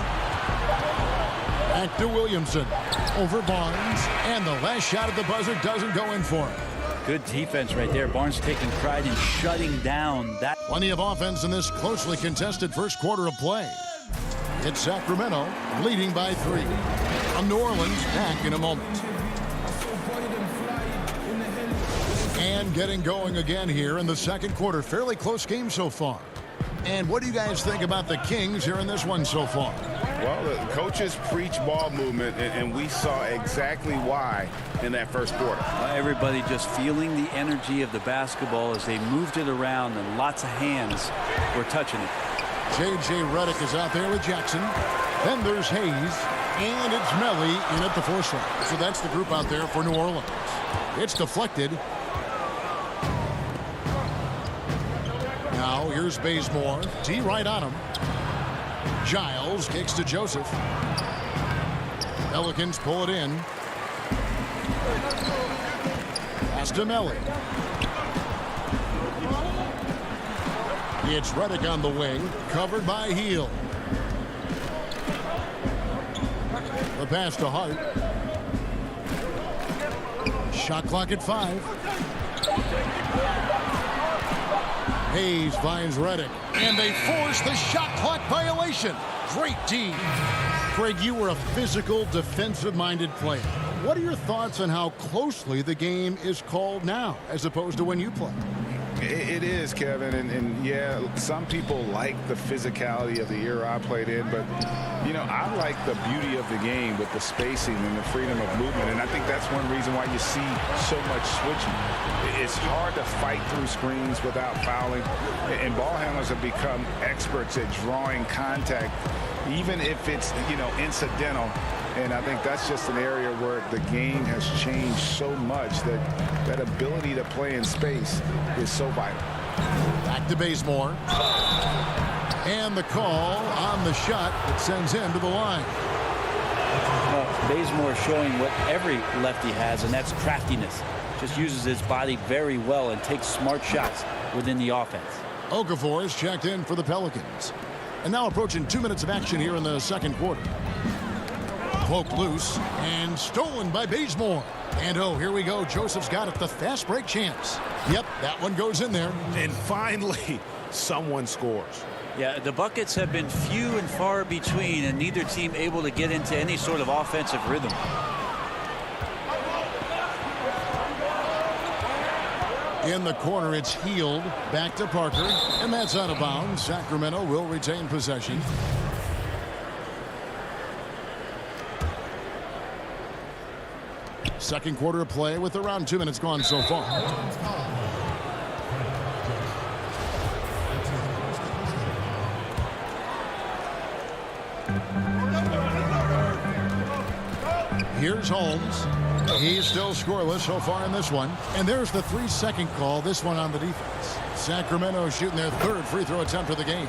Back to Williamson. Over Barnes. And the last shot at the buzzer doesn't go in for him. Good defense right there. Barnes taking pride in shutting down that. Plenty of offense in this closely contested first quarter of play. It's Sacramento leading by 3. New Orleans back in a moment. And getting going again here in the second quarter. Fairly close game so far. And what do you guys think about the Kings here in this one so far? Well, the coaches preach ball movement, and we saw exactly why in that first quarter. Everybody just feeling the energy of the basketball as they moved it around, and lots of hands were touching it. J.J. Redick is out there with Jackson. Then there's Hayes. And it's Melly in at the 4 slot. So that's the group out there for New Orleans. It's deflected. Now here's Bazemore. T right on him. Giles kicks to Joseph. Pelicans pull it in. Pass to Melly. It's Redick on the wing. Covered by Heel. The pass to Hart. Shot clock at 5. Hayes finds Redick. And they force the shot clock violation. Great D. Craig, you were a physical, defensive-minded player. What are your thoughts on how closely the game is called now as opposed to when you played? It is, Kevin, and yeah, some people like the physicality of the era I played in, but, you know, I like the beauty of the game with the spacing and the freedom of movement, and I think that's one reason why you see so much switching. It's hard to fight through screens without fouling, and ball handlers have become experts at drawing contact, even if it's, you know, incidental. And I think that's just an area where the game has changed so much that that ability to play in space is so vital. Back to Bazemore. And the call on the shot that sends him to the line. Well, Bazemore showing what every lefty has, and that's craftiness. Just uses his body very well and takes smart shots within the offense. Okafor is checked in for the Pelicans. And now approaching 2 minutes of action here in the second quarter. Poked loose and stolen by Bazemore. And oh, here we go. Joseph's got it. The fast break chance. Yep, that one goes in there. And finally, someone scores. Yeah, the buckets have been few and far between, and neither team able to get into any sort of offensive rhythm. In the corner, it's Healed. Back to Parker. And that's out of bounds. Sacramento will retain possession. Second quarter of play with around 2 minutes gone so far. Here's Holmes. He's still scoreless so far in this one. And there's the 3-second call, this one on the defense. Sacramento shooting their 3rd free throw attempt of the game.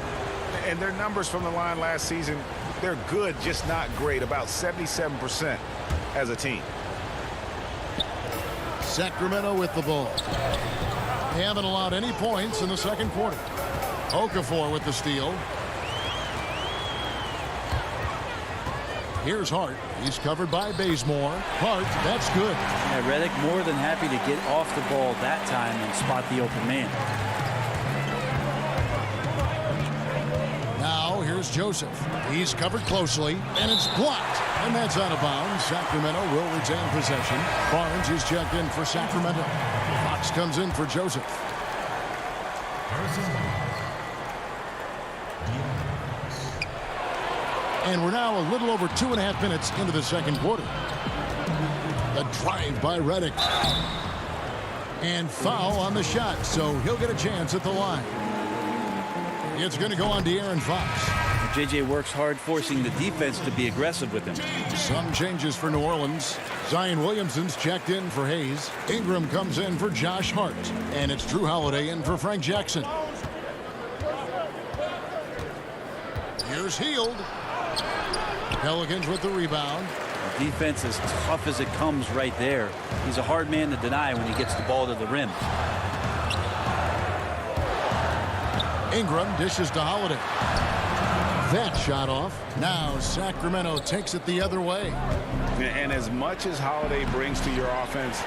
And their numbers from the line last season, they're good, just not great. About 77% as a team. Sacramento with the ball. They haven't allowed any points in the second quarter. Okafor with the steal. Here's Hart. He's covered by Bazemore. Hart, that's good. Yeah, Redick more than happy to get off the ball that time and spot the open man. Now here's Joseph. He's covered closely, and it's blocked. And that's out of bounds. Sacramento will retain possession. Barnes is checked in for Sacramento. Fox comes in for Joseph. And we're now a little over 2.5 minutes into the second quarter. The drive by Redick. And foul on the shot, so he'll get a chance at the line. It's going to go on De'Aaron Fox. JJ works hard forcing the defense to be aggressive with him. Some changes for New Orleans. Zion Williamson's checked in for Hayes. Ingram comes in for Josh Hart. And it's Drew Holiday in for Frank Jackson. Here's Hield. Pelicans with the rebound. The defense is tough as it comes right there. He's a hard man to deny when he gets the ball to the rim. Ingram dishes to Holiday. That shot off. Now Sacramento takes it the other way. And as much as Holiday brings to your offense,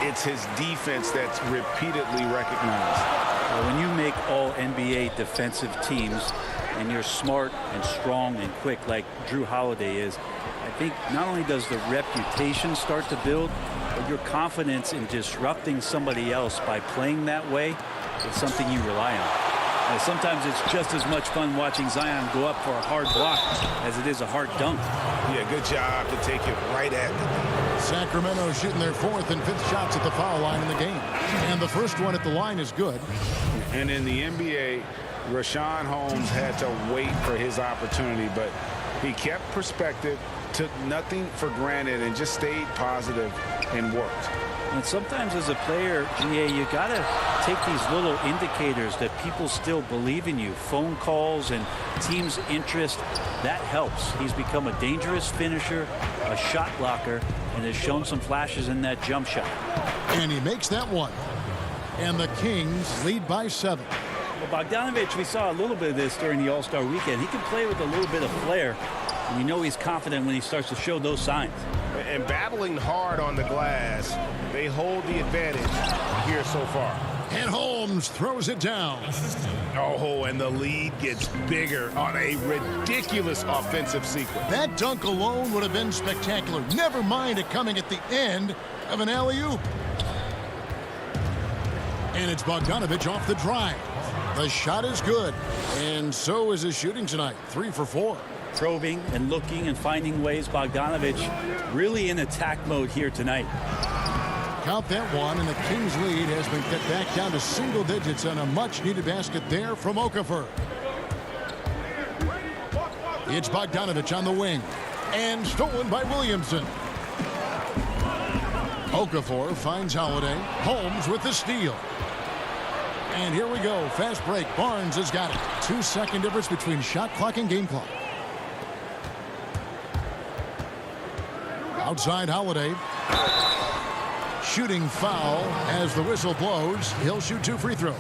it's his defense that's repeatedly recognized. Well, when you make all NBA defensive teams and you're smart and strong and quick like Drew Holiday is, I think not only does the reputation start to build, but your confidence in disrupting somebody else by playing that way is something you rely on. And sometimes it's just as much fun watching Zion go up for a hard block as it is a hard dunk. Yeah, good job to take it right at them. Sacramento shooting their 4th and 5th shots at the foul line in the game. And the first one at the line is good. And in the NBA, Rashawn Holmes had to wait for his opportunity, but he kept perspective, took nothing for granted, and just stayed positive and worked. And sometimes as a player, GA, you got to take these little indicators that people still believe in you. Phone calls and team's interest, that helps. He's become a dangerous finisher, a shot blocker, and has shown some flashes in that jump shot. And he makes that one. And the Kings lead by 7. Well, Bogdanovich, we saw a little bit of this during the All-Star weekend. He can play with a little bit of flair, and you know he's confident when he starts to show those signs. And battling hard on the glass, they hold the advantage here so far. And Holmes throws it down. Oh, and the lead gets bigger on a ridiculous offensive sequence. That dunk alone would have been spectacular. Never mind it coming at the end of an alley-oop. And it's Bogdanovich off the drive. The shot is good. And so is his shooting tonight. 3 for 4. Probing and looking and finding ways. Bogdanovich really in attack mode here tonight. Count that one, and the Kings lead has been cut back down to single digits on a much-needed basket there from Okafor. It's Bogdanovich on the wing, and stolen by Williamson. Okafor finds Holiday. Holmes with the steal. And here we go. Fast break. Barnes has got it. 2-second difference between shot clock and game clock. Outside Holiday. Shooting foul as the whistle blows. He'll shoot 2 free throws.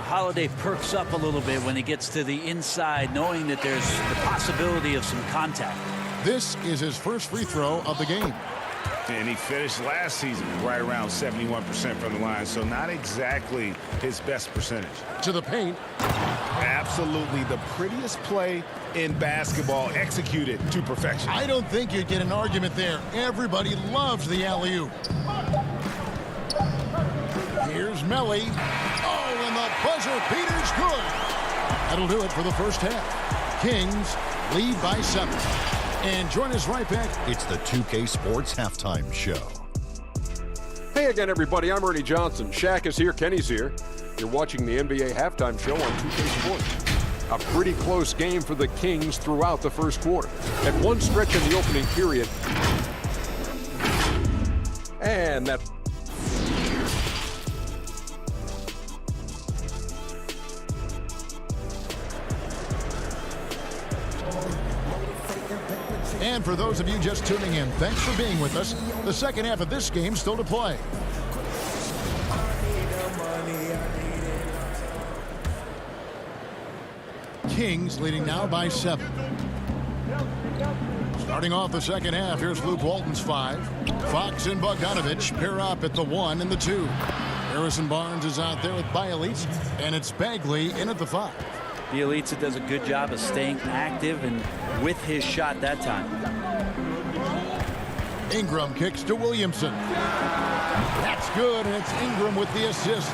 Holiday perks up a little bit when he gets to the inside, knowing that there's the possibility of some contact. This is his first free throw of the game. And he finished last season right around 71% from the line, so not exactly his best percentage. To the paint. Absolutely the prettiest play in basketball, executed to perfection. I don't think you'd get an argument there. Everybody loves the alley-oop. Here's Melly. Oh, and the buzzer beater's good. That'll do it for the first half. Kings lead by 7. And join us right back. It's the 2K Sports Halftime Show. Hey again, everybody. I'm Ernie Johnson. Shaq is here. Kenny's here. You're watching the NBA Halftime Show on 2K Sports. A pretty close game for the Kings throughout the first quarter. At one stretch in the opening period, and that And for those of you just tuning in, thanks for being with us. The second half of this game still to play. Kings leading now by 7. Starting off the second half, here's Luke Walton's 5. Fox and Bogdanovich pair up at the 1 and the 2. Harrison Barnes is out there with Bielitsa, and it's Bagley in at the 5. Bielitsa does a good job of staying active and with his shot that time. Ingram kicks to Williamson. That's good, and it's Ingram with the assist.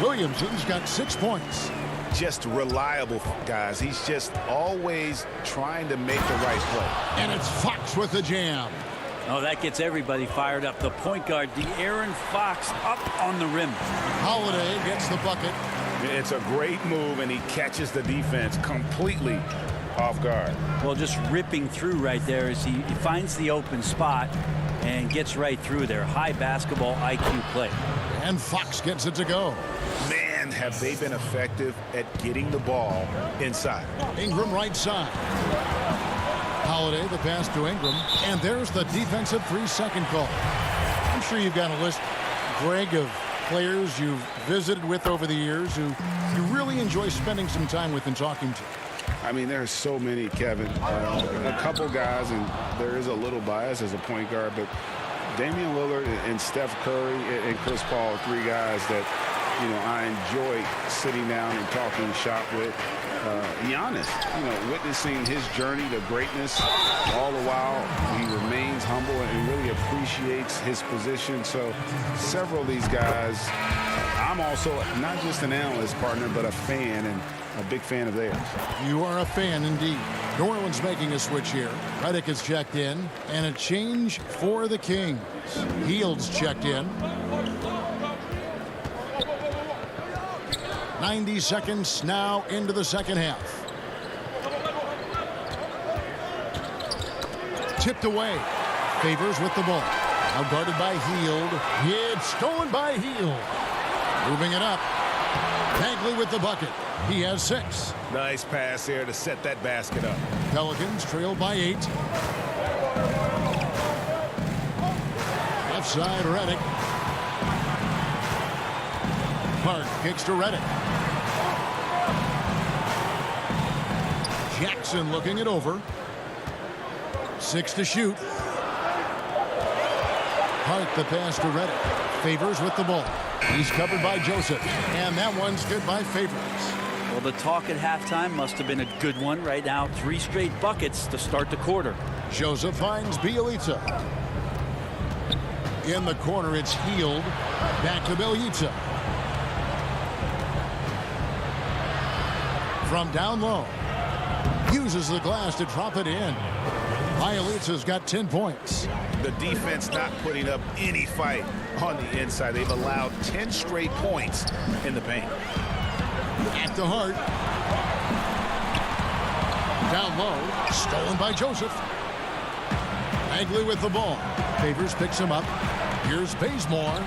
Williamson's got 6 points. Just reliable, guys. He's just always trying to make the right play. And it's Fox with the jam. Oh, that gets everybody fired up. The point guard, De'Aaron Fox, up on the rim. Holiday gets the bucket. It's a great move, and he catches the defense completely off guard. Well, just ripping through right there as he finds the open spot and gets right through there. High basketball IQ play. And Fox gets it to go. Man, have they been effective at getting the ball inside. Ingram right side. Holiday, the pass to Ingram. And there's the defensive 3-second call. I'm sure you've got a list, Greg, of players you've visited with over the years who you really enjoy spending some time with and talking to. I mean, there are so many, Kevin. A couple guys, and there is a little bias as a point guard, but Damian Lillard and Steph Curry and Chris Paul, 3 guys that, you know, I enjoy sitting down and talking shop with. Giannis, you know, witnessing his journey to greatness, all the while he remains humble and really appreciates his position. So several of these guys, I'm also not just an analyst partner, but a fan, and a big fan of theirs. You are a fan indeed. New Orleans making a switch here. Redick is checked in, and a change for the Kings. Hield's checked in. 90 seconds now into the second half. Tipped away. Favors with the ball. Now guarded by Hield. It's stolen by Hield. Moving it up. Bagley with the bucket. He has 6. Nice pass there to set that basket up. Pelicans trail by 8. Left side, Redick. Clark kicks to Redick. Jackson looking it over. 6 to shoot. Hart the pass to Redick. Favors with the ball. He's covered by Joseph. And that one's good by Favors. Well, the talk at halftime must have been a good one. Right now, 3 straight buckets to start the quarter. Joseph finds Bielitsa. In the corner, it's Hield. Back to Bielitsa. From down low. Uses the glass to drop it in. Bielitsa's got 10 points. The defense not putting up any fight on the inside. They've allowed 10 straight points in the paint. At the Hart. Down low. Stolen by Joseph. Bagley with the ball. Favors picks him up. Here's Bazemore.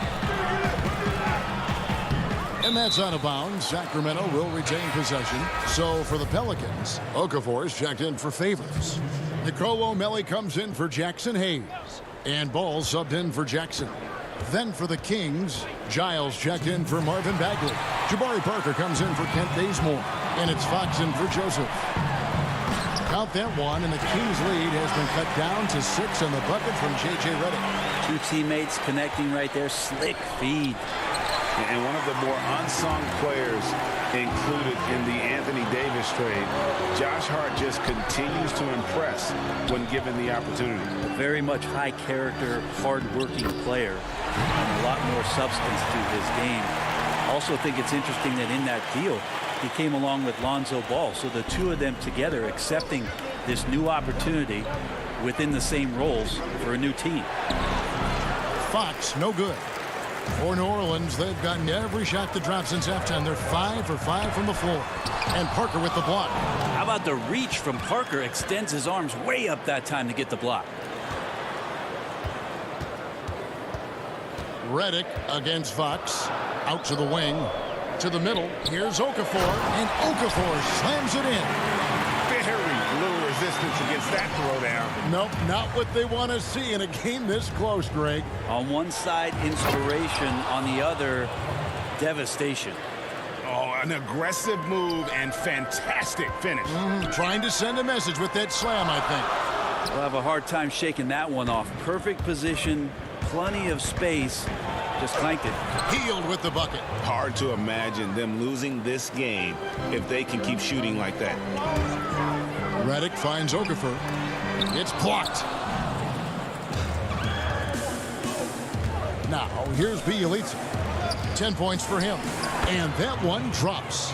And that's out of bounds. Sacramento will retain possession. So for the Pelicans, Okafor's checked in for Favors. Nicolo O'Malley comes in for Jackson Hayes. And Ball subbed in for Jackson. Then for the Kings, Giles checked in for Marvin Bagley. Jabari Parker comes in for Kent Bazemore. And it's Fox in for Joseph. Count that one, and the Kings lead has been cut down to 6 on the bucket from J.J. Redick. 2 teammates connecting right there. Slick feed. And one of the more unsung players included in the Anthony Davis trade, Josh Hart just continues to impress when given the opportunity. Very much high character, hard-working player, and a lot more substance to his game. Also think it's interesting that in that deal, he came along with Lonzo Ball. So the 2 of them together accepting this new opportunity within the same roles for a new team. Fox, no good. For New Orleans, they've gotten every shot to drop since halftime. They're 5 for 5 from the floor. And Parker with the block. How about the reach from Parker? Extends his arms way up that time to get the block. Redick against Fox. Out to the wing. To the middle. Here's Okafor. And Okafor slams it in. Very little resistance against that throwdown. Nope, not what they want to see in a game this close, Greg. On one side, inspiration. On the other, devastation. Oh, an aggressive move and fantastic finish. Trying to send a message with that slam, I think. We'll have a hard time shaking that one off. Perfect position, plenty of space. Just clanked it. Healed with the bucket. Hard to imagine them losing this game if they can keep shooting like that. Redick finds Okafor. It's blocked. Now, here's Bielitsa. 10 points for him. And that one drops.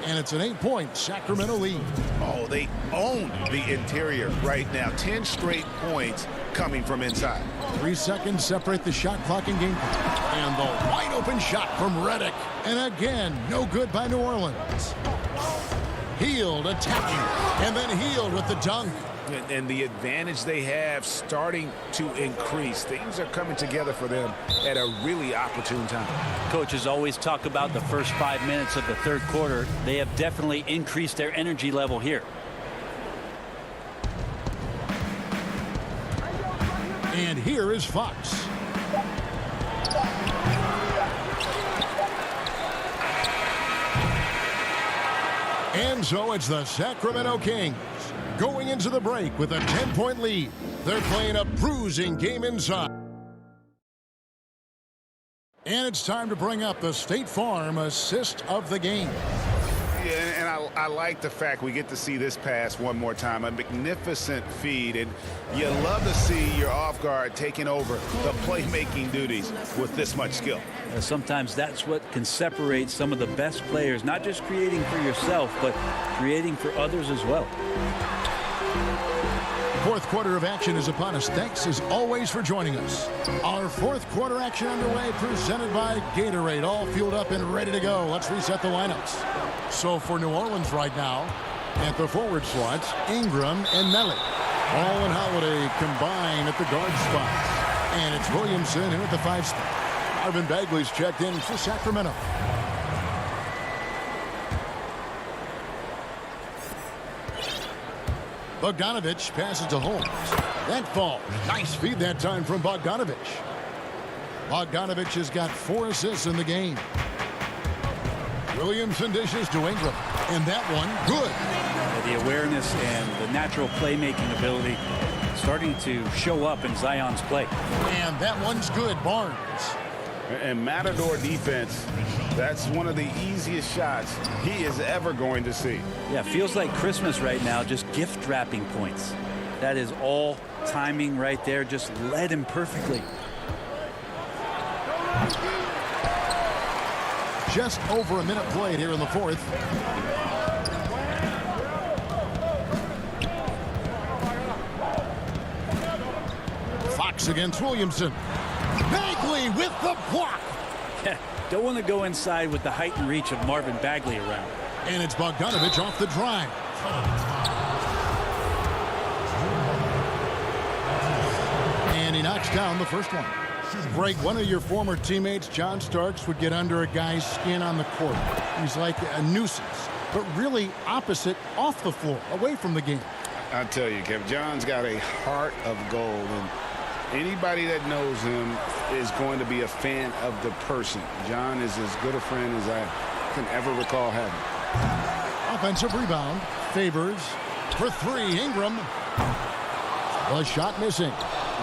And it's an 8-point Sacramento lead. Oh, they own the interior right now. 10 straight points coming from inside. 3 seconds separate the shot clock and game clock. And the wide open shot from Redick. And again, no good by New Orleans. Healed, attacking, and then Healed with the dunk. And the advantage they have starting to increase. Things are coming together for them at a really opportune time. Coaches always talk about the first 5 minutes of the third quarter. They have definitely increased their energy level here. And here is Fox. And so it's the Sacramento Kings going into the break with a 10-point lead. They're playing a bruising game inside. And it's time to bring up the State Farm assist of the game. Yeah, and I like the fact we get to see this pass one more time. A magnificent feed, and you love to see your off guard taking over the playmaking duties with this much skill. Sometimes that's what can separate some of the best players, not just creating for yourself, but creating for others as well. Fourth quarter of action is upon us. Thanks as always for joining us. Our fourth quarter action underway, presented by Gatorade, all fueled up and ready to go. Let's reset the lineups. So for New Orleans right now, at the forward slots, Ingram and Melly. Ball and Holiday combine at the guard spots. And it's Williamson in at the 5 spot. Marvin Bagley's checked in for Sacramento. Bogdanovich passes to Holmes. That falls. Nice feed that time from Bogdanovich. Bogdanovich has got 4 assists in the game. Williamson dishes to Ingram. And that one, good. The awareness and the natural playmaking ability starting to show up in Zion's play. And that one's good, Barnes. And Matador defense, that's one of the easiest shots he is ever going to see. Yeah, feels like Christmas right now, just gift wrapping points. That is all timing right there, just led him perfectly. Just over a minute played here in the fourth. Fox against Williamson. Bagley with the block. Don't want to go inside with the height and reach of Marvin Bagley around. And it's Bogdanovich off the drive. And he knocks down the first one. Greg, one of your former teammates, John Starks, would get under a guy's skin on the court. He's like a nuisance, but really opposite off the floor, away from the game. I tell you, Kev, John's got a heart of gold, and anybody that knows him is going to be a fan of the person. John is as good a friend as I can ever recall having. Offensive rebound. Favors for 3. Ingram. The shot missing.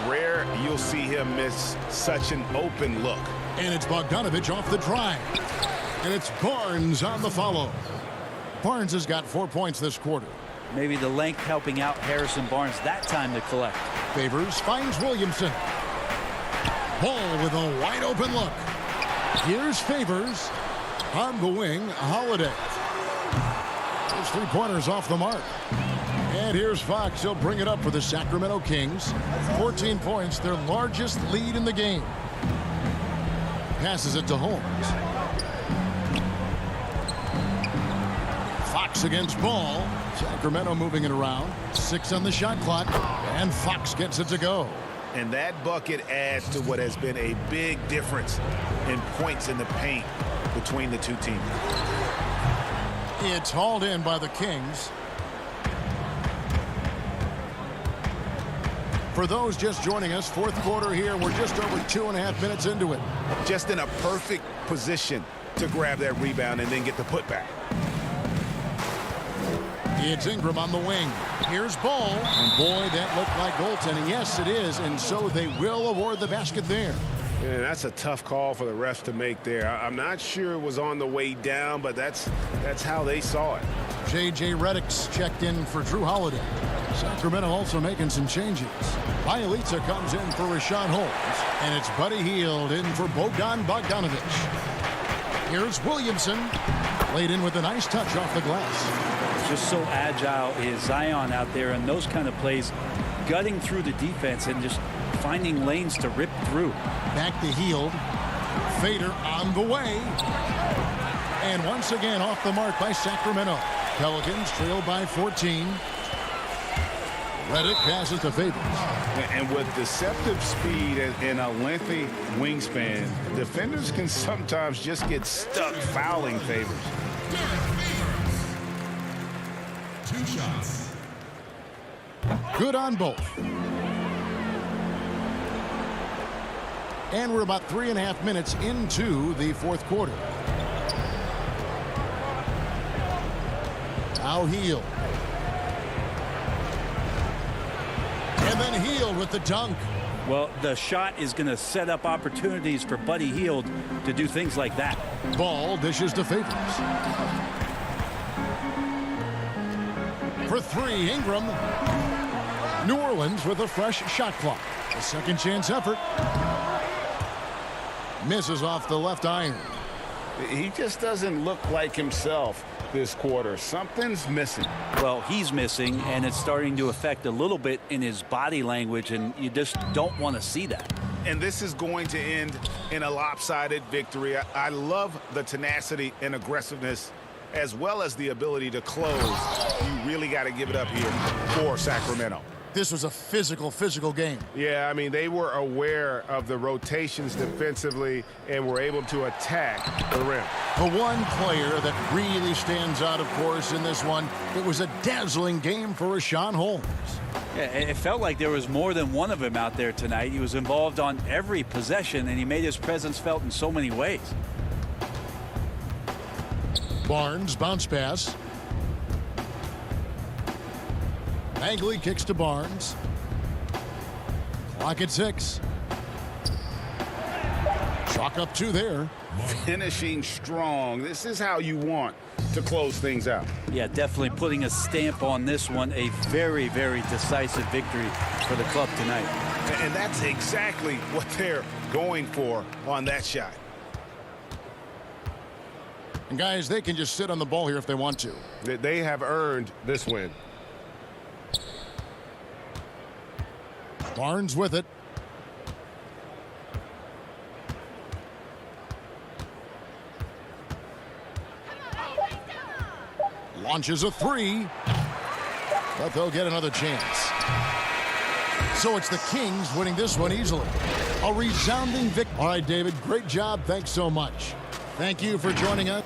Rare you'll see him miss such an open look. And it's Bogdanovich off the drive. And it's Barnes on the follow. Barnes has got 4 points this quarter. Maybe the length helping out Harrison Barnes that time to collect. Favors finds Williamson. Ball with a wide open look. Here's Favors. On the wing, Holiday. Those 3-pointers off the mark. And here's Fox. He'll bring it up for the Sacramento Kings. 14 points, their largest lead in the game. passes it to Holmes. Fox against Ball. Sacramento moving it around. 6 on the shot clock. And Fox gets it to go. And that bucket adds to what has been a big difference in points in the paint between the two teams. It's hauled in by the Kings. For those just joining us, fourth quarter here. We're just over 2.5 minutes into it. Just in a perfect position to grab that rebound and then get the putback. It's Ingram on the wing. Here's Ball. And boy, that looked like goaltending. Yes, it is. And so they will award the basket there. Yeah, that's a tough call for the refs to make there. I'm not sure it was on the way down, but that's how they saw it. J.J. Redick's checked in for Drew Holiday. Sacramento also making some changes. Bielitsa comes in for Rashawn Holmes. And it's Buddy Hield in for Bogdan Bogdanovic. Here's Williamson. Laid in with a nice touch off the glass. Just so agile is Zion out there, and those kind of plays, gutting through the defense and just finding lanes to rip through. Back to Hield. Fader on the way. And once again off the mark by Sacramento. Pelicans trail by 14. Redick passes to Favors. And with deceptive speed and a lengthy wingspan, defenders can sometimes just get stuck fouling Favors. 2 shots. Good on both. And we're about 3.5 minutes into the fourth quarter. Now Hield. And then Hield with the dunk. Well, the shot is going to set up opportunities for Buddy Hield to do things like that. Ball dishes to Favors. For 3, Ingram. New Orleans with a fresh shot clock. A second chance effort. Misses off the left iron. He just doesn't look like himself this quarter. Something's missing. Well, he's missing, and it's starting to affect a little bit in his body language, and you just don't want to see that. And this is going to end in a lopsided victory. I love the tenacity and aggressiveness, as well as the ability to close. You really got to give it up here for Sacramento. This was a physical game. Yeah, I mean, they were aware of the rotations defensively and were able to attack the rim. The one player that really stands out, of course, in this one, it was a dazzling game for Rashawn Holmes. Yeah, it felt like there was more than one of him out there tonight. He was involved on every possession, and he made his presence felt in so many ways. Barnes bounce pass. Bagley kicks to Barnes. Clock at 6. Chalk up 2 there. Finishing strong. This is how you want to close things out. Yeah, definitely putting a stamp on this one. A very, very decisive victory for the club tonight. And that's exactly what they're going for on that shot. And guys, they can just sit on the ball here if they want to. They have earned this win. Barnes with it. Launches a 3. But they'll get another chance. So it's the Kings winning this one easily. A resounding victory. All right, David, great job. Thanks so much. Thank you for joining us.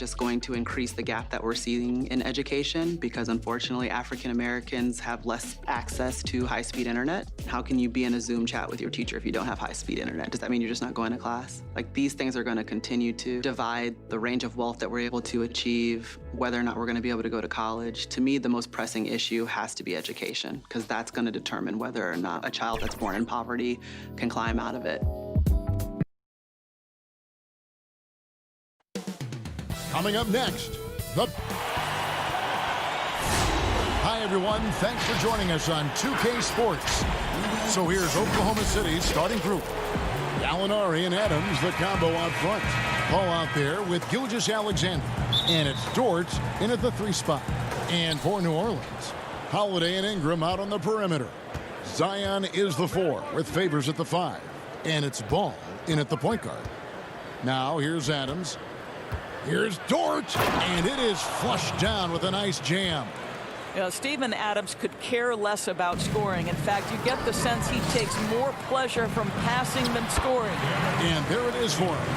just going to increase the gap that we're seeing in education because unfortunately African Americans have less access to high-speed internet. How can you be in a Zoom chat with your teacher if you don't have high-speed internet? Does that mean you're just not going to class? Like, these things are going to continue to divide the range of wealth that we're able to achieve, whether or not we're going to be able to go to college. To me, the most pressing issue has to be education, because that's going to determine whether or not a child that's born in poverty can climb out of it. Coming up next, Hi, everyone. Thanks for joining us on 2K Sports. So here's Oklahoma City's starting group. Gallinari and Adams, the combo out front. Paul out there with Gilgeous-Alexander. And it's Dort in at the 3 spot. And for New Orleans, Holiday and Ingram out on the perimeter. Zion is the 4 with Favors at the 5. And it's Ball in at the point guard. Now here's Adams. Here's Dort, and it is flushed down with a nice jam. You know, Steven Adams could care less about scoring. In fact, you get the sense he takes more pleasure from passing than scoring. And there it is for him.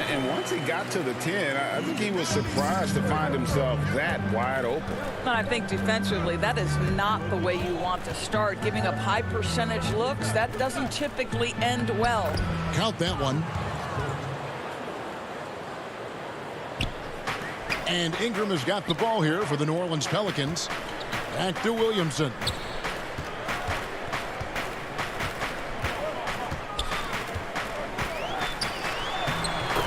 And once he got to the 10, I think he was surprised to find himself that wide open. And I think defensively, that is not the way you want to start. Giving up high percentage looks, that doesn't typically end well. Count that one. And Ingram has got the ball here for the New Orleans Pelicans. Back to Williamson.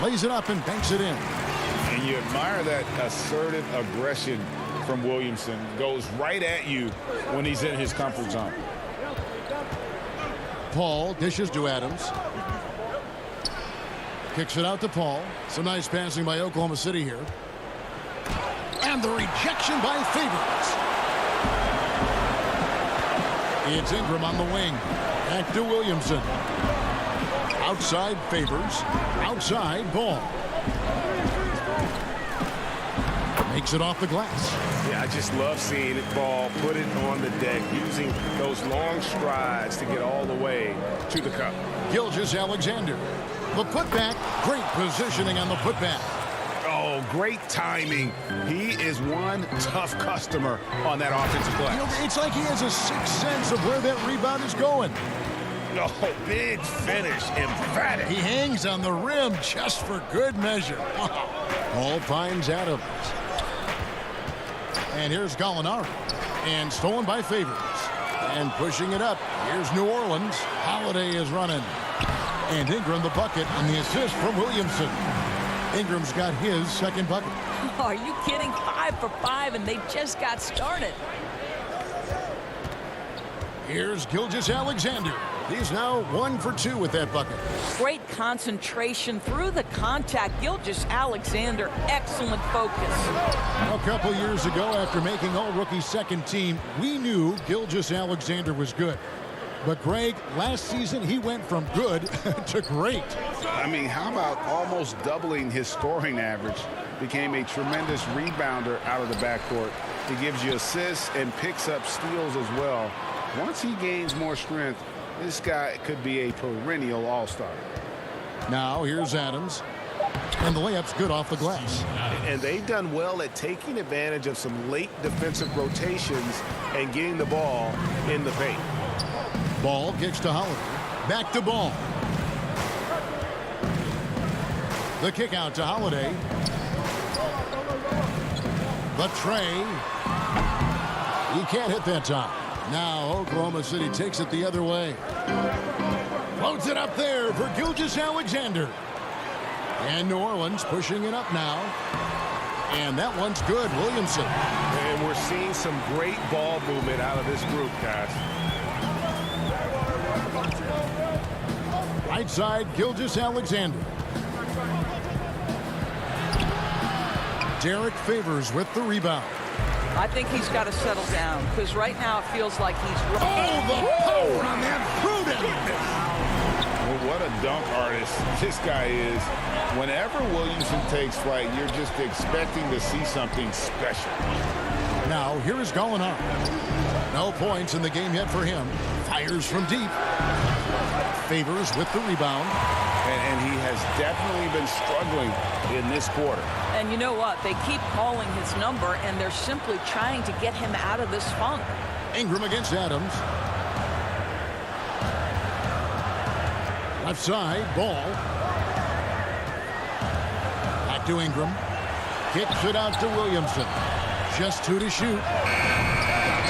Lays it up and banks it in. And you admire that assertive aggression from Williamson. Goes right at you when he's in his comfort zone. Paul dishes to Adams. Kicks it out to Paul. Some nice passing by Oklahoma City here. And the rejection by Favors. It's Ingram on the wing. Back to Williamson. Outside Favors. Outside Ball. Makes it off the glass. Yeah, I just love seeing it Ball put it on the deck, using those long strides to get all the way to the cup. Gilgeous-Alexander. The putback. Great positioning on the putback. Oh, great timing. He is one tough customer on that offensive glass. You know, it's like he has a sixth sense of where that rebound is going. Oh, big finish, emphatic. He hangs on the rim just for good measure. Ball finds Adams. And here's Gallinari. And stolen by Favors. And pushing it up. Here's New Orleans. Holiday is running. And Ingram the bucket and the assist from Williamson. Ingram's got his second bucket. Oh, are you kidding? 5 for 5, and they just got started. Here's Gilgeous-Alexander. He's now 1 for 2 with that bucket. Great concentration through the contact. Gilgeous-Alexander, excellent focus. A couple years ago, after making all-rookie second team, we knew Gilgeous-Alexander was good. But, Greg, last season he went from good to great. I mean, how about almost doubling his scoring average? Became a tremendous rebounder out of the backcourt. He gives you assists and picks up steals as well. Once he gains more strength, this guy could be a perennial all-star. Now here's Adams. And the layup's good off the glass. And they've done well at taking advantage of some late defensive rotations and getting the ball in the paint. Ball kicks to Holiday. Back to Ball. The kick out to Holiday. The tray. He can't hit that time. Now Oklahoma City takes it the other way. Floats it up there for Gilgeous-Alexander. And New Orleans pushing it up now. And that one's good. Williamson. And we're seeing some great ball movement out of this group, guys. Right side, Gilgeous-Alexander. Derek Favors with the rebound. I think he's got to settle down, because right now it feels like he's... Oh, the power on that prudent! Well, what a dunk artist this guy is. Whenever Williamson takes flight, you're just expecting to see something special. Now, here is Gallinari. No points in the game yet for him. Fires from deep. Favors with the rebound. And he has definitely been struggling in this quarter. And you know what? They keep calling his number, and they're simply trying to get him out of this funk. Ingram against Adams. Left side, Ball. Back to Ingram. Kicks it out to Williamson. Just 2 to shoot.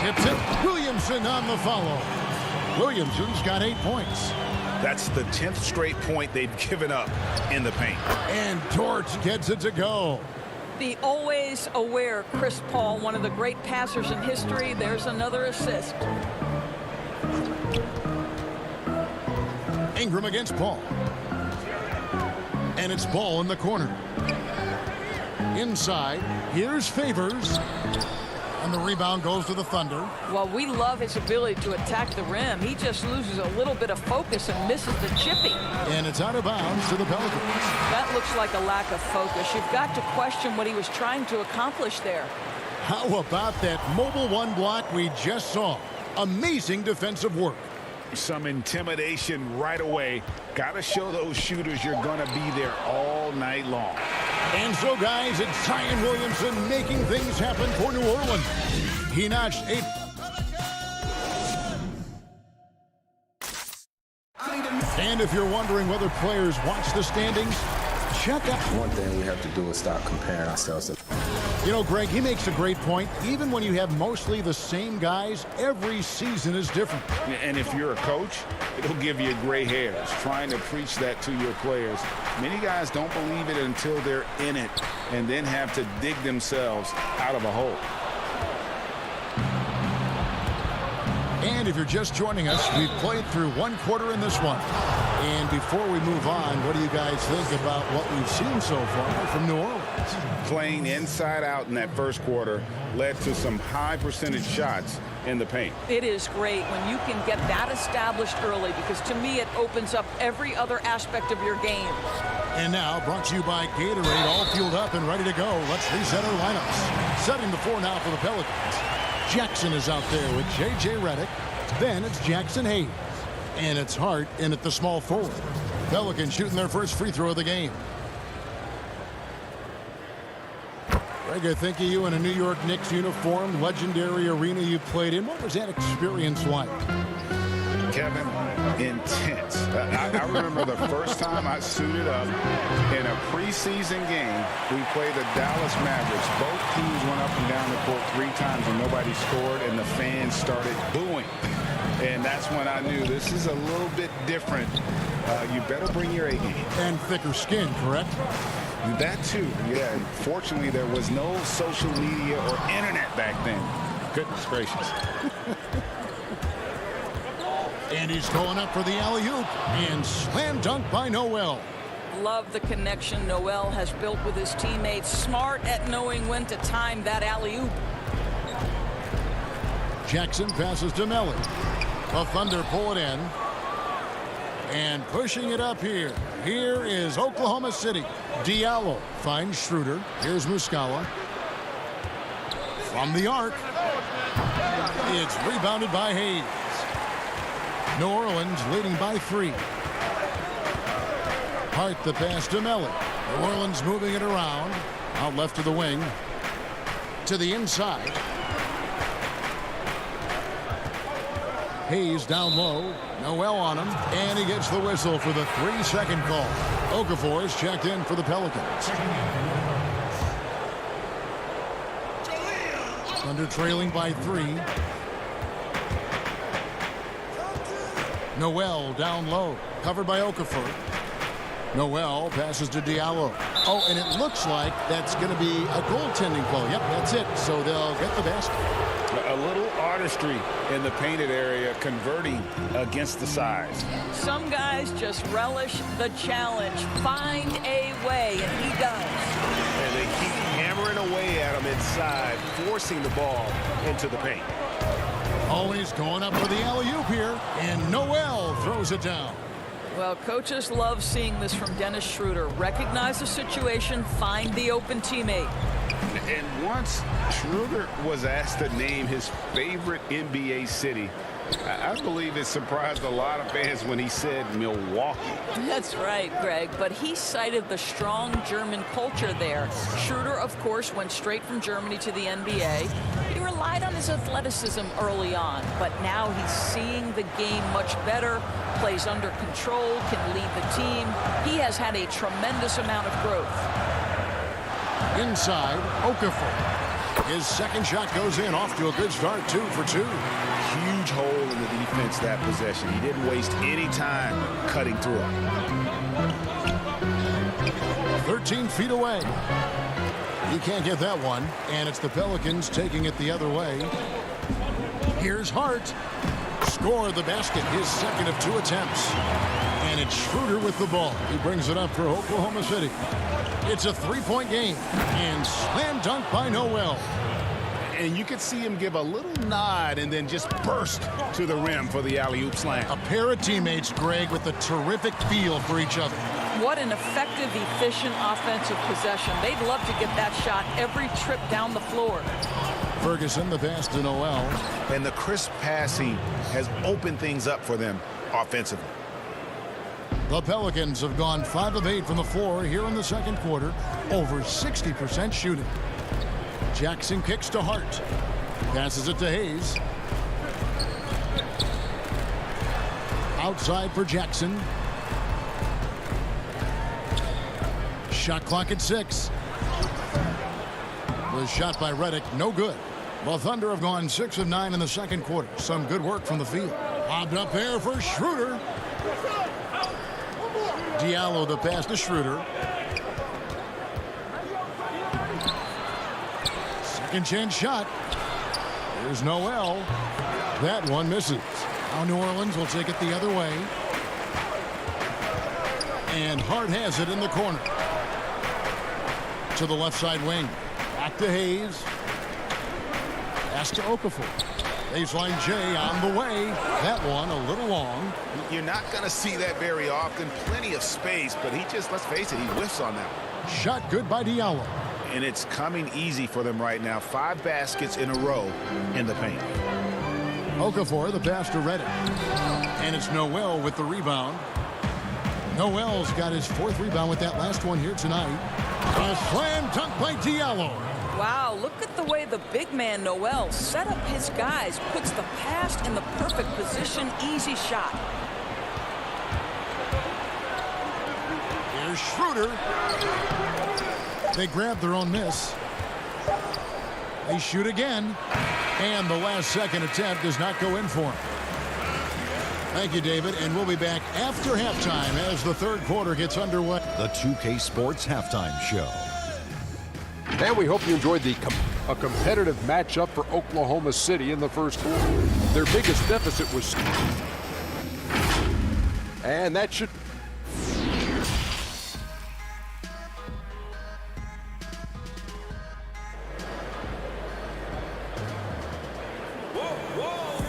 Tips it. Williamson on the follow. Williamson's got 8 points. That's the 10th straight point they've given up in the paint. And Torch gets it to go. The always aware Chris Paul, one of the great passers in history. There's another assist. Ingram against Paul. And it's Ball in the corner. Inside, here's Favors. And the rebound goes to the Thunder. Well, we love his ability to attack the rim. He just loses a little bit of focus and misses the chippy. And it's out of bounds to the Pelicans. That looks like a lack of focus. You've got to question what he was trying to accomplish there. How about that mobile one block we just saw? Amazing defensive work. Some intimidation right away. Got to show those shooters you're going to be there all night long. And so, guys, it's Zion Williamson making things happen for New Orleans. He notched 8. And if you're wondering whether players watch the standings, check out. One thing we have to do is stop comparing ourselves to. You know, Greg, he makes a great point. Even when you have mostly the same guys, every season is different. And if you're a coach, it'll give you gray hairs trying to preach that to your players. Many guys don't believe it until they're in it and then have to dig themselves out of a hole. And if you're just joining us, we've played through 1 quarter in this one. And before we move on, what do you guys think about what we've seen so far from New Orleans? Playing inside out in that first quarter led to some high percentage shots in the paint. It is great when you can get that established early, because to me it opens up every other aspect of your game. And now, brought to you by Gatorade, all fueled up and ready to go. Let's reset our lineups. Setting the floor now for the Pelicans. Jackson is out there with J.J. Redick. Then it's Jackson Hayes. And it's Hart in at the small forward. Pelicans shooting their first free throw of the game. Greg, I think of you in a New York Knicks uniform, legendary arena you played in. What was that experience like? Kevin, intense. I remember the first time I suited up in a preseason game. We played the Dallas Mavericks. Both teams went up and down the court 3 times and nobody scored, and the fans started booing. And that's when I knew this is a little bit different. You better bring your A game. And thicker skin, correct? That too, yeah. Fortunately, there was no social media or internet back then. Goodness gracious. And he's going up for the alley-oop. And slam dunk by Noel. Love the connection Noel has built with his teammates. Smart at knowing when to time that alley-oop. Jackson passes to Melly. The Thunder pull it in. And pushing it up here. Here is Oklahoma City. Diallo finds Schroeder. Here's Muscala. From the arc. It's rebounded by Hayes. New Orleans leading by 3. Hart the pass to Melly. New Orleans moving it around. Out left to the wing. To the inside. Hayes down low. Noel on him. And he gets the whistle for the 3-second call. Okafor is checked in for the Pelicans. Thunder trailing by 3. Noel down low. Covered by Okafor. Noel passes to Diallo. Oh, and it looks like that's going to be a goaltending call. Yep, that's it. So they'll get the basket. A little artistry in the painted area, converting against the size. Some guys just relish the challenge. Find a way, and he does. And they keep hammering away at him inside, forcing the ball into the paint. Always going up for the alley-oop here, and Noel throws it down. Well, coaches love seeing this from Dennis Schroeder. Recognize the situation, find the open teammate. And once Schroeder was asked to name his favorite NBA city, I believe it surprised a lot of fans when he said Milwaukee. That's right, Greg, but he cited the strong German culture there. Schroeder, of course, went straight from Germany to the NBA. He relied on his athleticism early on, but now he's seeing the game much better, plays under control, can lead the team. He has had a tremendous amount of growth. Inside, Okafor. His second shot goes in, off to a good start, 2 for 2. Huge hole in the defense that possession. He didn't waste any time cutting through it. 13 feet away. He can't get that one, and it's the Pelicans taking it the other way. Here's Hart. Score the basket, his second of 2 attempts. And it's Schroeder with the ball. He brings it up for Oklahoma City. It's a 3-point game, and slam dunk by Noel. And you could see him give a little nod and then just burst to the rim for the alley-oop slam. A pair of teammates, Greg, with a terrific feel for each other. What an effective, efficient offensive possession. They'd love to get that shot every trip down the floor. Ferguson, the pass to Noel. And the crisp passing has opened things up for them offensively. The Pelicans have gone 5 of 8 from the floor here in the second quarter, over 60% shooting. Jackson kicks to Hart. Passes it to Hayes. Outside for Jackson. Shot clock at 6. Was shot by Redick, no good. The Thunder have gone 6 of 9 in the second quarter. Some good work from the field. Lobbed up there for Schroeder. Diallo the pass to Schroeder. Second chance shot. Here's Noel. That one misses. Now New Orleans will take it the other way. And Hart has it in the corner. To the left side wing. Back to Hayes. Pass to Okafor. Baseline J on the way. That one a little long. You're not going to see that very often. Plenty of space, but he just, let's face it, he whiffs on that one. Shot good by Diallo. And it's coming easy for them right now. 5 baskets in a row in the paint. Okafor, the pass to Redick. And it's Noel with the rebound. Noel's got his 4th rebound with that last one here tonight. A slam dunk by Diallo. Wow, look at the way the big man Noel set up his guys, puts the pass in the perfect position, easy shot. Here's Schroeder. They grab their own miss. They shoot again. And the last second attempt does not go in for him. Thank you, David, and we'll be back after halftime as the third quarter gets underway. The 2K Sports Halftime Show. And we hope you enjoyed a competitive matchup for Oklahoma City in the first quarter. Their biggest deficit was... And that should...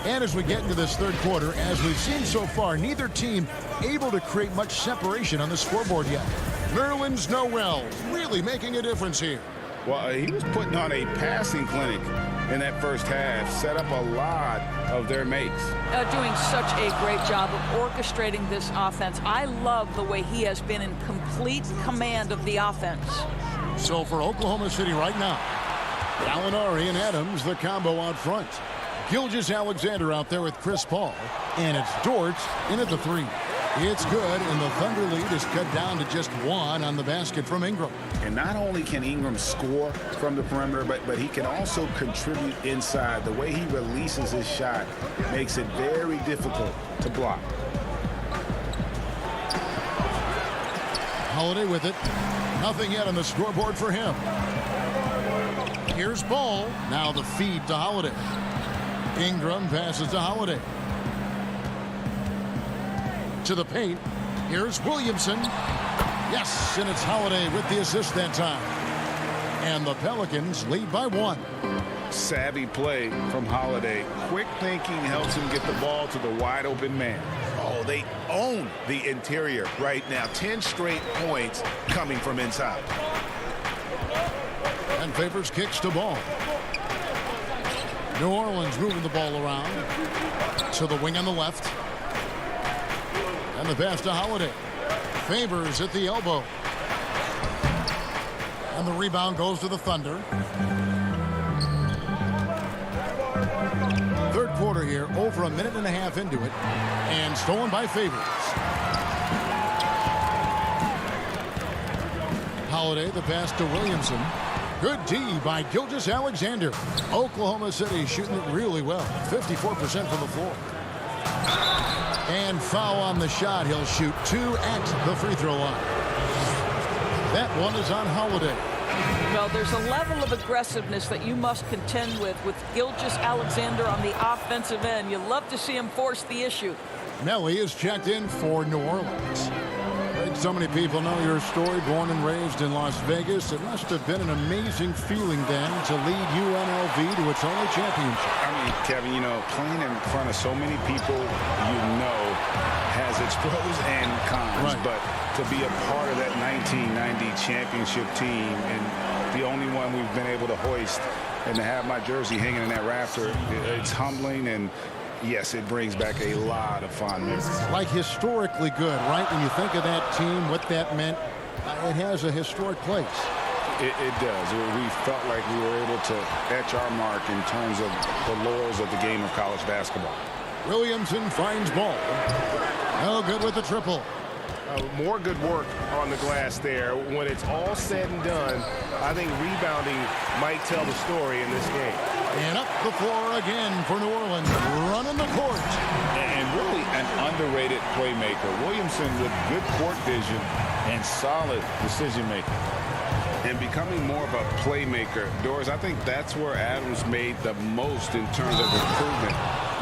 And as we get into this third quarter, as we've seen so far, neither team able to create much separation on the scoreboard yet. Nerlens Noel really making a difference here. Well, he was putting on a passing clinic in that first half, set up a lot of their mates. Doing such a great job of orchestrating this offense. I love the way he has been in complete command of the offense. So for Oklahoma City right now, Gallinari and Adams, the combo out front. Gilgeous-Alexander out there with Chris Paul. And it's Dort in at the 3. It's good, and the Thunder lead is cut down to just 1 on the basket from Ingram. And not only can Ingram score from the perimeter, but he can also contribute inside. The way he releases his shot makes it very difficult to block. Holiday with it. Nothing yet on the scoreboard for him. Here's Ball. Now the feed to Holiday. Ingram passes to Holiday. To the paint. Here's Williamson. Yes, and it's Holiday with the assist that time. And the Pelicans lead by 1. Savvy play from Holiday. Quick thinking helps him get the ball to the wide open man. Oh, they own the interior right now. 10 straight points coming from inside. And Favors kicks to ball. New Orleans moving the ball around to the wing on the left. And the pass to Holiday. Favors at the elbow. And the rebound goes to the Thunder. Third quarter here, over a minute and a half into it. And stolen by Favors. Holiday, the pass to Williamson. Good D by Gilgeous-Alexander. Oklahoma City shooting it really well. 54% from the floor. And foul on the shot. He'll shoot 2 at the free throw line. That one is on Holiday. Well, there's a level of aggressiveness that you must contend with Gilgeous-Alexander on the offensive end. You love to see him force the issue. Melly is checked in for New Orleans. So many people know your story, born and raised in Las Vegas. It must have been an amazing feeling then to lead UNLV to its only championship. I mean, Kevin, you know, playing in front of so many people, you know, has its pros and cons. Right. But to be a part of that 1990 championship team and the only one we've been able to hoist and to have my jersey hanging in that rafter, it's humbling, and yes, it brings back a lot of fond memories. Like historically good, right? When you think of that team, what that meant, it has a historic place. It does. We felt like we were able to etch our mark in terms of the laurels of the game of college basketball. Williamson finds ball. No good with the triple. More good work on the glass there. When it's all said and done, I think rebounding might tell the story in this game. And up the floor again for New Orleans, running the court. And really an underrated playmaker. Williamson with good court vision and solid decision making. And becoming more of a playmaker. Doris, I think that's where Adams made the most in terms of improvement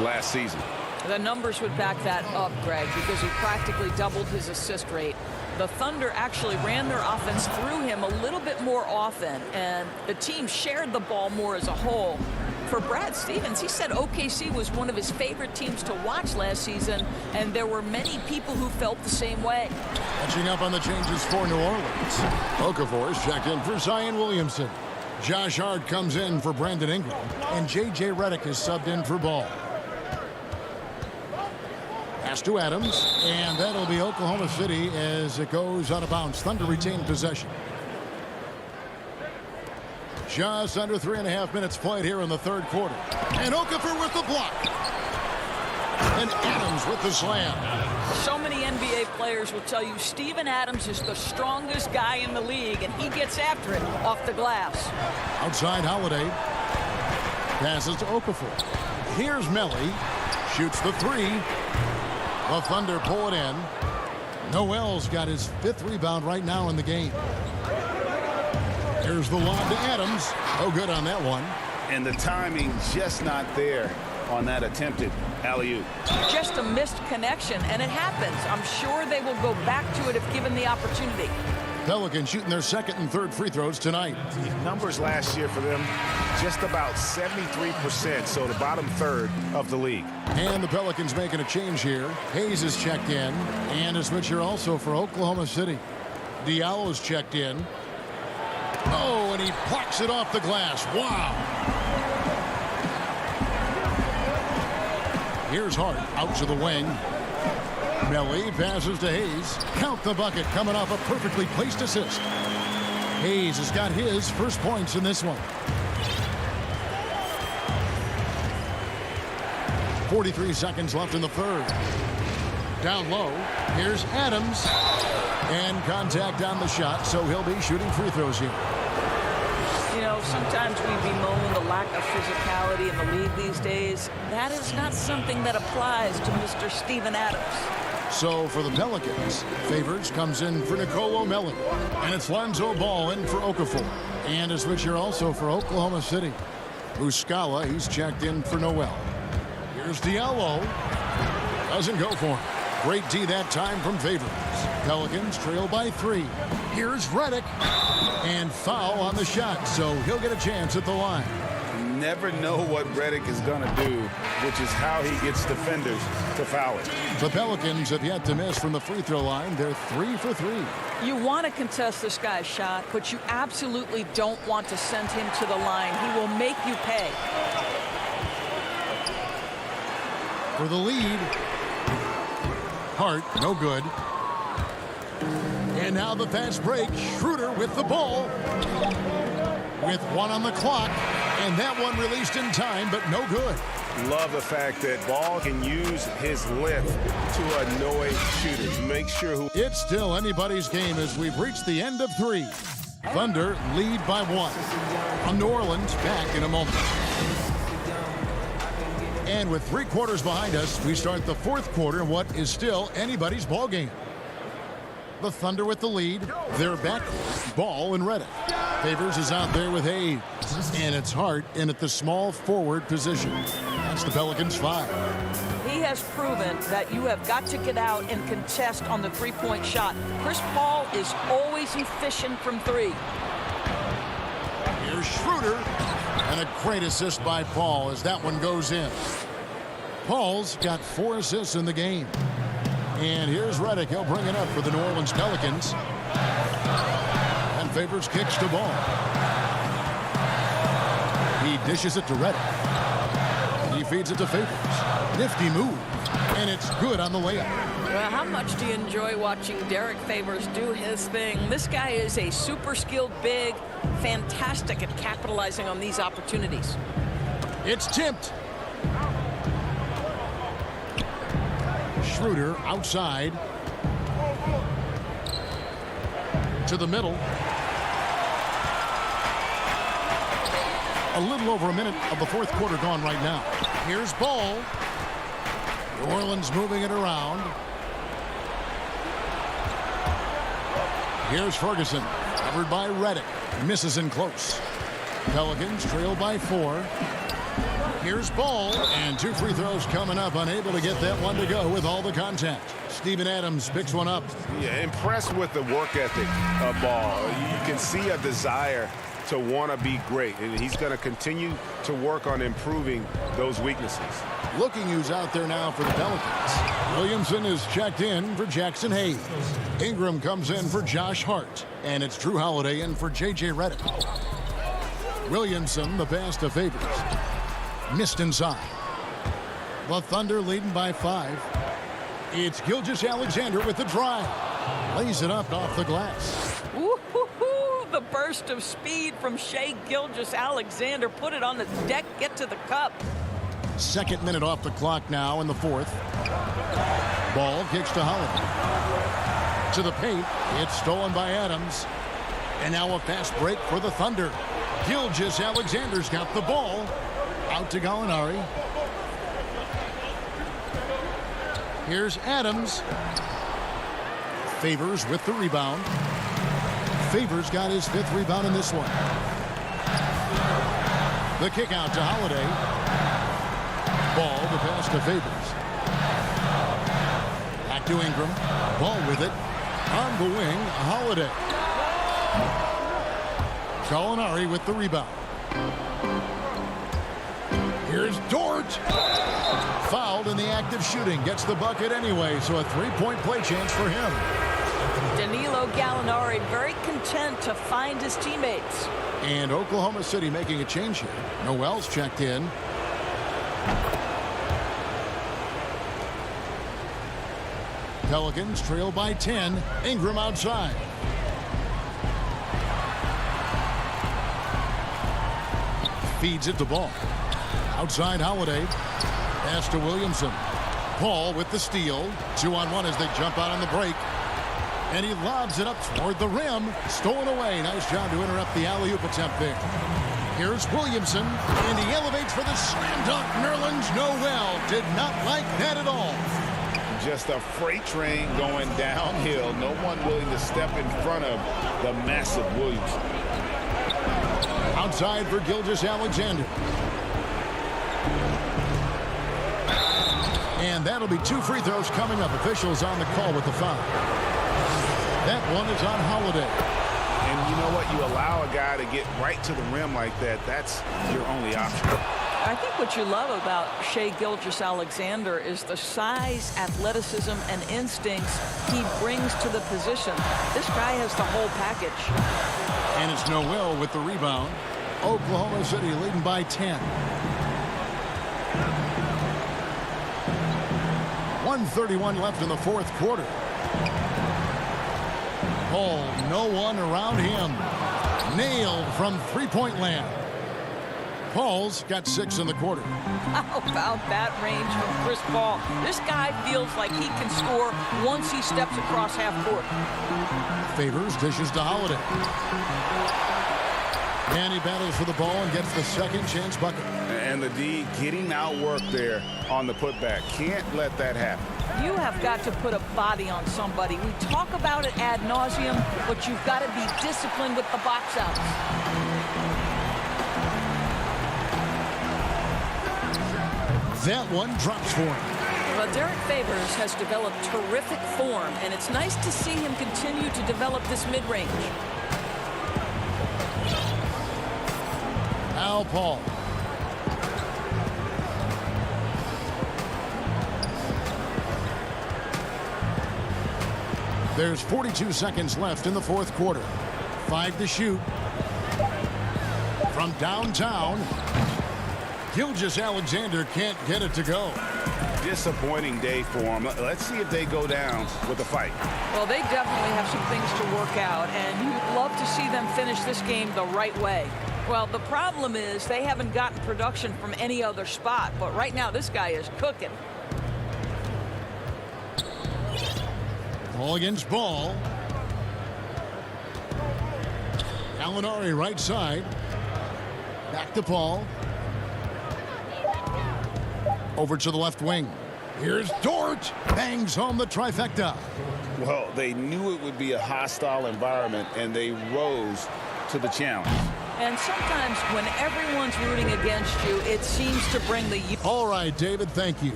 last season. The numbers would back that up, Greg, because he practically doubled his assist rate. The Thunder actually ran their offense through him a little bit more often, and the team shared the ball more as a whole. For Brad Stevens, he said OKC was one of his favorite teams to watch last season, and there were many people who felt the same way. Catching up on the changes for New Orleans. Okafor is checked in for Zion Williamson. Josh Hart comes in for Brandon Ingram, and J.J. Redick is subbed in for Ball. Pass to Adams, and that'll be Oklahoma City as it goes out of bounds. Thunder retain possession. Just under 3.5 minutes played here in the third quarter. And Okafor with the block. And Adams with the slam. So many NBA players will tell you Steven Adams is the strongest guy in the league, and he gets after it off the glass. Outside Holiday. Passes to Okafor. Here's Melly. Shoots the three. The Thunder pull it in. Noel's got his 5th rebound right now in the game. Here's the lob to Adams. Oh, good on that one. And the timing just not there on that attempted alley-oop. Just a missed connection, and it happens. I'm sure they will go back to it if given the opportunity. Pelicans shooting their 2nd and 3rd free throws tonight. Numbers last year for them, just about 73%, so the bottom third of the league. And the Pelicans making a change here. Hayes is checked in, and a switch here also for Oklahoma City. Diallo's checked in. Oh, and he plucks it off the glass. Wow. Here's Hart out to the wing. Melly passes to Hayes. Count the bucket coming off a perfectly placed assist. Hayes has got his first points in this one. 43 seconds left in the third. Down low. Here's Adams. And contact on the shot, so he'll be shooting free throws here. You know, sometimes we bemoan the lack of physicality in the league these days. That is not something that applies to Mr. Steven Adams. So for the Pelicans, Favors comes in for Nicolo Melli. And it's Lonzo Ball in for Okafor. And a switch here also for Oklahoma City. Muscala, he's checked in for Noel. Here's Diallo. Doesn't go for him. Great D that time from Favors. Pelicans trail by 3. Here's Redick. And foul on the shot, so he'll get a chance at the line. Never know what Redick is going to do which is how he gets defenders to foul it. The Pelicans have yet to miss from the free throw line. They're 3 for 3. You want to contest this guy's shot, but you absolutely don't want to send him to the line. He will make you pay. For the lead. Hart, no good. And now the fast break. Schroeder with the ball. With 1 on the clock. And that one released in time, but no good. Love the fact that Ball can use his length to annoy shooters. Make sure who... It's still anybody's game as we've reached the end of 3. Thunder lead by 1. On New Orleans, back in a moment. And with 3 quarters behind us, we start the 4th quarter in what is still anybody's ball game. The Thunder with the lead. They're back. Ball and Redick. Favors is out there with Hayes. And it's Hart in at the small forward position. That's the Pelicans 5. He has proven that you have got to get out and contest on the three-point shot. Chris Paul is always efficient from 3. Here's Schroeder. And a great assist by Paul as that one goes in. Paul's got 4 assists in the game. And here's Redick. He'll bring it up for the New Orleans Pelicans. And Favors kicks the ball. He dishes it to Redick. He feeds it to Favors. Nifty move. And it's good on the layup. Well, how much do you enjoy watching Derek Favors do his thing? This guy is a super skilled big, fantastic at capitalizing on these opportunities. It's tipped. Schroeder outside. To the middle. A little over a minute of the 4th quarter gone right now. Here's Ball. New Orleans moving it around. Here's Ferguson. Covered by Redick. Misses in close. Pelicans trail by 4. Here's Ball. And 2 free throws coming up. Unable to get that one to go with all the contact. Steven Adams picks one up. Yeah, impressed with the work ethic of Ball. You can see a desire to want to be great. And he's going to continue to work on improving those weaknesses. Looking who's out there now for the Pelicans. Williamson is checked in for Jackson Hayes. Ingram comes in for Josh Hart. And it's Drew Holiday in for J.J. Redick. Williamson, the pass to Favors. Missed inside. The Thunder leading by 5. It's Gilgeous-Alexander with the drive. Lays it up off the glass. The burst of speed from Shai Gilgeous-Alexander. Put it on the deck, get to the cup. 2nd minute off the clock now in the 4th. Ball kicks to Holiday. To the paint. It's stolen by Adams. And now a fast break for the Thunder. Gilgeous-Alexander's got the ball. Out to Gallinari. Here's Adams. Favors with the rebound. Favors got his 5th rebound in this one. The kick out to Holiday. Ball, the pass to Favors. Back to Ingram. Ball with it. On the wing, Holiday. Gallinari with the rebound. Here's Dort. Fouled in the act of shooting. Gets the bucket anyway, so a 3-point play chance for him. Danilo Gallinari very content to find his teammates. And Oklahoma City making a change here. Noel's checked in. Pelicans trail by 10. Ingram outside. Feeds it to Ball. Outside Holiday. Pass to Williamson. Paul with the steal. 2-on-1 as they jump out on the break. And he lobs it up toward the rim. Stolen away. Nice job to interrupt the alley-oop attempt there. Here's Williamson. And he elevates for the slam dunk. Nerlens Noel did not like that at all. Just a freight train going downhill. No one willing to step in front of the massive Williamson. Outside for Gilgeous-Alexander. And that'll be 2 free throws coming up. Officials on the call with the foul. That one is on Holiday. And you know what? You allow a guy to get right to the rim like that. That's your only option. I think what you love about Shai Gilgeous-Alexander is the size, athleticism, and instincts he brings to the position. This guy has the whole package. And it's Noel with the rebound. Oklahoma City leading by 10. 1:31 left in the fourth quarter. Paul, no one around him. Nailed from three-point land. Paul's got 6 in the quarter. How about that range from Chris Paul? This guy feels like he can score once he steps across half court. Favors dishes to Holiday. And he battles for the ball and gets the second chance bucket. And the D getting outworked there on the putback. Can't let that happen. You have got to put a body on somebody. We talk about it ad nauseum, but you've got to be disciplined with the box outs. That one drops for him. Well, Derek Favors has developed terrific form, and it's nice to see him continue to develop this mid-range. Al Paul. There's 42 seconds left in the fourth quarter. 5 to shoot. From downtown, Gilgeous-Alexander can't get it to go. Disappointing day for him. Let's see if they go down with a fight. Well, they definitely have some things to work out, and you'd love to see them finish this game the right way. Well, the problem is they haven't gotten production from any other spot, but right now this guy is cooking. Ball against ball. Gallinari right side. Back to Paul. Over to the left wing. Here's Dort. Bangs home the trifecta. Well, they knew it would be a hostile environment, and they rose to the challenge. And sometimes when everyone's rooting against you, it seems to bring the... All right, David, thank you.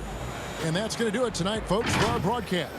And that's going to do it tonight, folks, for our broadcast.